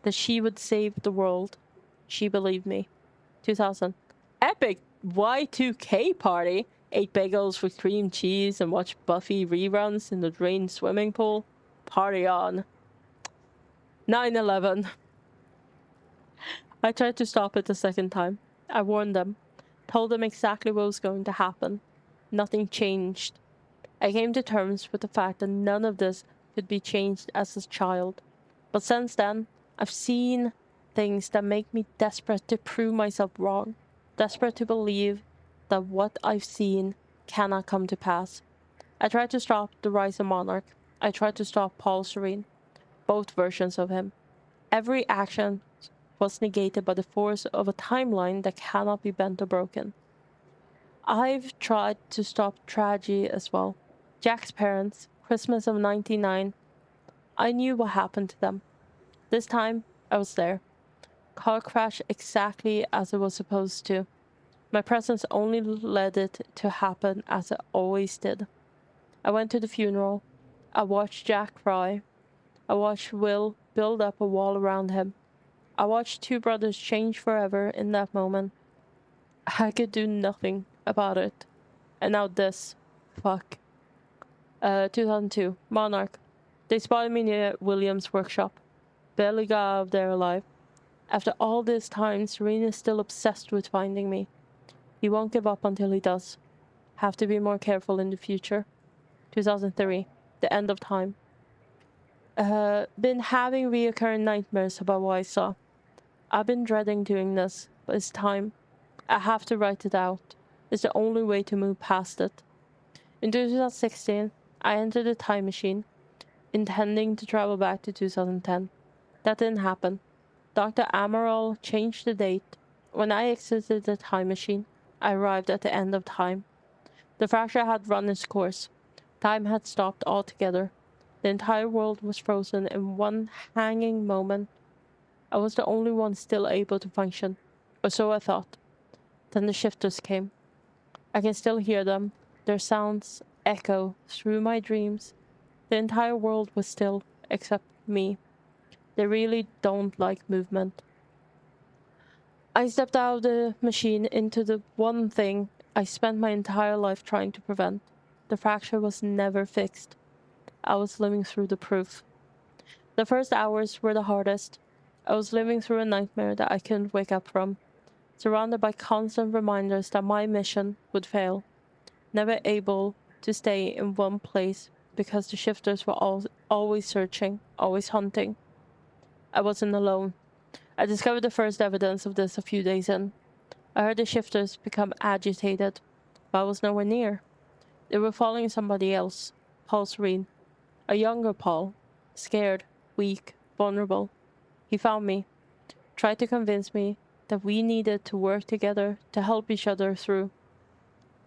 that she would save the world. She believed me. 2000. Epic Y2K party. Ate bagels with cream cheese and watched Buffy reruns in the drained swimming pool. Party on. 9/11. I tried to stop it the second time. I warned them. Told them exactly what was going to happen. Nothing changed. I came to terms with the fact that none of this could be changed as a child. But since then, I've seen things that make me desperate to prove myself wrong. Desperate to believe that what I've seen cannot come to pass. I tried to stop the rise of Monarch. I tried to stop Paul Serene. Both versions of him. Every action was negated by the force of a timeline that cannot be bent or broken. I've tried to stop tragedy as well. Jack's parents, Christmas of 99. I knew what happened to them. This time, I was there. Car crash exactly as it was supposed to. My presence only led it to happen as it always did. I went to the funeral. I watched Jack cry. I watched Will build up a wall around him. I watched two brothers change forever in that moment. I could do nothing about it. And now this. Fuck. 2002. Monarch. They spotted me near William's workshop. Barely got out of there alive. After all this time, Serene is still obsessed with finding me. He won't give up until he does. Have to be more careful in the future. 2003. The end of time. Been having reoccurring nightmares about what I saw. I've been dreading doing this, but it's time. I have to write it out. It's the only way to move past it. In 2016, I entered a time machine, intending to travel back to 2010. That didn't happen. Dr. Amaral changed the date. When I exited the time machine, I arrived at the end of time. The fracture had run its course. Time had stopped altogether. The entire world was frozen in one hanging moment. I was the only one still able to function, or so I thought. Then the shifters came. I can still hear them. Their sounds echo through my dreams. The entire world was still, except me. They really don't like movement. I stepped out of the machine into the one thing I spent my entire life trying to prevent. The fracture was never fixed. I was living through the proof. The first hours were the hardest. I was living through a nightmare that I couldn't wake up from, surrounded by constant reminders that my mission would fail, never able to stay in one place because the shifters were always searching, always hunting. I wasn't alone. I discovered the first evidence of this a few days in. I heard the shifters become agitated, but I was nowhere near. They were following somebody else, Paul Serene, a younger Paul, scared, weak, vulnerable. He found me, tried to convince me that we needed to work together to help each other through.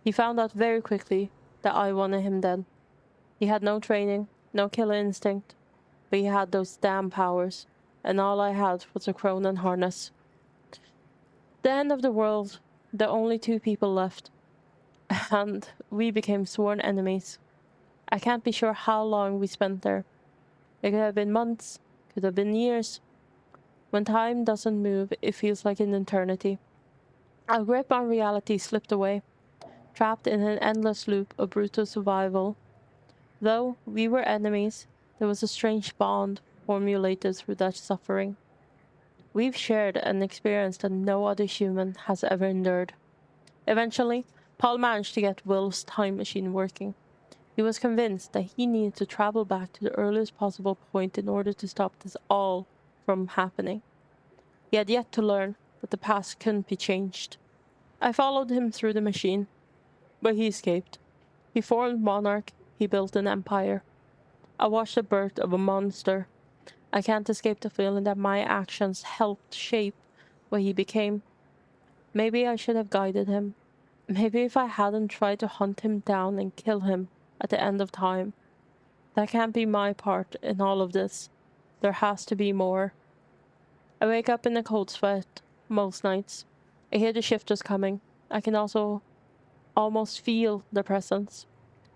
He found out very quickly that I wanted him dead. He had no training, no killer instinct, but he had those damn powers, and all I had was a Cronin harness. The end of the world, the only two people left, and we became sworn enemies. I can't be sure how long we spent there. It could have been months, could have been years. When time doesn't move, it feels like an eternity. Our grip on reality slipped away, trapped in an endless loop of brutal survival. Though we were enemies, there was a strange bond formulated through that suffering. We've shared an experience that no other human has ever endured. Eventually, Paul managed to get Will's time machine working. He was convinced that he needed to travel back to the earliest possible point in order to stop this all from happening. He had yet to learn that the past couldn't be changed. I followed him through the machine, but he escaped. He formed Monarch, he built an empire. I watched the birth of a monster. I can't escape the feeling that my actions helped shape what he became. Maybe I should have guided him. Maybe if I hadn't tried to hunt him down and kill him at the end of time. That can't be my part in all of this. There has to be more. I wake up in a cold sweat most nights. I hear the shifters coming. I can also almost feel their presence.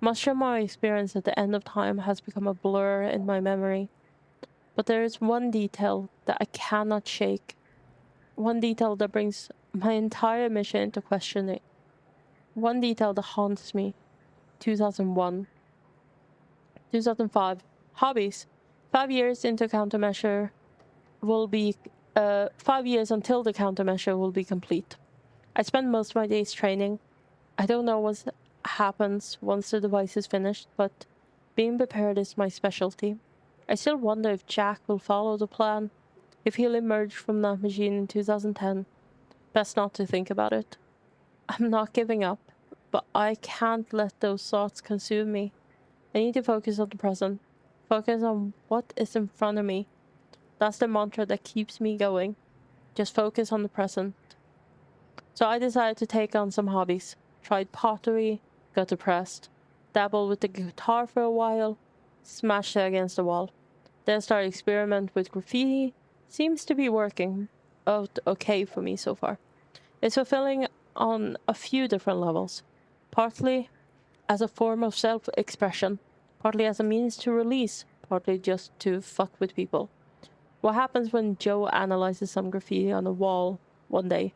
Much of my experience at the end of time has become a blur in my memory. But there is one detail that I cannot shake. One detail that brings my entire mission into questioning. One detail that haunts me. 2001. 2005. Hobbies. 5 years into countermeasure will be 5 years until the countermeasure will be complete. I spend most of my days training. I don't know what happens once the device is finished, but being prepared is my specialty. I still wonder if Jack will follow the plan, if he'll emerge from that machine in 2010. Best not to think about it. I'm not giving up, but I can't let those thoughts consume me. I need to focus on the present. Focus on what is in front of me. That's the mantra that keeps me going. Just focus on the present. So I decided to take on some hobbies. Tried pottery, got depressed. Dabbled with the guitar for a while, smashed it against the wall. Then started experiment with graffiti. Seems to be working out okay for me so far. It's fulfilling on a few different levels. Partly as a form of self-expression, partly as a means to release, partly just to fuck with people. What happens when Joe analyzes some graffiti on a wall one day,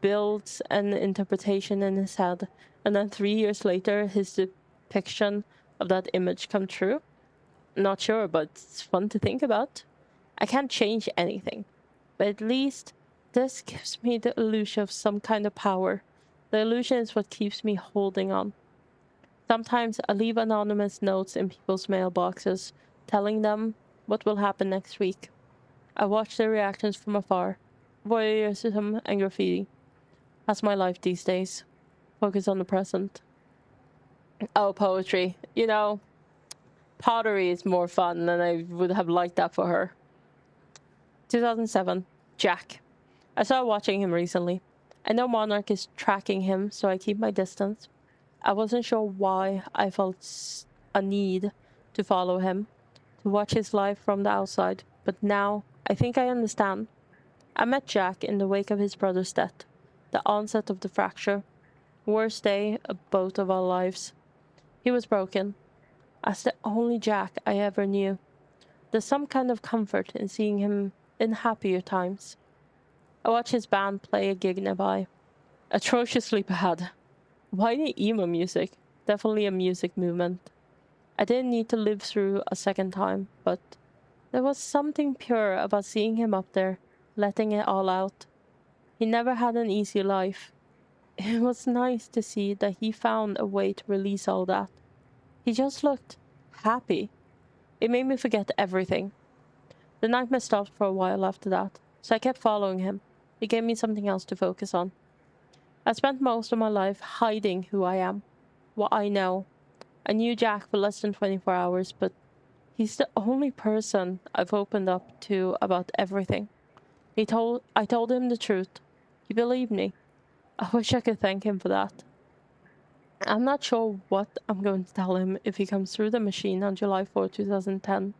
builds an interpretation in his head, and then 3 years later his depiction of that image come true? Not sure, but it's fun to think about. I can't change anything, but at least this gives me the illusion of some kind of power. The illusion is what keeps me holding on. Sometimes I leave anonymous notes in people's mailboxes, telling them what will happen next week. I watch their reactions from afar. Voyeurism and graffiti. That's my life these days. Focus on the present. Oh, poetry. You know, pottery is more fun than I would have liked that for her. 2007. Jack. I started watching him recently. I know Monarch is tracking him, so I keep my distance. I wasn't sure why I felt a need to follow him, to watch his life from the outside, but now I think I understand. I met Jack in the wake of his brother's death, the onset of the fracture. Worst day of both of our lives. He was broken, as the only Jack I ever knew. There's some kind of comfort in seeing him in happier times. I watched his band play a gig nearby. Atrociously bad. Whiny emo music. Definitely a music movement. I didn't need to live through a second time, but there was something pure about seeing him up there, letting it all out. He never had an easy life. It was nice to see that he found a way to release all that. He just looked happy. It made me forget everything. The nightmare stopped for a while after that, so I kept following him. It gave me something else to focus on. I spent most of my life hiding who I am, what I know. I knew Jack for less than 24 hours, but he's the only person I've opened up to about everything. I told him the truth. He believed me. I wish I could thank him for that. I'm not sure what I'm going to tell him if he comes through the machine on July 4, 2010.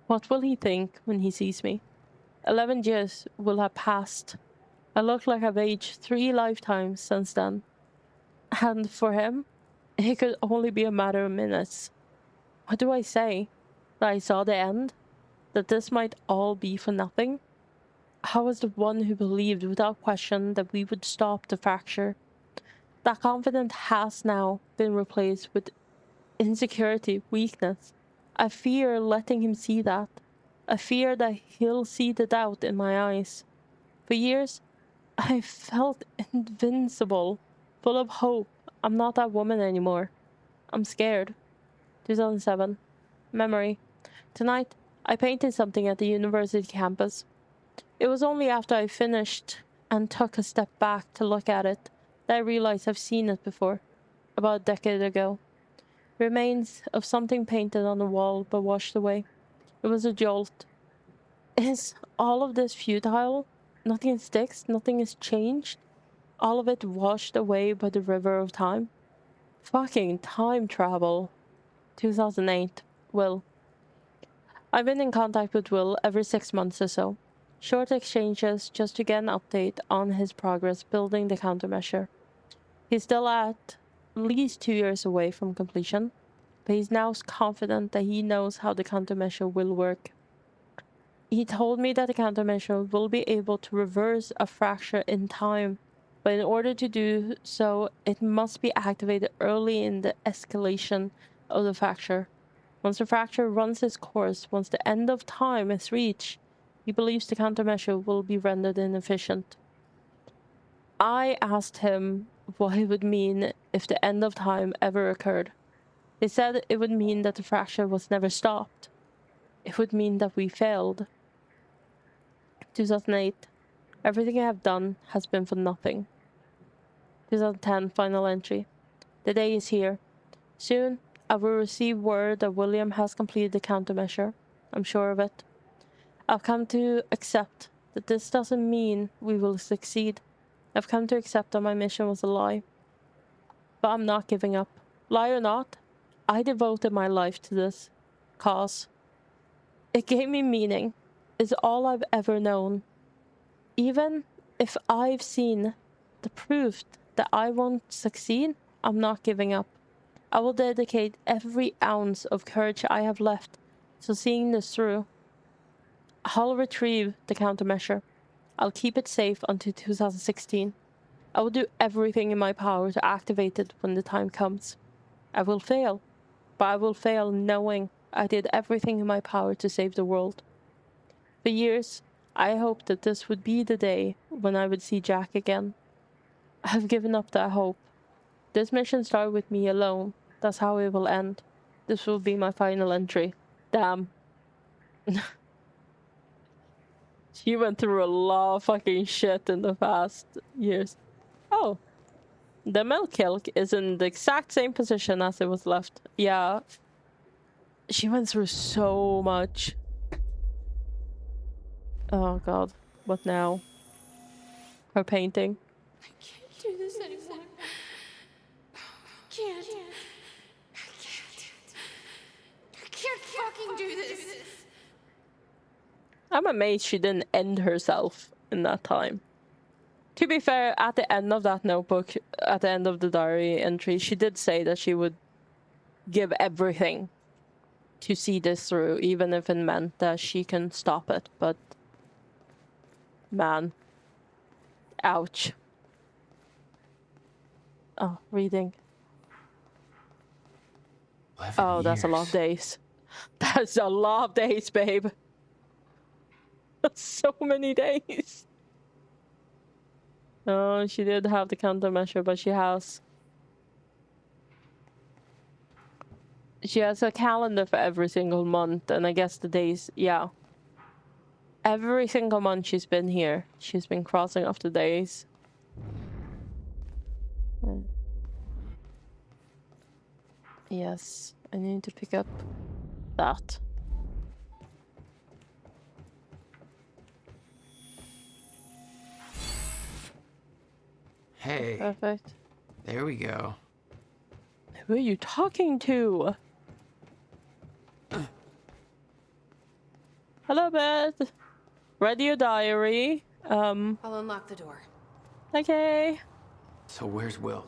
What will he think when he sees me? 11 years will have passed. I look like I've aged 3 lifetimes since then. And for him, it could only be a matter of minutes. What do I say? That I saw the end? That this might all be for nothing? I was the one who believed without question that we would stop the fracture. That confidence has now been replaced with insecurity, weakness. I fear letting him see that. I fear that he'll see the doubt in my eyes. For years, I felt invincible, full of hope. I'm not that woman anymore. I'm scared. 2007. Memory. Tonight, I painted something at the university campus. It was only after I finished and took a step back to look at it that I realized I've seen it before, about a decade ago. Remains of something painted on the wall but washed away. It was a jolt. Is all of this futile? Nothing sticks, nothing is changed? All of it washed away by the river of time? Fucking time travel. 2008. Will. I've been in contact with Will every 6 months or so. Short exchanges just to get an update on his progress building the countermeasure. He's still at least 2 years away from completion, but he's now confident that he knows how the countermeasure will work. He told me that the countermeasure will be able to reverse a fracture in time, but in order to do so, it must be activated early in the escalation of the fracture. Once the fracture runs its course, once the end of time is reached, he believes the countermeasure will be rendered inefficient. I asked him what it would mean if the end of time ever occurred. He said it would mean that the fracture was never stopped. It would mean that we failed. 2008. Everything I have done has been for nothing. 2010. Final entry. The day is here. Soon, I will receive word that William has completed the countermeasure. I'm sure of it. I've come to accept that this doesn't mean we will succeed. I've come to accept that my mission was a lie. But I'm not giving up. Lie or not, I devoted my life to this cause. It gave me meaning. It's all I've ever known. Even if I've seen the proof that I won't succeed, I'm not giving up. I will dedicate every ounce of courage I have left to seeing this through. I'll retrieve the countermeasure. I'll keep it safe until 2016. I will do everything in my power to activate it when the time comes. I will fail, but I will fail knowing I did everything in my power to save the world. For years, I hoped that this would be the day when I would see Jack again. I've given up that hope. This mission started with me alone. That's how it will end. This will be my final entry. Damn. She went through a lot of fucking shit in the past years. Oh. The milk kiln is in the exact same position as it was left. Yeah. She went through so much. Oh god. What now? Her painting. I can't do this anymore. I can't. I can't fucking do this. I'm amazed she didn't end herself in that time. To be fair, at the end of that notebook, at the end of the diary entry, she did say that she would give everything to see this through, even if it meant that she can stop it, but man. Ouch. Oh, reading. 11 that's a lot of years. days. That's a lot of days, babe. That's so many days. Oh, she did have the countermeasure, but she has a calendar for every single month, and I guess the days, yeah. Every single month she's been here, she's been crossing off the days. Yes, I need to pick up that. Hey. Perfect. There we go. Who are you talking to? Hello, Beth. Read your diary. I'll unlock the door. Okay. So where's Will?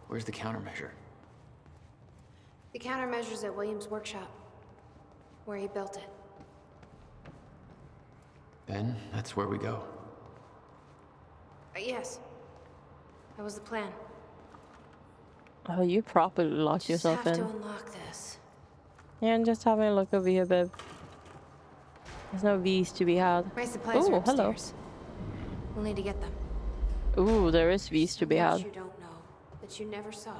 Where's the countermeasure? The countermeasure's at William's workshop, where he built it. Then that's where we go. Yes. That was the plan. Oh, you properly locked Just yourself have to in. unlock this. Yeah, I'm just having a look over here, babe. There's no V's to be had. My supplies are Ooh, hello. upstairs. We'll need to get them. Ooh, there is V's to be So much had. you don't know that you never saw.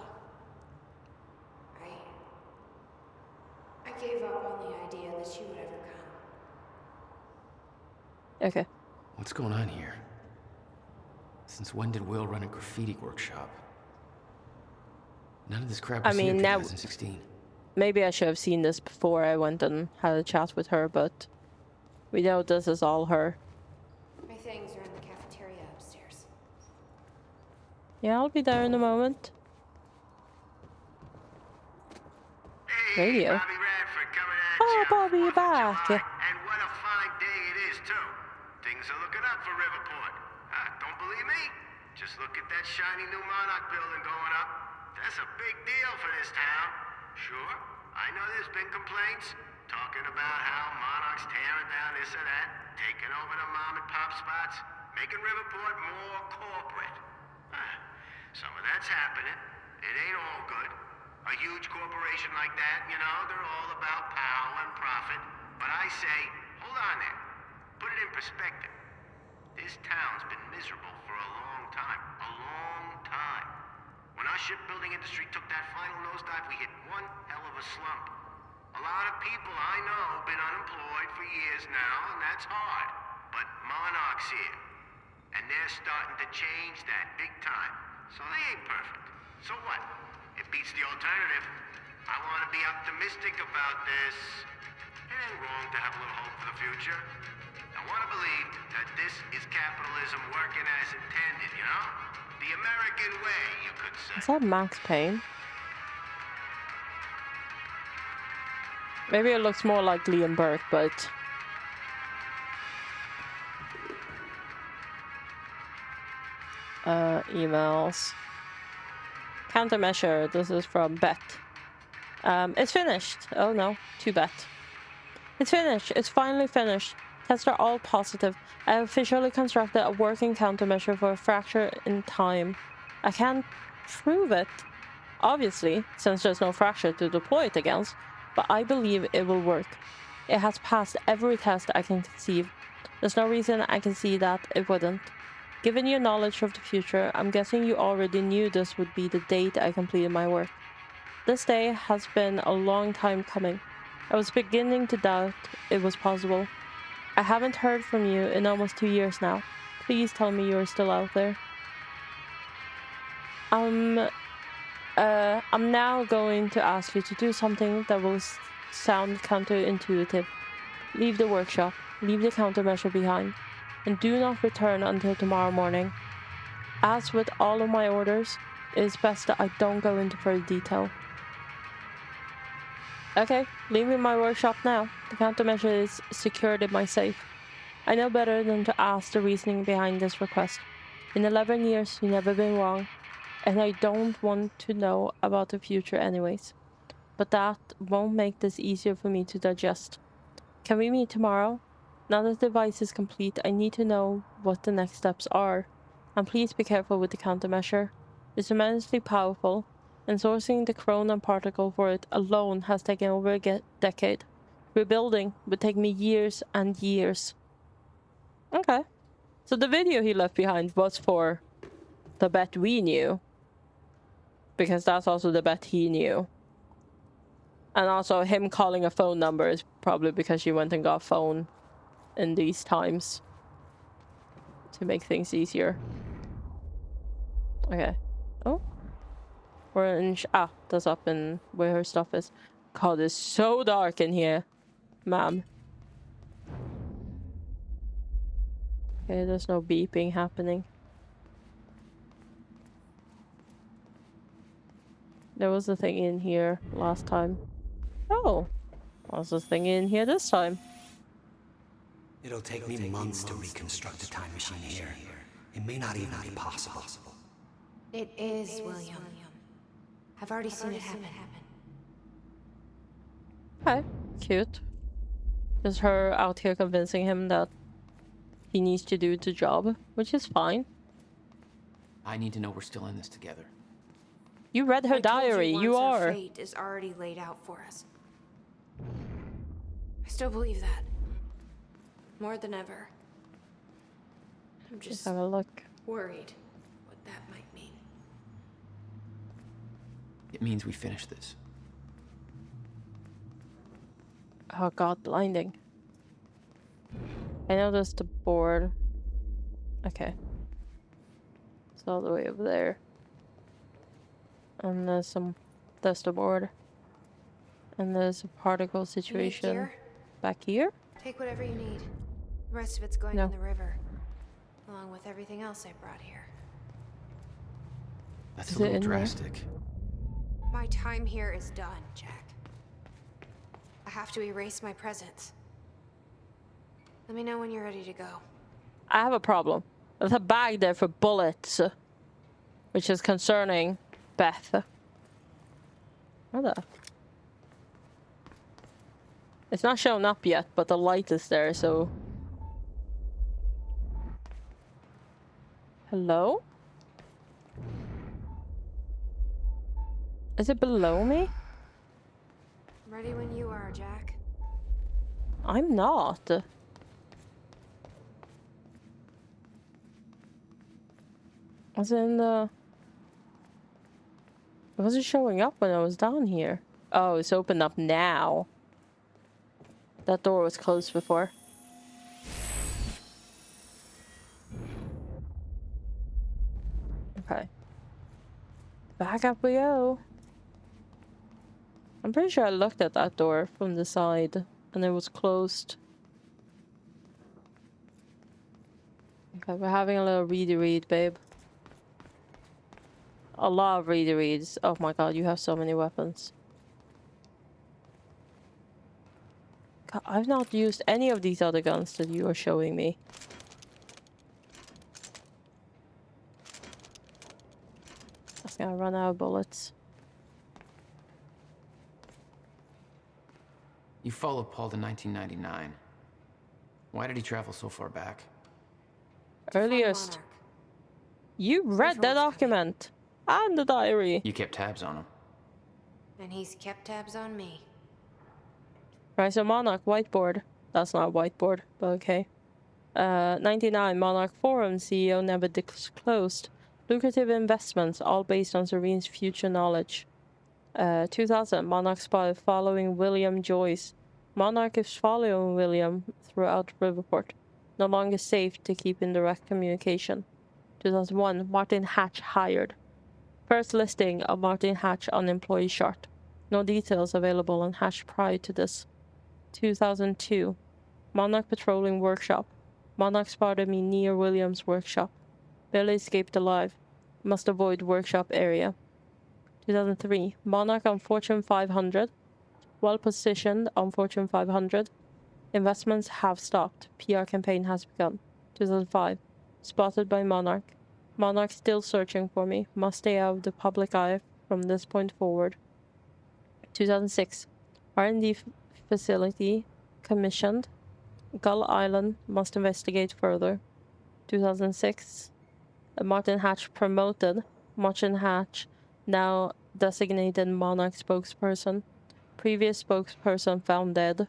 I gave up on the idea that you would ever come. Okay. What's going on here? Since when did Will run a graffiti workshop? None of this crap was here in 2016. Maybe I should have seen this before I went and had a chat with her, but we know this is all her. My things are in the cafeteria upstairs. Yeah, I'll be there in a moment. Radio. Oh, Bobby, you're back. And what a fine day it is, too. Things are looking up for Riverport. Don't believe me? Just look at that shiny new Monarch building going up. That's a big deal for this town. Sure, I know there's been complaints, talking about how Monarch's tearing down this or that, taking over the mom and pop spots, making Riverport more corporate. Some of that's happening. It ain't all good. A huge corporation like that, you know, they're all about power and profit. But I say, hold on there. Put it in perspective. This town's been miserable for a long time. A long time. When our shipbuilding industry took that final nosedive, we hit one hell of a slump. A lot of people I know have been unemployed for years now, and that's hard. But Monarch's here. And they're starting to change that big time. So they ain't perfect. So what? It beats the alternative. I want to be optimistic about this. It ain't wrong to have a little hope for the future. I want to believe that this is capitalism working as intended, you know? The American way, you could say. Is that Max Payne? Maybe it looks more like Liam Burke, but... emails. Countermeasure. This is from Beth. It's finished. Oh no, to Beth. It's finished. It's finally finished. Tests are all positive. I have officially constructed a working countermeasure for a fracture in time. I can't prove it, obviously, since there's no fracture to deploy it against, but I believe it will work. It has passed every test I can conceive. There's no reason I can see that it wouldn't. Given your knowledge of the future, I'm guessing you already knew this would be the date I completed my work. This day has been a long time coming. I was beginning to doubt it was possible. I haven't heard from you in almost 2 years now. Please tell me you're still out there. I'm now going to ask you to do something that will sound counterintuitive. Leave the workshop, leave the countermeasure behind, and do not return until tomorrow morning. As with all of my orders, it is best that I don't go into further detail. Okay, leaving my workshop now. The countermeasure is secured in my safe. I know better than to ask the reasoning behind this request. In 11 years, you've never been wrong, and I don't want to know about the future anyways. But that won't make this easier for me to digest. Can we meet tomorrow? Now that the device is complete, I need to know what the next steps are. And please be careful with the countermeasure. It's immensely powerful, and sourcing the chronon particle for it alone has taken over a decade. Rebuilding would take me years and years. Okay. So the video he left behind was for the Beth we knew. Because that's also the Beth he knew. And also him calling a phone number is probably because she went and got a phone in these times. To make things easier. Okay. Oh. We're in... that's up in where her stuff is. God, it's so dark in here. Ma'am. Okay, there's no beeping happening. There was a thing in here last time. Oh, what's this thing in here this time? It'll take me months to reconstruct a time machine here. It may not even be possible. It is, William. I've already seen it happen. Okay, cute. Just her out here convincing him that he needs to do the job, which is fine. I need to know we're still in this together. You read her diary, you Our are. fate is already laid out for us. I still believe that. More than ever. I'm just have a look. Worried what that might mean. It means we finish this. Oh god, blinding. I know there's the board. Okay. It's all the way over there. And there's the board. And there's a particle situation gear? back here. Take whatever you need. The rest of it's going in the river. Along with everything else I brought here. That's a little drastic. My time here is done, Jack. I have to erase my presence. Let me know when you're ready to go. I have a problem. There's a bag there for bullets. Which is concerning Beth. What the? It's not showing up yet, but the light is there, so... Hello? Is it below me? I'm ready when you are, Jack. I'm not. Was in the... It wasn't showing up when I was down here. Oh, it's opened up now. That door was closed before. Okay. Back up we go. I'm pretty sure I looked at that door from the side and it was closed. Okay, we're having a little read, babe. A lot of reads. Oh my god, you have so many weapons. God, I've not used any of these other guns that you are showing me. That's gonna run out of bullets. You followed Paul to 1999. Why did he travel so far back? Earliest. You read the document and the diary. You kept tabs on him. And he's kept tabs on me. Right, so Monarch whiteboard. That's not a whiteboard, but okay. 99 Monarch Forum CEO never disclosed. Lucrative investments, all based on Serene's future knowledge. 2000 Monarch spotted following William Joyce. Monarch is following William throughout Riverport. No longer safe to keep in direct communication. 2001 Martin Hatch hired. First listing of Martin Hatch on employee chart. No details available on Hatch prior to this. 2002 Monarch patrolling workshop. Monarch spotted me near Williams' workshop. Barely escaped alive. Must avoid workshop area. 2003 Monarch on Fortune 500. Well positioned on Fortune 500. Investments have stopped. PR campaign has begun. 2005 Spotted by Monarch. Monarch still searching for me. Must stay out of the public eye from this point forward. 2006 R&D facility commissioned. Gull Island must investigate further. 2006 Martin Hatch promoted. Martin Hatch now designated Monarch spokesperson. Previous spokesperson found dead.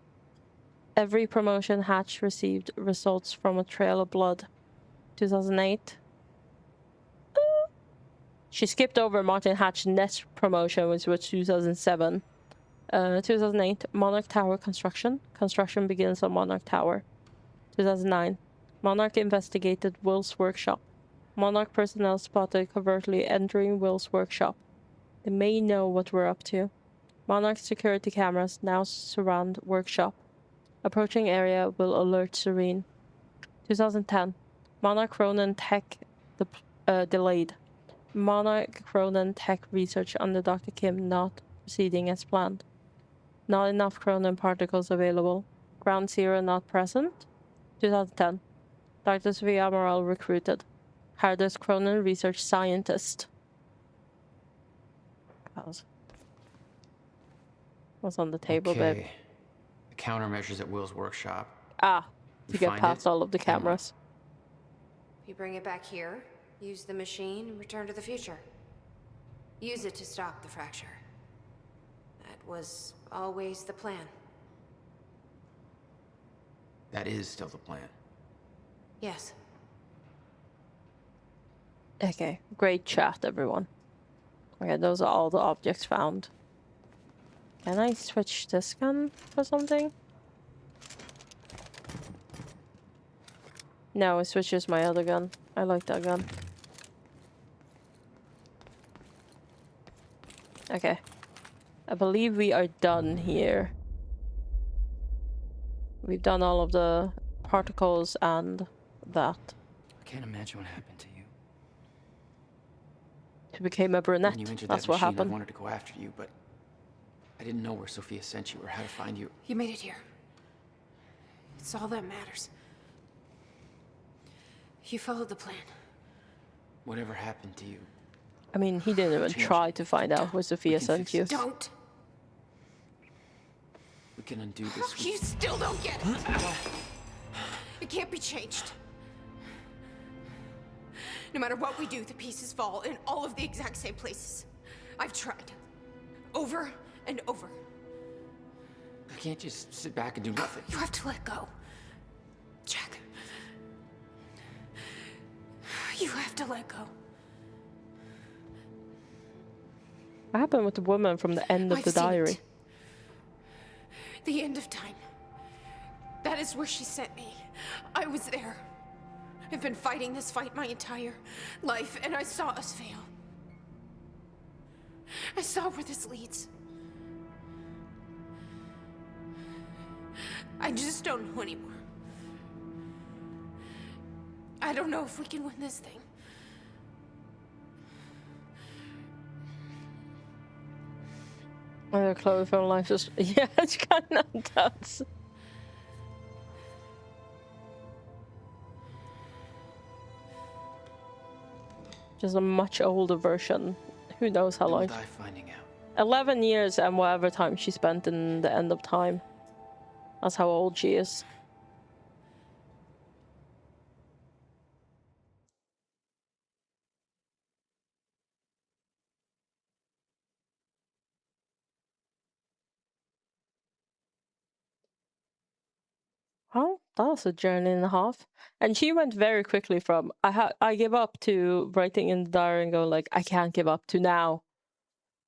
Every promotion Hatch received results from a trail of blood. 2008 She skipped over Martin Hatch's next promotion, which was 2007. 2008 Monarch Tower construction. Construction begins on Monarch Tower. 2009 Monarch investigated Will's workshop. Monarch personnel spotted covertly entering Will's workshop. They may know what we're up to. Monarch security cameras now surround workshop. Approaching area will alert Serene. 2010 Monarch Ronin tech delayed. Monarch Cronin Tech Research under Dr. Kim not proceeding as planned. Not enough Cronin particles available. Ground Zero not present. 2010. Dr. Sophia Amaral recruited. Hired as Cronin Research Scientist. What's on the table, babe? Okay. The countermeasures at Will's workshop. Ah, We to get find past it, all of the then what? cameras. You bring it back here, use the machine, and return to the future. Use it to stop the fracture. That was always the plan. That is still the plan. Yes. Okay, great chat, everyone. Okay, those are all the objects found. Can I switch this gun for something? No, it switches my other gun. I like that gun. Okay. I believe we are done here. We've done all of the particles and that. I can't imagine what happened to you. She became a brunette. When you entered That's that what machine, happened. I wanted to go after you, but I didn't know where Sophia sent you or how to find you. You made it here. It's all that matters. You followed the plan. Whatever happened to you, I mean, he didn't even try to find out where Sophia sent you. Don't. we can undo this. You still don't get it. It can't be changed. No matter what we do, the pieces fall in all of the exact same places. I've tried. Over and over. I can't just sit back and do nothing. You have to let go. Jack. You have to let go. What happened with the woman from the end of I've the seen diary? it. The end of time. That is where she sent me. I was there. I've been fighting this fight my entire life, and I saw us fail. I saw where this leads. I just don't know anymore. I don't know if we can win this thing. The Cloverfield life just yeah, it kind of does. Just a much older version. Who knows how long? We'll die finding out. 11 years and whatever time she spent in the end of time. That's how old she is. Well, that was a journey and a half. And she went very quickly from I give up to writing in the diary and go like, I can't give up to now.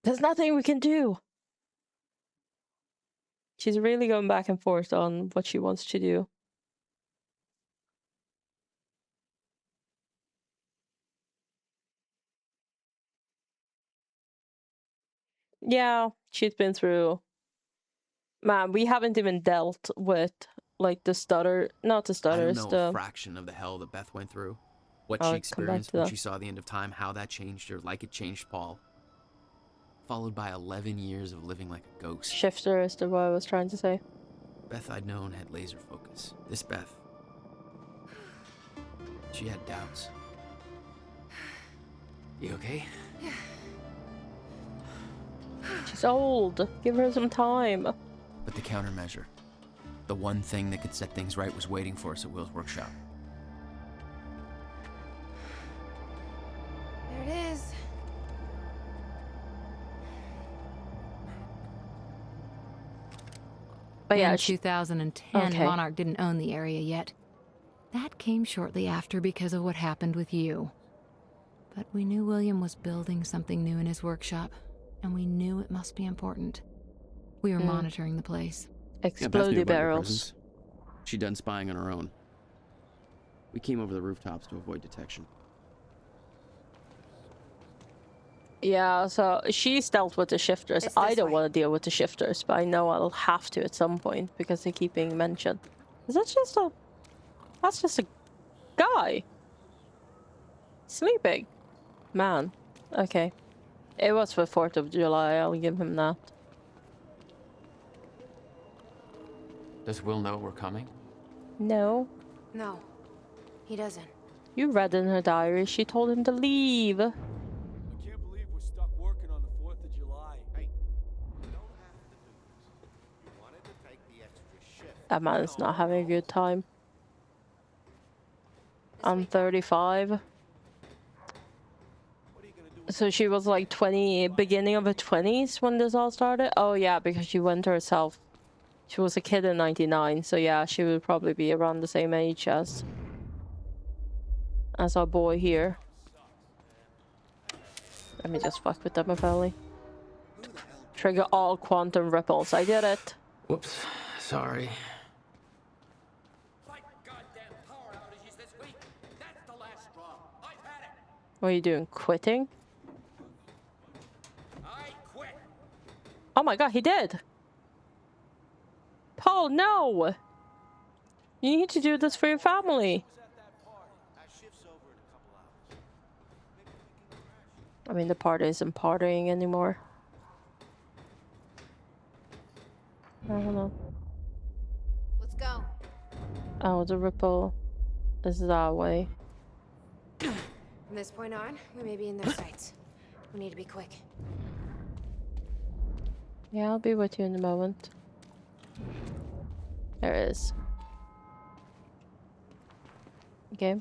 There's nothing we can do. She's really going back and forth on what she wants to do. Yeah, she's been through. Man, we haven't even dealt with like the stutter, not the I stutters, don't know a the fraction of the hell that Beth went through. What I'll she come back experienced to when that. she saw the end of time, how that changed her, like it changed Paul. Followed by 11 years of living like a ghost. Shifter is the what I was trying to say. Beth I'd known had laser focus. This Beth, she had doubts. You okay? She's old. Give her some time. But the countermeasure, the one thing that could set things right, was waiting for us at Will's workshop. There it is. But yeah, in 2010, okay. Monarch didn't own the area yet. That came shortly after because of what happened with you. But we knew William was building something new in his workshop, and we knew it must be important. We were monitoring the place. Yeah, Beth knew Exploded about your barrels. presence. She'd done spying on her own. We came over the rooftops to avoid detection. Yeah, so she's dealt with the shifters. It's I this don't way. want to deal with the shifters, but I know I'll have to at some point because they keep being mentioned. Is that just a... That's just a guy. Sleeping. Man. Okay. It was for 4th of July, I'll give him that. Does Will know we're coming? No. No, he doesn't. You read in her diary, she told him to leave. I can't believe we're stuck working on the 4th of July. Hey, you don't have to do this. You wanted to take the extra shift. That man is not having a good time. I'm 35. So she was like 20, beginning of her 20s when this all started? Oh yeah, because she went herself. She was a kid in 99, so yeah, she would probably be around the same age as our boy here. Let me just fuck with them, belly. Trigger all quantum ripples. I did it. Whoops. Sorry. What are you doing? Quitting? Oh my god, he did! Paul, no! You need to do this for your family. I mean, the party isn't partying anymore. I don't know. Let's go. Oh, the ripple is that way. From this point on, we may be in their sights. We need to be quick. Yeah, I'll be with you in a moment. There it is. Okay.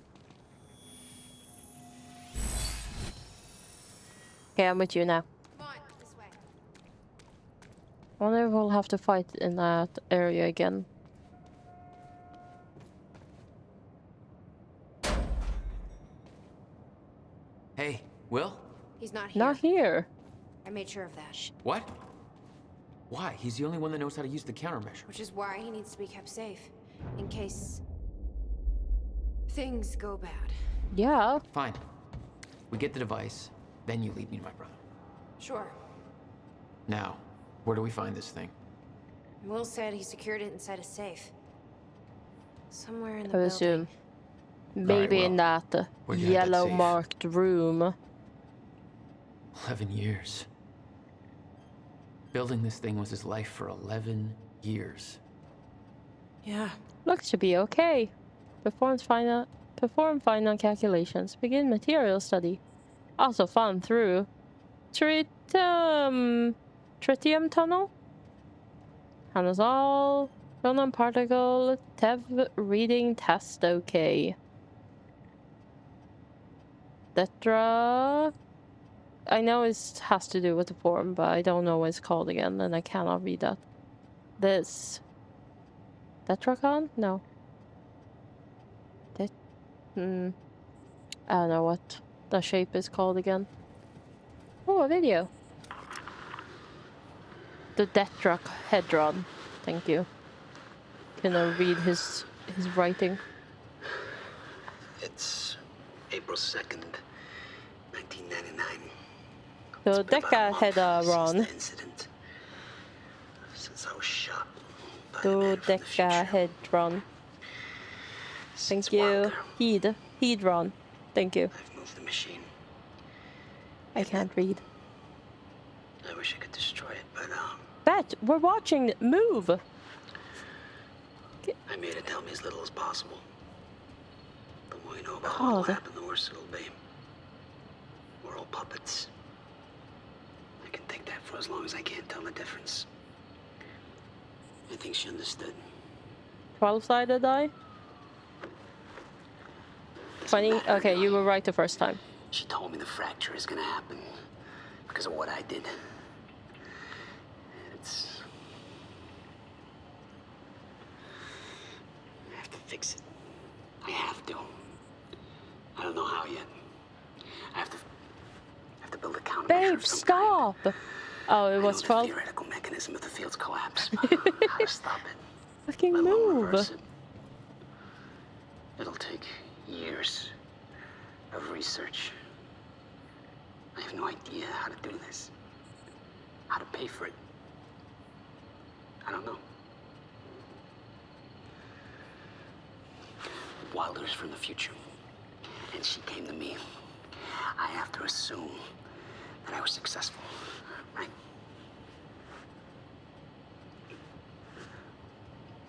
Okay, I'm with you now. Come on, this way. I wonder if we'll have to fight in that area again. Hey, Will? He's not here. Not here. I made sure of that. What? Why? He's the only one that knows how to use the countermeasure. Which is why he needs to be kept safe. In case things go bad. Yeah. Fine. We get the device, then you lead me to my brother. Sure. Now, where do we find this thing? Will said he secured it inside a safe. Somewhere in the I building. assume. Maybe well, in that where'd you hide that yellow safe? marked room. 11 years. Building this thing was his life for 11 years. Yeah. Looks to be okay. Perform final calculations. Begin material study. Also found through tritium tunnel. Handles all proton particle TeV reading test okay. Tetra. I know it has to do with the form, but I don't know what it's called again, and I cannot read that. This. Tetracon? No. I don't know what the shape is called again. Oh, a video. The tetrahedron. Thank you. Can I read his writing? It's April 2nd, 1999. The decahedron. Incident. Since I was shot. The decahedron. Thank you. Hedron. Thank you. I've moved the machine. I can't read. I wish I could destroy it, but Beth, we're watching it move. I made it tell me as little as possible. The more you know about Oh, what will happen, the worse it'll be. We're all puppets. I can take that for as long as I can't tell the difference. I think she understood. 12-sided die? 20? Okay, you were right the first time. She told me the fracture is gonna happen because of what I did. I have to fix it. I have to. I don't know how yet. I have to build a countermeasure. Babe, stop! Oh, it was 12? The theoretical mechanism of the field's collapse. How to stop it. Fucking move. Reverse it. It'll take years of research. I have no idea how to do this. How to pay for it. I don't know. Wilder's from the future. And she came to me. I have to assume I was successful, right?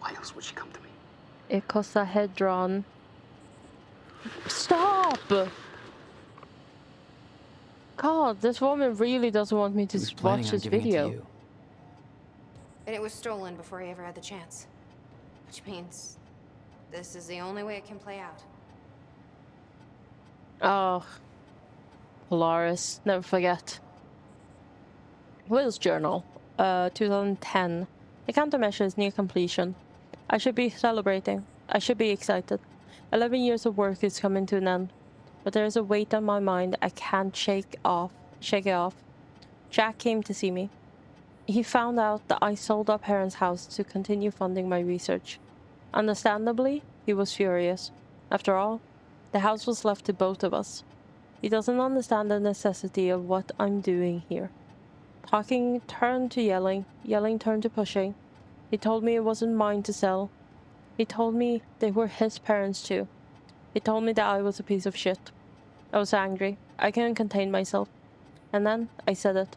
Why else would she come to me? Ikosa head drawn. Stop! God, this woman really doesn't want me to watch this video. And it was stolen before he ever had the chance. Which means this is the only way it can play out. Oh. Polaris, never forget. Will's journal, 2010. The countermeasure is near completion. I should be celebrating. I should be excited. 11 years of work is coming to an end. But there is a weight on my mind I can't shake it off. Jack came to see me. He found out that I sold our parents' house to continue funding my research. Understandably, he was furious. After all, the house was left to both of us. He doesn't understand the necessity of what I'm doing here. Talking turned to yelling, yelling turned to pushing. He told me it wasn't mine to sell. He told me they were his parents too. He told me that I was a piece of shit. I was angry. I couldn't contain myself. And then I said it.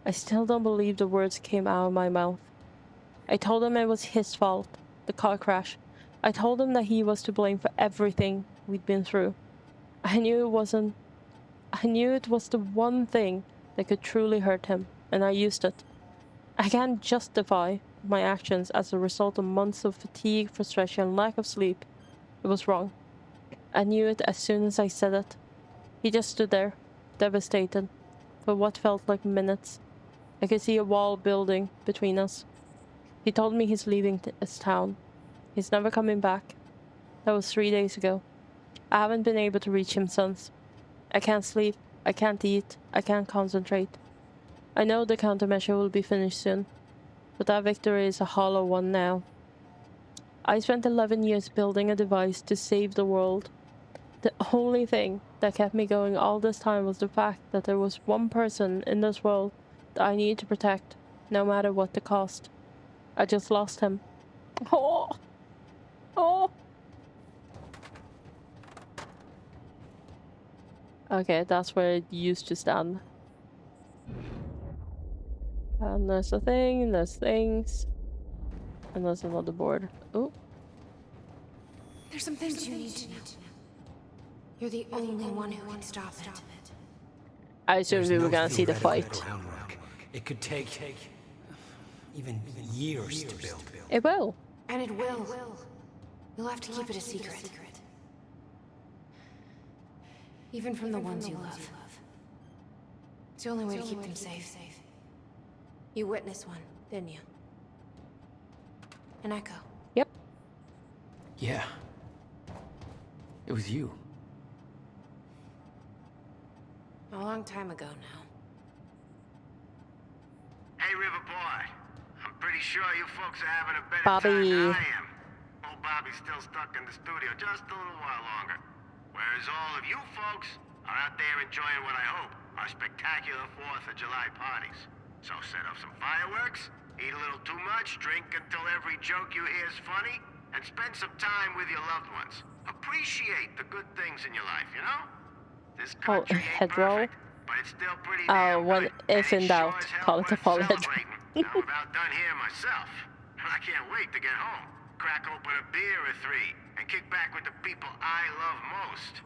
I still don't believe the words came out of my mouth. I told him it was his fault, the car crash. I told him that he was to blame for everything we'd been through. I knew it was the one thing that could truly hurt him, and I used it. I can't justify my actions as a result of months of fatigue, frustration, and lack of sleep. It was wrong. I knew it as soon as I said it. He just stood there, devastated, for what felt like minutes. I could see a wall building between us. He told me he's leaving his town. He's never coming back. That was 3 days ago. I haven't been able to reach him since. I can't sleep. I can't eat. I can't concentrate. I know the countermeasure will be finished soon, but that victory is a hollow one now. I spent 11 years building a device to save the world. The only thing that kept me going all this time was the fact that there was one person in this world that I needed to protect, no matter what the cost. I just lost him. Oh! Oh! Okay, that's where it used to stand. And there's a thing, there's things. And there's another board. Oh. There's some things you need to know. You're the only one who can stop it. I assumed we were gonna see the fight. It could take even years to build. It will. And it will. You'll have to keep it a secret. Even from the ones you love. It's the only way to keep them safe. You witnessed one, didn't you? An echo. Yep. Yeah. It was you. A long time ago now. Hey, River Boy. I'm pretty sure you folks are having a better Bobby. time than I am. Old Bobby's still stuck in the studio just a little while longer. Whereas all of you folks are out there enjoying what I hope are spectacular 4th of July parties. So set up some fireworks, eat a little too much, drink until every joke you hear is funny, and spend some time with your loved ones. Appreciate the good things in your life, you know? This country ain't perfect, but it's still pretty damn when good. if in doubt, call it a fall head. I'm about done here myself. I can't wait to get home, crack open a beer or 3, and kick back with the people I love most.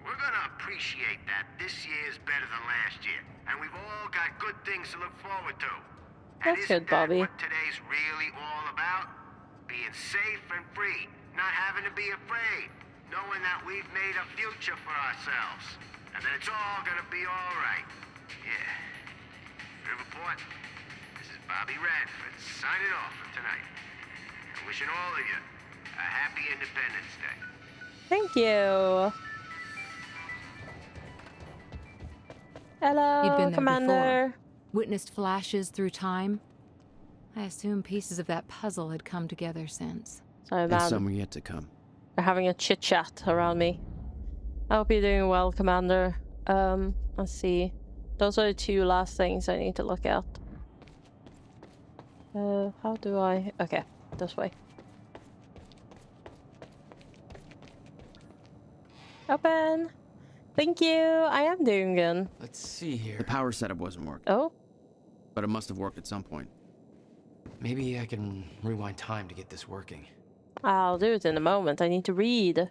We're gonna appreciate that this year's better than last year, and we've all got good things to look forward to. And That's good, Bobby. what today's really all about? Being safe and free, not having to be afraid, knowing that we've made a future for ourselves, and that it's all gonna be all right. Yeah. Riverport, this is Bobby Radford signing off for tonight. And wishing all of you a happy Independence Day. Thank you. Hello, You'd been there Commander. before. Witnessed flashes through time. I assume pieces of that puzzle had come together since. Sorry, And man. some are yet to come. They're having a chit chat around me. I hope you're doing well, Commander. Let's see. Those are the 2 last things I need to look at. How do I? Okay, this way. Open. Thank you. I am doing good. Let's see here. The power setup wasn't working. Oh? But it must have worked at some point. Maybe I can rewind time to get this working. I'll do it in a moment. I need to read.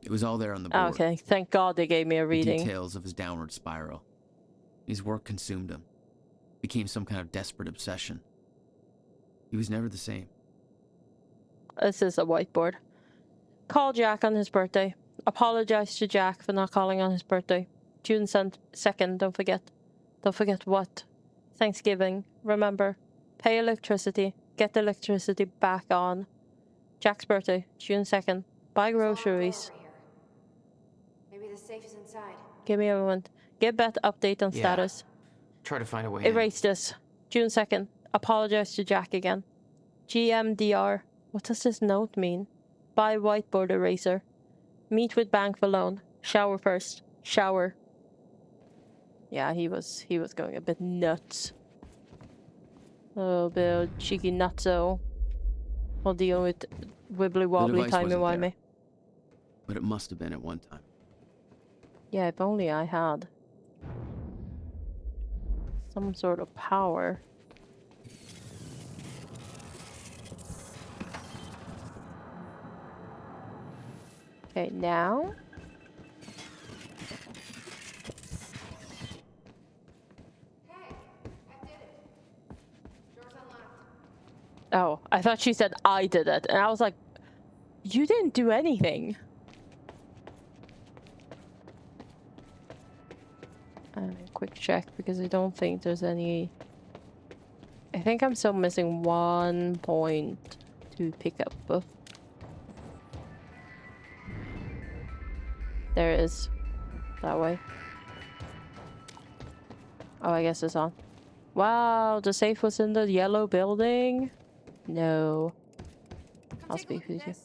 It was all there on the board. Okay, thank God they gave me a reading. The details of his downward spiral. His work consumed him. Became some kind of desperate obsession. He was never the same. This is a whiteboard. Call Jack on his birthday. Apologize to Jack for not calling on his birthday. June 2nd, don't forget. Don't forget what? Thanksgiving. Remember. Pay electricity. Get the electricity back on. Jack's birthday, June 2nd. Buy groceries. Maybe the safe is inside. Give me a moment. Give Beth update on Yeah. status. Try to find a way Erase this. June 2nd. Apologize to Jack again. GMDR. What does this note mean? Buy whiteboard eraser. Meet with bank for loan. Shower first. Shower. Yeah, he was going a bit nuts. A little bit cheeky nutso. While dealing with wibbly wobbly timey wimey. But it must have been at one time. Yeah, if only I had some sort of power. Okay, now. Oh, I thought she said I did it. And I was like, you didn't do anything. Quick check, because I don't think there's any... I think I'm still missing 1 point to pick up. There it is. That way. Oh, I guess it's on. Wow, the safe was in the yellow building? No. I'll speak with you.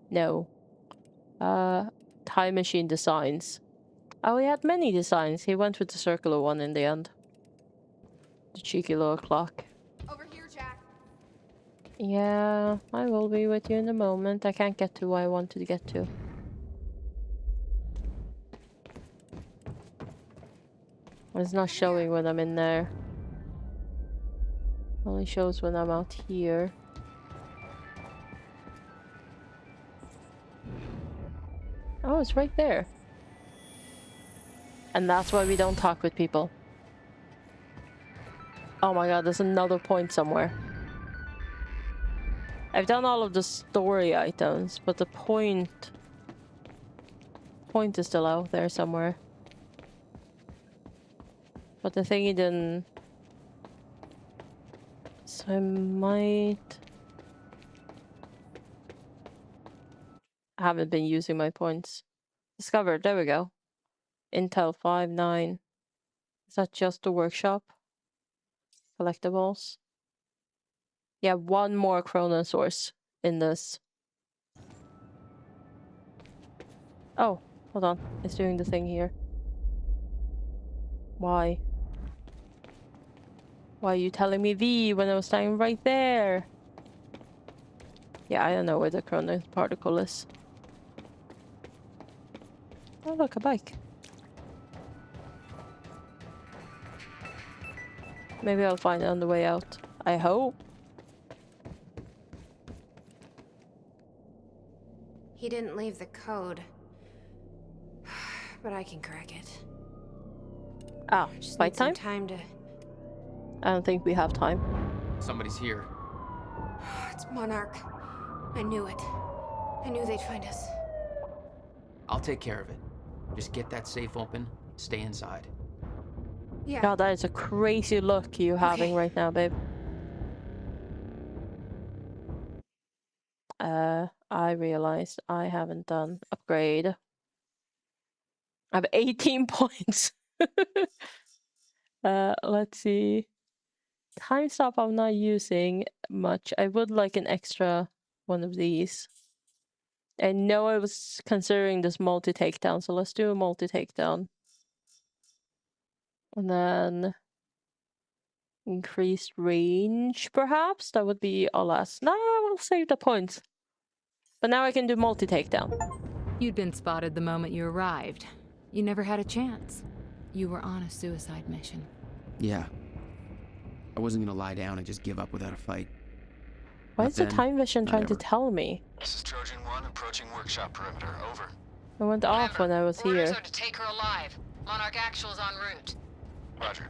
No. Time machine designs. Oh, he had many designs. He went with the circular one in the end. The cheeky little clock. Over here, Jack. Yeah, I will be with you in a moment. I can't get to where I wanted to get to. It's not showing when I'm in there. Only shows when I'm out here. Oh, it's right there. And that's why we don't talk with people. Oh my god, there's another point somewhere. I've done all of the story items, but the point is still out there somewhere. But the thingy didn't... So I might... I haven't been using my points. Discovered, there we go. Intel 5.9. Is that just the workshop? Collectibles? Yeah, one more Chrono source in this. Oh, hold on. It's doing the thing here. Why? Why are you telling me V when I was standing right there? Yeah, I don't know where the Chrono particle is. Oh, look, a bike. Maybe I'll find it on the way out. I hope. He didn't leave the code. But I can crack it. Ah, Just fight need some time? time to... I don't think we have time. Somebody's here. It's Monarch. I knew it. I knew they'd find us. I'll take care of it. Just get that safe open, stay inside. Yeah. God, that is a crazy look you're having right now, babe. I realized I haven't done upgrade. I have 18 points. Let's see. Time stop I'm not using much. I would like an extra one of these. I know I was considering this multi-takedown, so let's do a multi-takedown. And then increased range, perhaps? That would be our last. No, we'll save the points. But now I can do multi-takedown. You'd been spotted the moment you arrived. You never had a chance. You were on a suicide mission. Yeah. I wasn't gonna lie down and just give up without a fight. Why Not is the then, time vision not trying to ever. tell me? This is Trojan 1 approaching workshop perimeter. Over. It went off when I was Orders here. are to take her alive. Monarch Actual's en route. Roger.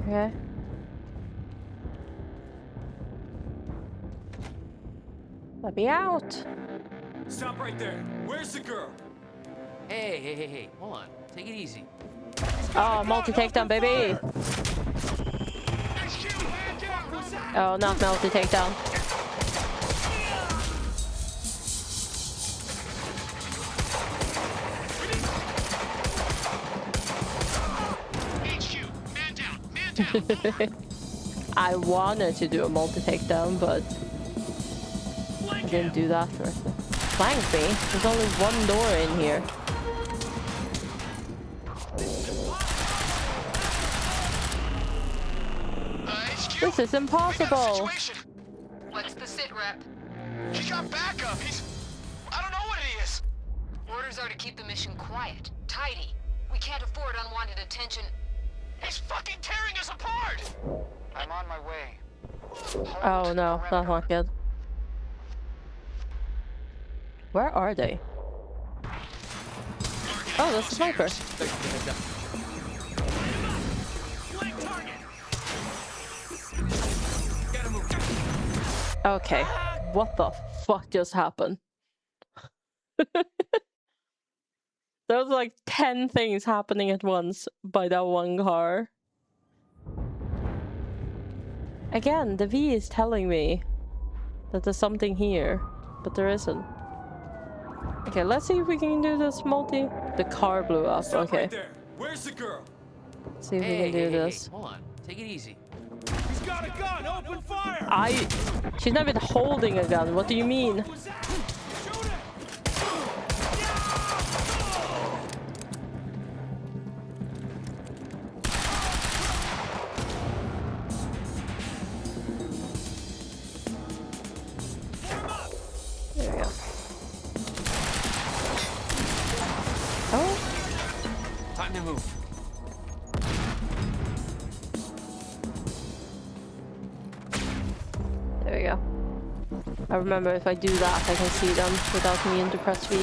Okay. Let me out. Stop right there. Where's the girl? Hey. Hold on. Take it easy. Oh, multi takedown, baby. Oh, not multi takedown. I wanted to do a multi takedown, but I didn't do that first. Flank me? There's only one door in here. This is impossible. What's the sit rep? He got backup. I don't know what it is. Orders are to keep the mission quiet, tidy. We can't afford unwanted attention. He's fucking tearing us apart. I'm on my way. Oh no, that's not good. Where are they? Oh, that's a sniper. Okay, what the fuck just happened? There was like 10 things happening at once by that one car. Again, the V is telling me that there's something here, but there isn't. Okay, let's see if we can do this multi. The car blew up. Stop Okay. right there. Where's the girl? Let's see if we can do this. Hold on. Take it easy. He's got a gun. Open fire. She's not even holding a gun. What do you mean? There we go. Oh. Time to move. There we go. I remember if I do that, I can see them without me into press V.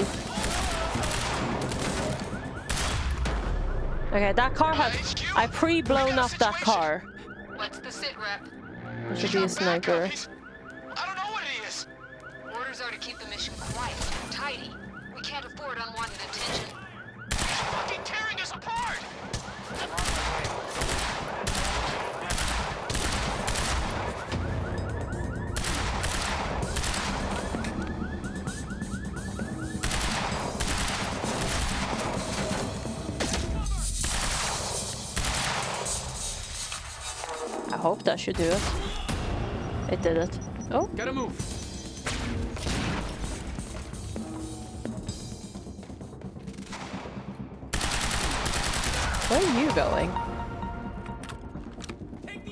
Okay, that car had... I pre-blown up that car. What's the sit rep? There should be a sniper. I don't know what it is. Orders are to keep the mission quiet, tidy. We can't afford unwanted attention. He's fucking tearing us apart. I hope that should do it. It did it. Oh. Gotta move. Where are you going?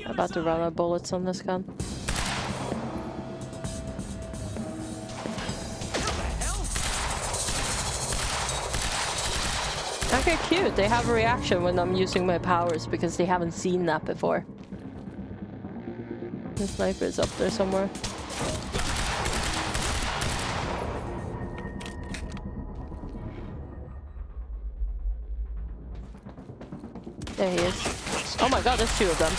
I'm about to run out of bullets on this gun. Okay, cute. They have a reaction when I'm using my powers because they haven't seen that before. The sniper is up there somewhere. There he is. Oh my god, there's two of them.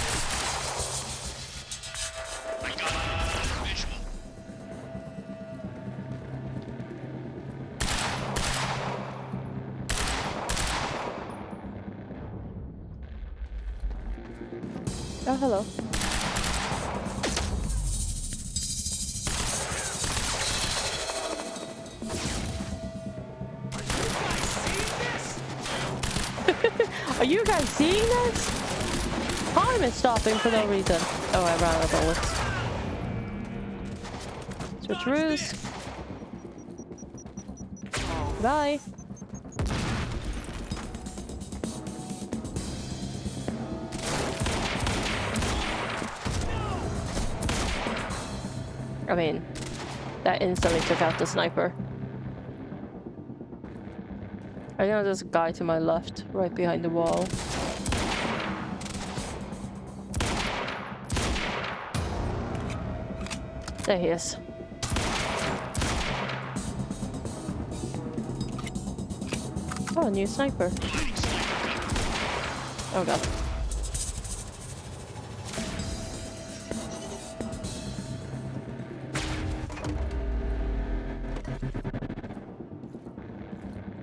Oh, hello. Are you guys seeing this? Time is stopping for no reason. Oh, I ran out of bullets. Switcheroos. Bye. I mean, That instantly took out the sniper. I know there's a guy to my left, right behind the wall. There he is. Oh, a new sniper. Oh god.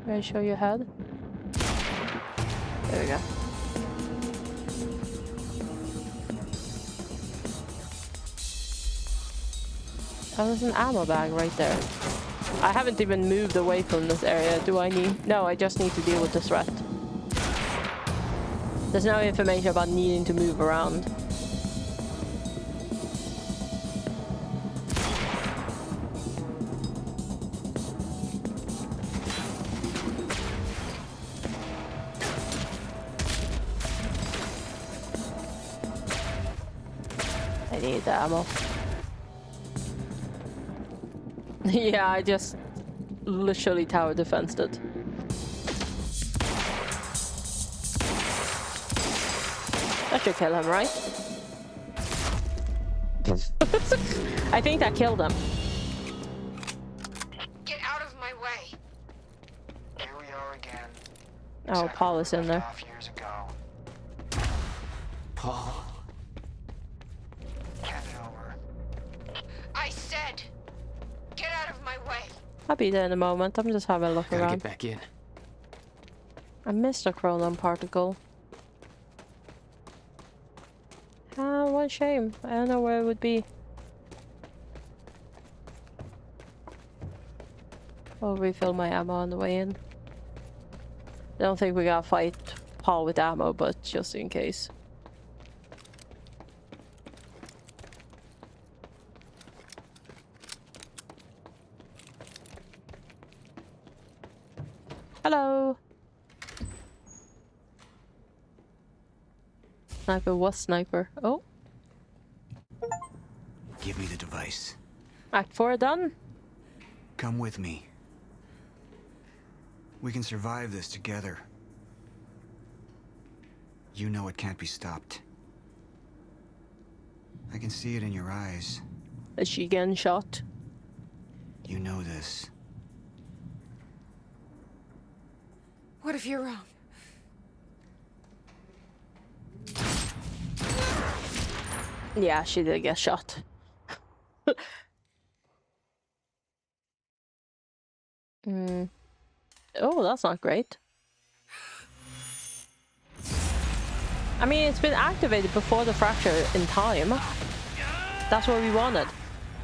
Can I show you head? There we go. Oh, there's an ammo bag right there. I haven't even moved away from this area. Do I need? No, I just need to deal with the threat. There's no information about needing to move around. I need the ammo. Yeah, I just literally tower defensed it. That should kill him, right? I think that killed him. Get out of my way. Here we are again. Oh, Paul is in there. Years ago. Paul. Hand it over. I said, get out of my way. I'll be there in a moment. I'm just having a look around. Get back in. I missed a chronon particle. What a shame. I don't know where it would be. I'll refill my ammo on the way in. I don't think we gotta fight Paul with ammo, but just in case. Hello. Sniper was sniper. Oh. Give me the device. Act 4 done. Come with me. We can survive this together. You know it can't be stopped. I can see it in your eyes. Is she getting shot? You know this. What if you're wrong? Yeah, she did get shot. Oh, that's not great. I mean, it's been activated before the fracture in time. That's what we wanted.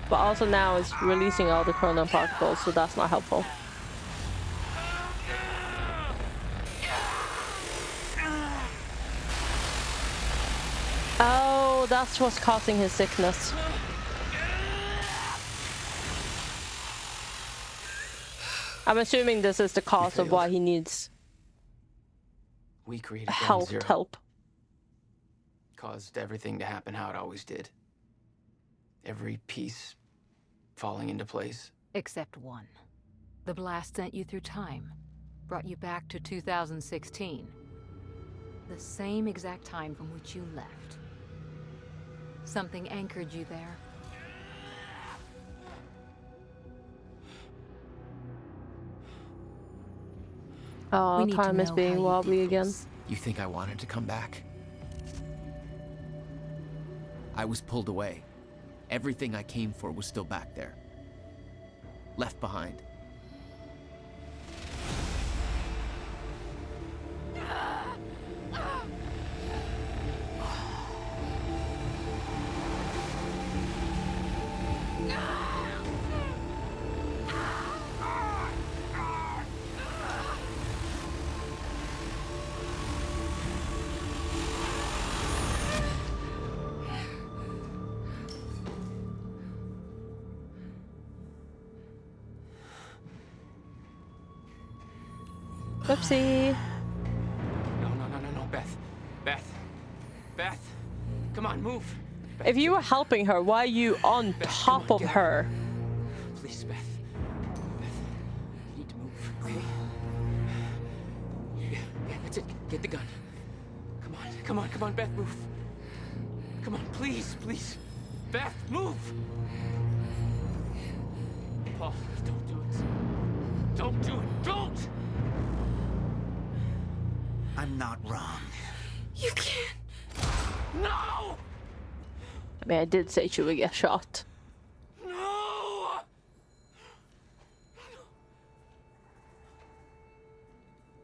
But also now it's releasing all the chronon particles, so that's not helpful. Oh, that's what's causing his sickness. I'm assuming this is the cause of why he needs We created help. Caused everything to happen how it always did. Every piece falling into place. Except one. The blast sent you through time. Brought you back to 2016. The same exact time from which you left. Something anchored you there. Oh, time is being wobbly again. You think I wanted to come back? I was pulled away. Everything I came for was still back there. Left behind. Whoopsie. No, Beth. Beth. Come on, move. If you were helping her, why are you on top of her? Please, Beth. Beth, you need to move, okay? Yeah, that's it. Get the gun. Come on, Beth, move. Come on, please. Beth, move! Paul, don't do it. Don't do it, don't! I'm not wrong. You can't. No! I mean, I did say she would get shot. No!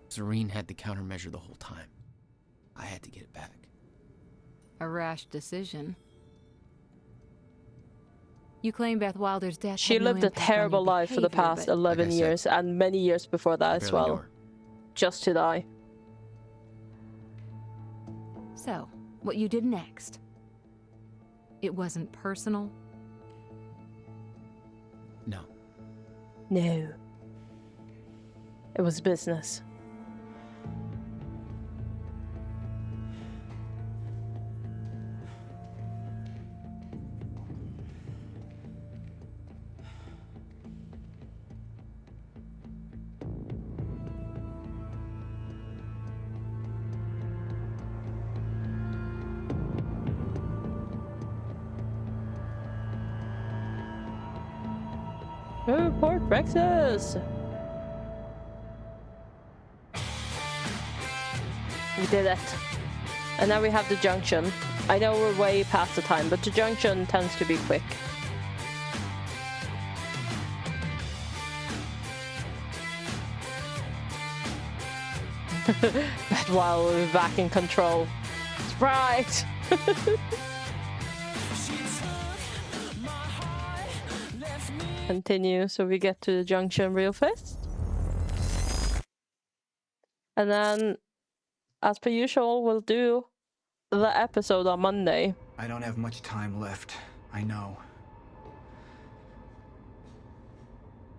Serene had the countermeasure the whole time. I had to get it back. A rash decision. You claim Beth Wilder's death She had no lived a impact on terrible your life for the behavior, past but 11 years, and many years before that as well. Just to die. So, what you did next? It wasn't personal? No. No. It was business. Port Brexus! We did it. And now we have the junction. I know we're way past the time, but the junction tends to be quick. But while we're back in control. Surprise! Continue so we get to the junction real fast. And then, as per usual, we'll do the episode on Monday. I don't have much time left, I know.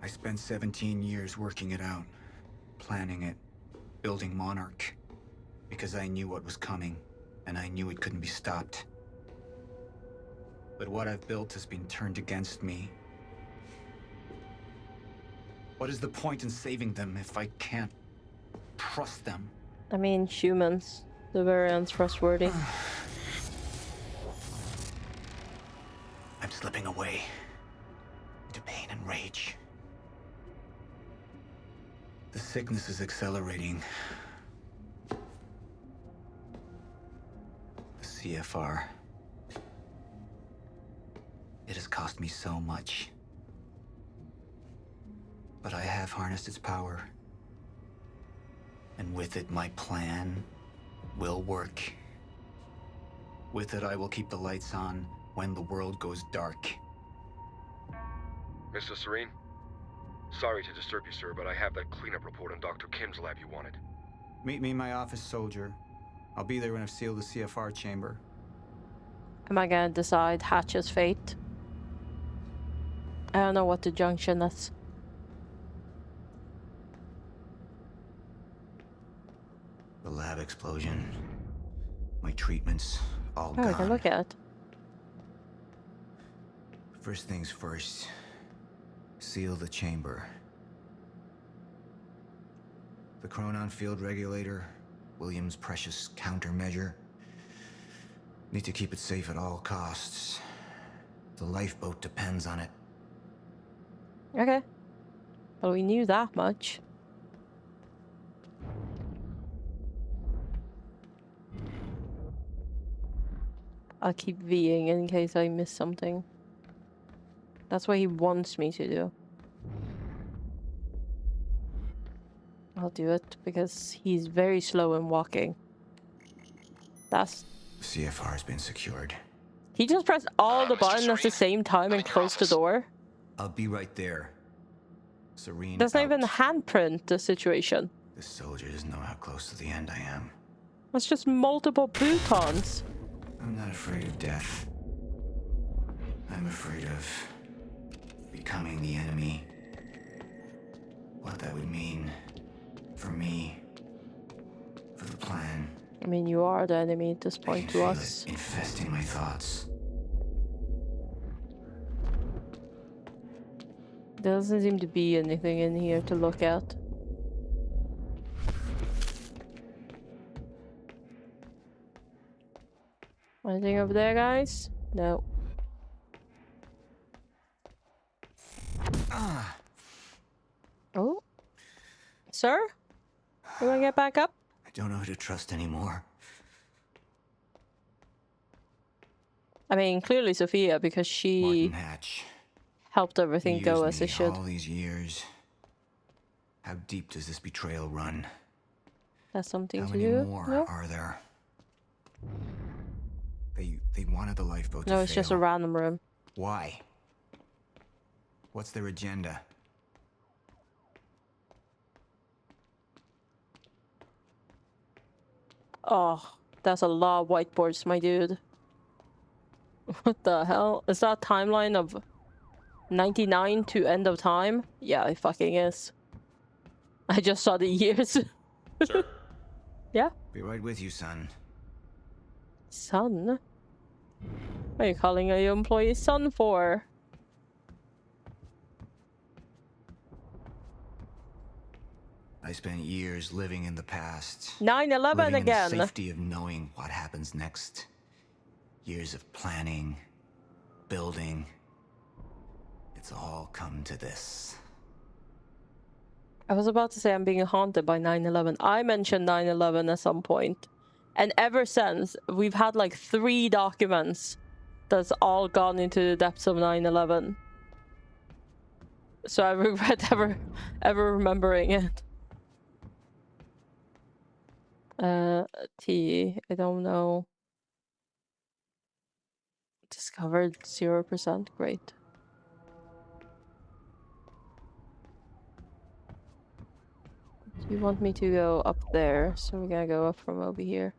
I spent 17 years working it out, planning it, building Monarch, because I knew what was coming, and I knew it couldn't be stopped. But what I've built has been turned against me. What is the point in saving them if I can't trust them? I mean, humans. They're very untrustworthy. I'm slipping away into pain and rage. The sickness is accelerating. The CFR. It has cost me so much. But I have harnessed its power. And with it, my plan will work. With it, I will keep the lights on when the world goes dark. Mr. Serene? Sorry to disturb you, sir, but I have that cleanup report on Dr. Kim's lab you wanted. Meet me in my office, soldier. I'll be there when I've sealed the CFR chamber. Am I gonna decide Hatch's fate? I don't know what the junction is. The lab explosion. My treatments, all Oh, gone. we can look at it. First things first. Seal the chamber. The chronon field regulator, William's precious countermeasure. Need to keep it safe at all costs. The lifeboat depends on it. Okay. Well, we knew that much. I'll keep Ving in case I miss something. That's what he wants me to do. I'll do it because he's very slow in walking. That's... CFR has been secured. He just pressed all the buttons at the same time and closed the door. I'll be right there. Serene. That's not even a handprint, the situation. The soldier doesn't know how close to the end I am. That's just multiple boutons. I'm not afraid of death. I'm afraid of becoming the enemy. What that would mean for me, for the plan. I mean, you are the enemy at this point to us. Infesting my thoughts. There doesn't seem to be anything in here to look at. Anything over there, guys? No. Oh. Sir? You wanna get back up? I don't know who to trust anymore. I mean, clearly Sophia, because she helped everything go as it should. All these years. How deep does this betrayal run? That's something How to many do. more No? are there? They wanted the lifeboat to No, fail. it's just a random room. Why? What's their agenda? Oh, that's a lot of whiteboards, my dude. What the hell? Is that a timeline of 99 to end of time? Yeah, it fucking is. I just saw the years. Sir? Yeah? Be right with you, son. Son? What are you calling your employee son for? I spent years living in the past. 9/11 living again. in the safety of knowing what happens next. Years of planning, building. It's all come to this. I was about to say I'm being haunted by 9/11. I mentioned 9/11 at some point. And ever since, we've had like 3 documents that's all gone into the depths of 9/11. So I regret ever remembering it. T, I don't know. Discovered 0%, great. Do you want me to go up there? So we're gonna go up from over here.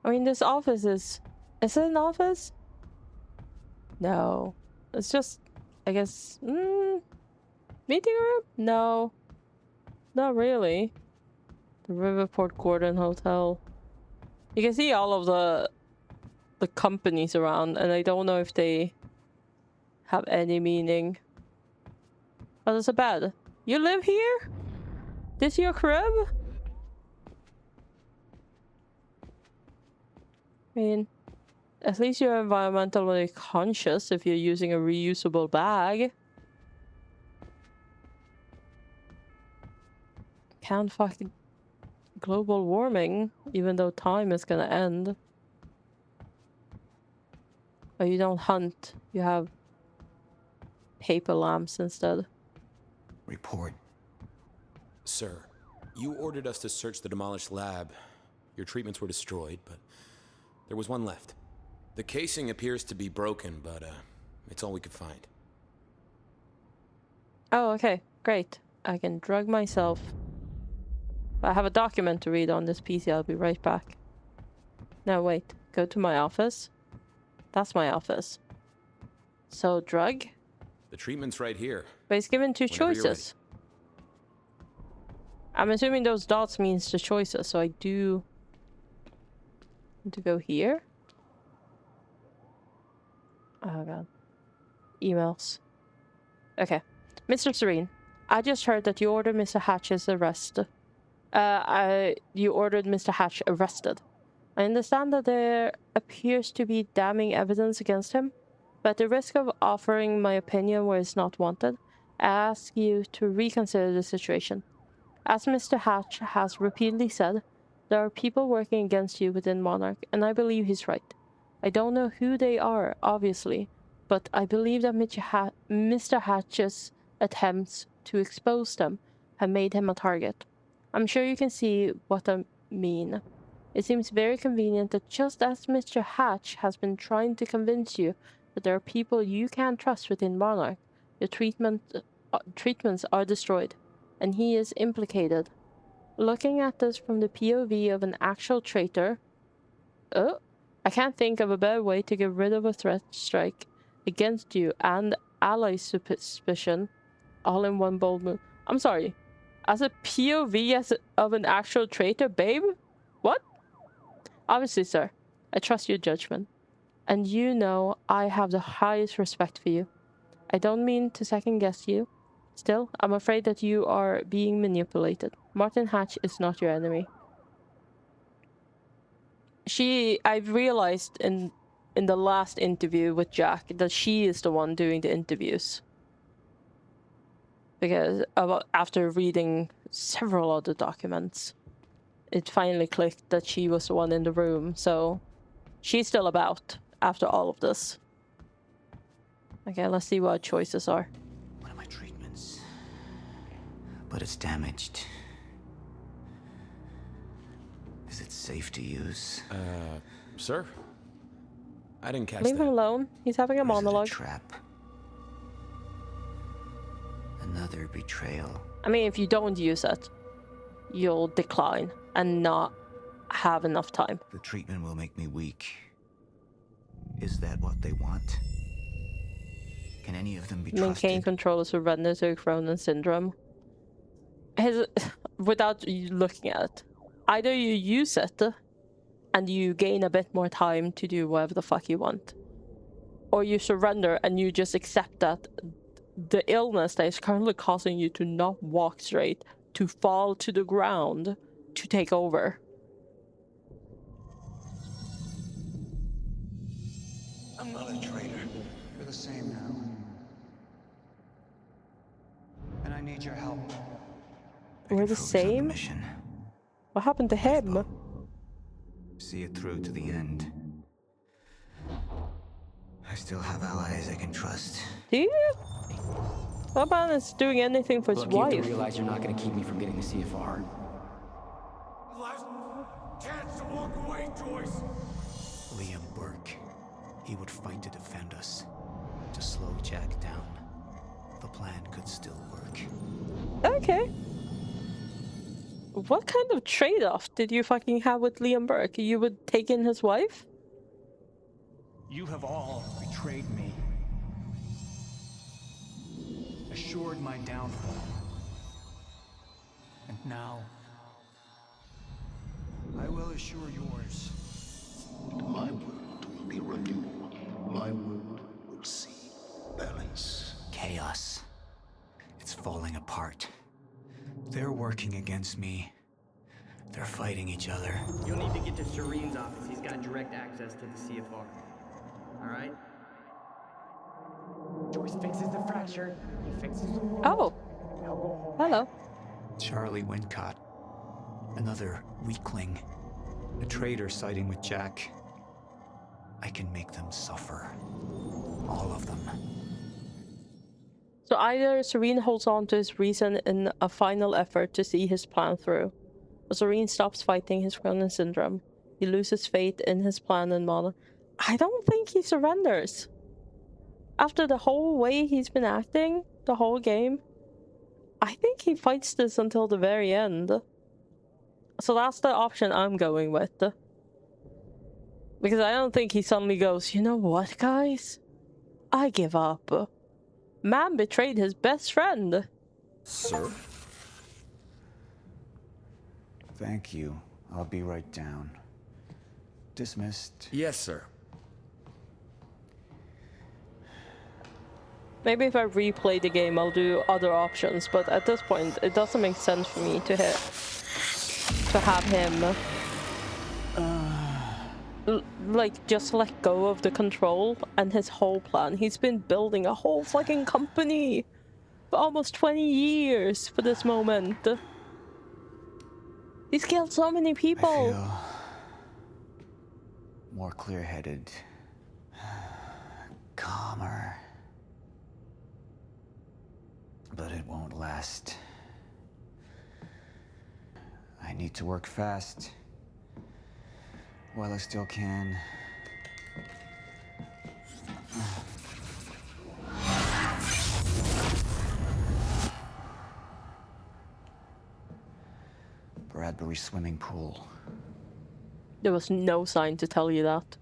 I mean, this office is it an office? No. It's just, I guess, meeting room? No. Not really. The Riverport Gordon Hotel. You can see all of the companies around, and I don't know if they have any meaning. Oh, there's a bed. You live here? This your crib? I mean, at least you're environmentally conscious if you're using a reusable bag. Can't fucking global warming, even though time is gonna end. Oh, you don't hunt. You have paper lamps instead. Report. Sir, you ordered us to search the demolished lab. Your treatments were destroyed, but there was one left. The casing appears to be broken, but it's all we could find. Oh, okay. Great. I can drug myself. I have a document to read on this PC. I'll be right back. No, wait. Go to my office. That's my office. So, drug? The treatment's right here. But it's given 2 Whenever you're choices. I'm assuming those dots means the choices, so I do need to go here. Oh god. Emails. Okay. Mr. Serene, I just heard that you ordered Mr. Hatch's arrest. You ordered Mr. Hatch arrested. I understand that there appears to be damning evidence against him, but at the risk of offering my opinion where it's not wanted, I ask you to reconsider the situation. As Mr. Hatch has repeatedly said, there are people working against you within Monarch, and I believe he's right. I don't know who they are, obviously, but I believe that Mr. Hatch's attempts to expose them have made him a target. I'm sure you can see what I mean. It seems very convenient that just as Mr. Hatch has been trying to convince you that there are people you can't trust within Monarch, your treatments are destroyed, and he is implicated. Looking at this from the POV of an actual traitor, I can't think of a better way to get rid of a threat strike against you and ally suspicion all in one bold move. I'm sorry. As a POV of an actual traitor, babe? What? Obviously, sir. I trust your judgment. And you know I have the highest respect for you. I don't mean to second guess you. Still, I'm afraid that you are being manipulated. Martin Hatch is not your enemy. I've realized in the last interview with Jack that she is the one doing the interviews. Because after reading several other documents, it finally clicked that she was the one in the room. So she's still about after all of this. Okay, let's see what our choices are. One of my treatments. But it's damaged. Is it safe to use? Sir? I didn't catch Leave that. him alone. He's having a monologue. Trap. Another betrayal. I mean, if you don't use it, you'll decline and not have enough time. The treatment will make me weak. Is that what they want? Can any of them be trusted? Maintain control or surrender to Cronin syndrome. Without you looking at it, either you use it and you gain a bit more time to do whatever the fuck you want, or you surrender and you just accept that the illness that is currently causing you to not walk straight, to fall to the ground, to take over. I'm not a traitor. You're the same now. And I need your help. We're the same? What happened to him? See it through to the end. I still have allies I can trust. Do you? What man is doing anything for his Look, you have wife? to realize you're not going to keep me from getting the CFR. Last chance to walk away, Joyce. Liam Burke. He would fight to defend us. To slow Jack down. The plan could still work. Okay. What kind of trade-off did you fucking have with Liam Burke? You would take in his wife? You have all betrayed me. Assured my downfall. And now, I will assure yours. My world will be renewed. My world will see balance. Chaos. It's falling apart. They're working against me. They're fighting each other. You'll need to get to Serene's office. He's got direct access to the CFR. Alright? Joyce fixes the fracture. He fixes the wall. Oh. Hello. Charlie Wincott. Another weakling. A traitor siding with Jack. I can make them suffer. All of them. So either Serene holds on to his reason in a final effort to see his plan through, or Serene stops fighting his Cronin syndrome. He loses faith in his plan and model. I don't think he surrenders. After the whole way he's been acting, the whole game, I think he fights this until the very end. So that's the option I'm going with. Because I don't think he suddenly goes, you know what, guys? I give up. Man betrayed his best friend. Sir? Thank you. I'll be right down. Dismissed. Yes, sir. Maybe if I replay the game, I'll do other options, but at this point, it doesn't make sense for me to have him like just let go of the control and his whole plan. He's been building a whole fucking company for almost 20 years for this moment. He's killed so many people. I feel more clear-headed, calmer. But it won't last. I need to work fast while I still can. Bradbury swimming pool. There was no sign to tell you that.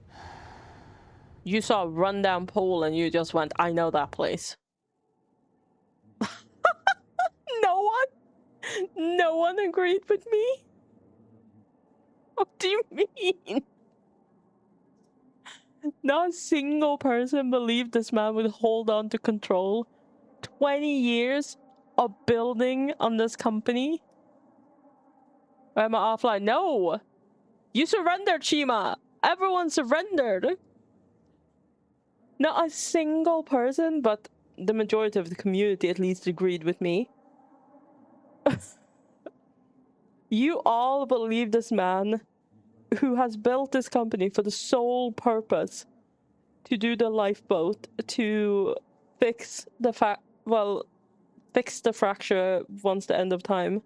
You saw a rundown pool and you just went, I know that place. No one agreed with me? What do you mean? Not a single person believed this man would hold on to control. 20 years of building on this company. Or am I offline? No! You surrendered, Shima! Everyone surrendered! Not a single person, but the majority of the community at least agreed with me. You all believe this man who has built this company for the sole purpose to do the lifeboat, to fix the fix the fracture once the end of time.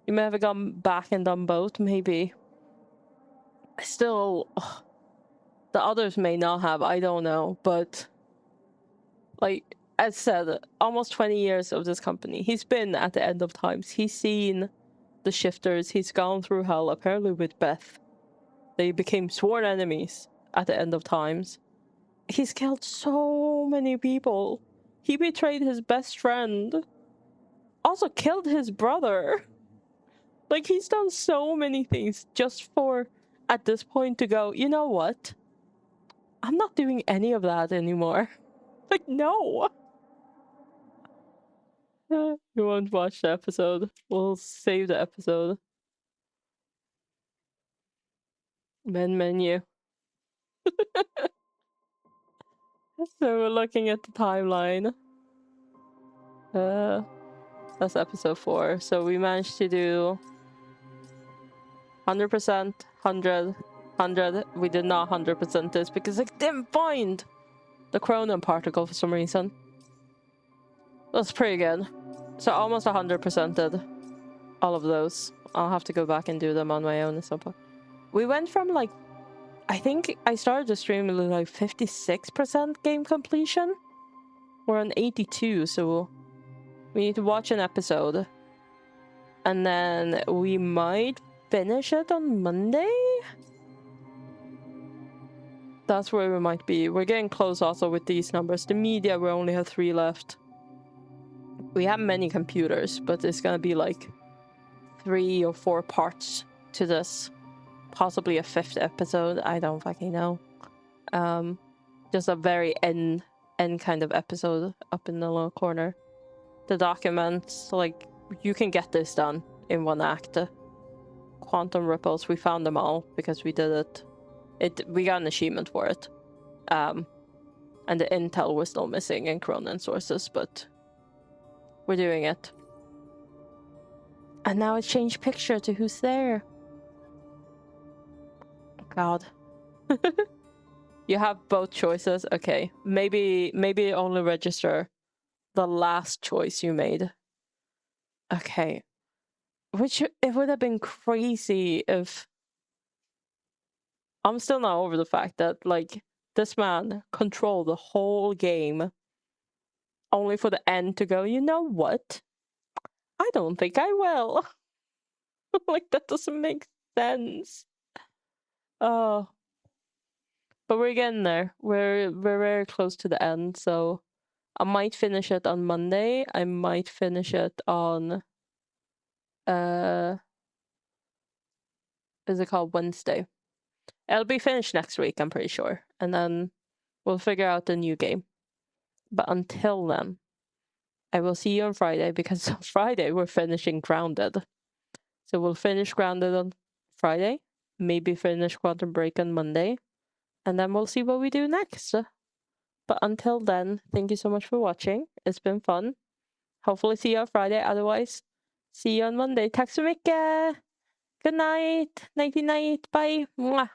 You may have gone back and done both, maybe. Still, the others may not have, I don't know, but like, as said, almost 20 years of this company. He's been at the end of times. He's seen the shifters. He's gone through hell, apparently with Beth. They became sworn enemies at the end of times. He's killed so many people. He betrayed his best friend. Also killed his brother. Like, he's done so many things just for, at this point, to go, you know what? I'm not doing any of that anymore. Like, no. You won't watch the episode. We'll save the episode. Menu. So we're looking at the timeline. That's episode 4. So we managed to do 100%, 100, 100. We did not 100% this because I didn't find the chronon particle for some reason. That's pretty good. So almost 100%ed all of those. I'll have to go back and do them on my own at some point. We went from like, I think I started the stream with like 56% game completion. We're on 82, so we need to watch an episode. And then we might finish it on Monday? That's where we might be. We're getting close also with these numbers. The media, we only have 3 left. We have many computers, but it's gonna be like 3 or 4 parts to this. Possibly a 5th episode. I don't fucking know. Just a very end kind of episode up in the little corner. The documents, like, you can get this done in 1 act. Quantum ripples, we found them all because we did it. We got an achievement for it. And the intel was still missing in Cronin sources, but we're doing it. And now it's changed picture to who's there. God. You have both choices? Okay. Maybe only register the last choice you made. Okay. Which, it would have been crazy if... I'm still not over the fact that, like, this man controlled the whole game only for the end to go, you know what? I don't think I will. Like, that doesn't make sense. Oh. But we're getting there. We're very close to the end, so I might finish it on Monday. I might finish it on is it called Wednesday? It'll be finished next week, I'm pretty sure. And then we'll figure out the new game. But until then, I will see you on Friday, because on Friday we're finishing Grounded. So we'll finish Grounded on Friday, maybe finish Quantum Break on Monday, and then we'll see what we do next. But until then, thank you so much for watching. It's been fun. Hopefully see you on Friday. Otherwise, see you on Monday. Tack så mycket! Good night! Nighty night! Bye! Mwah.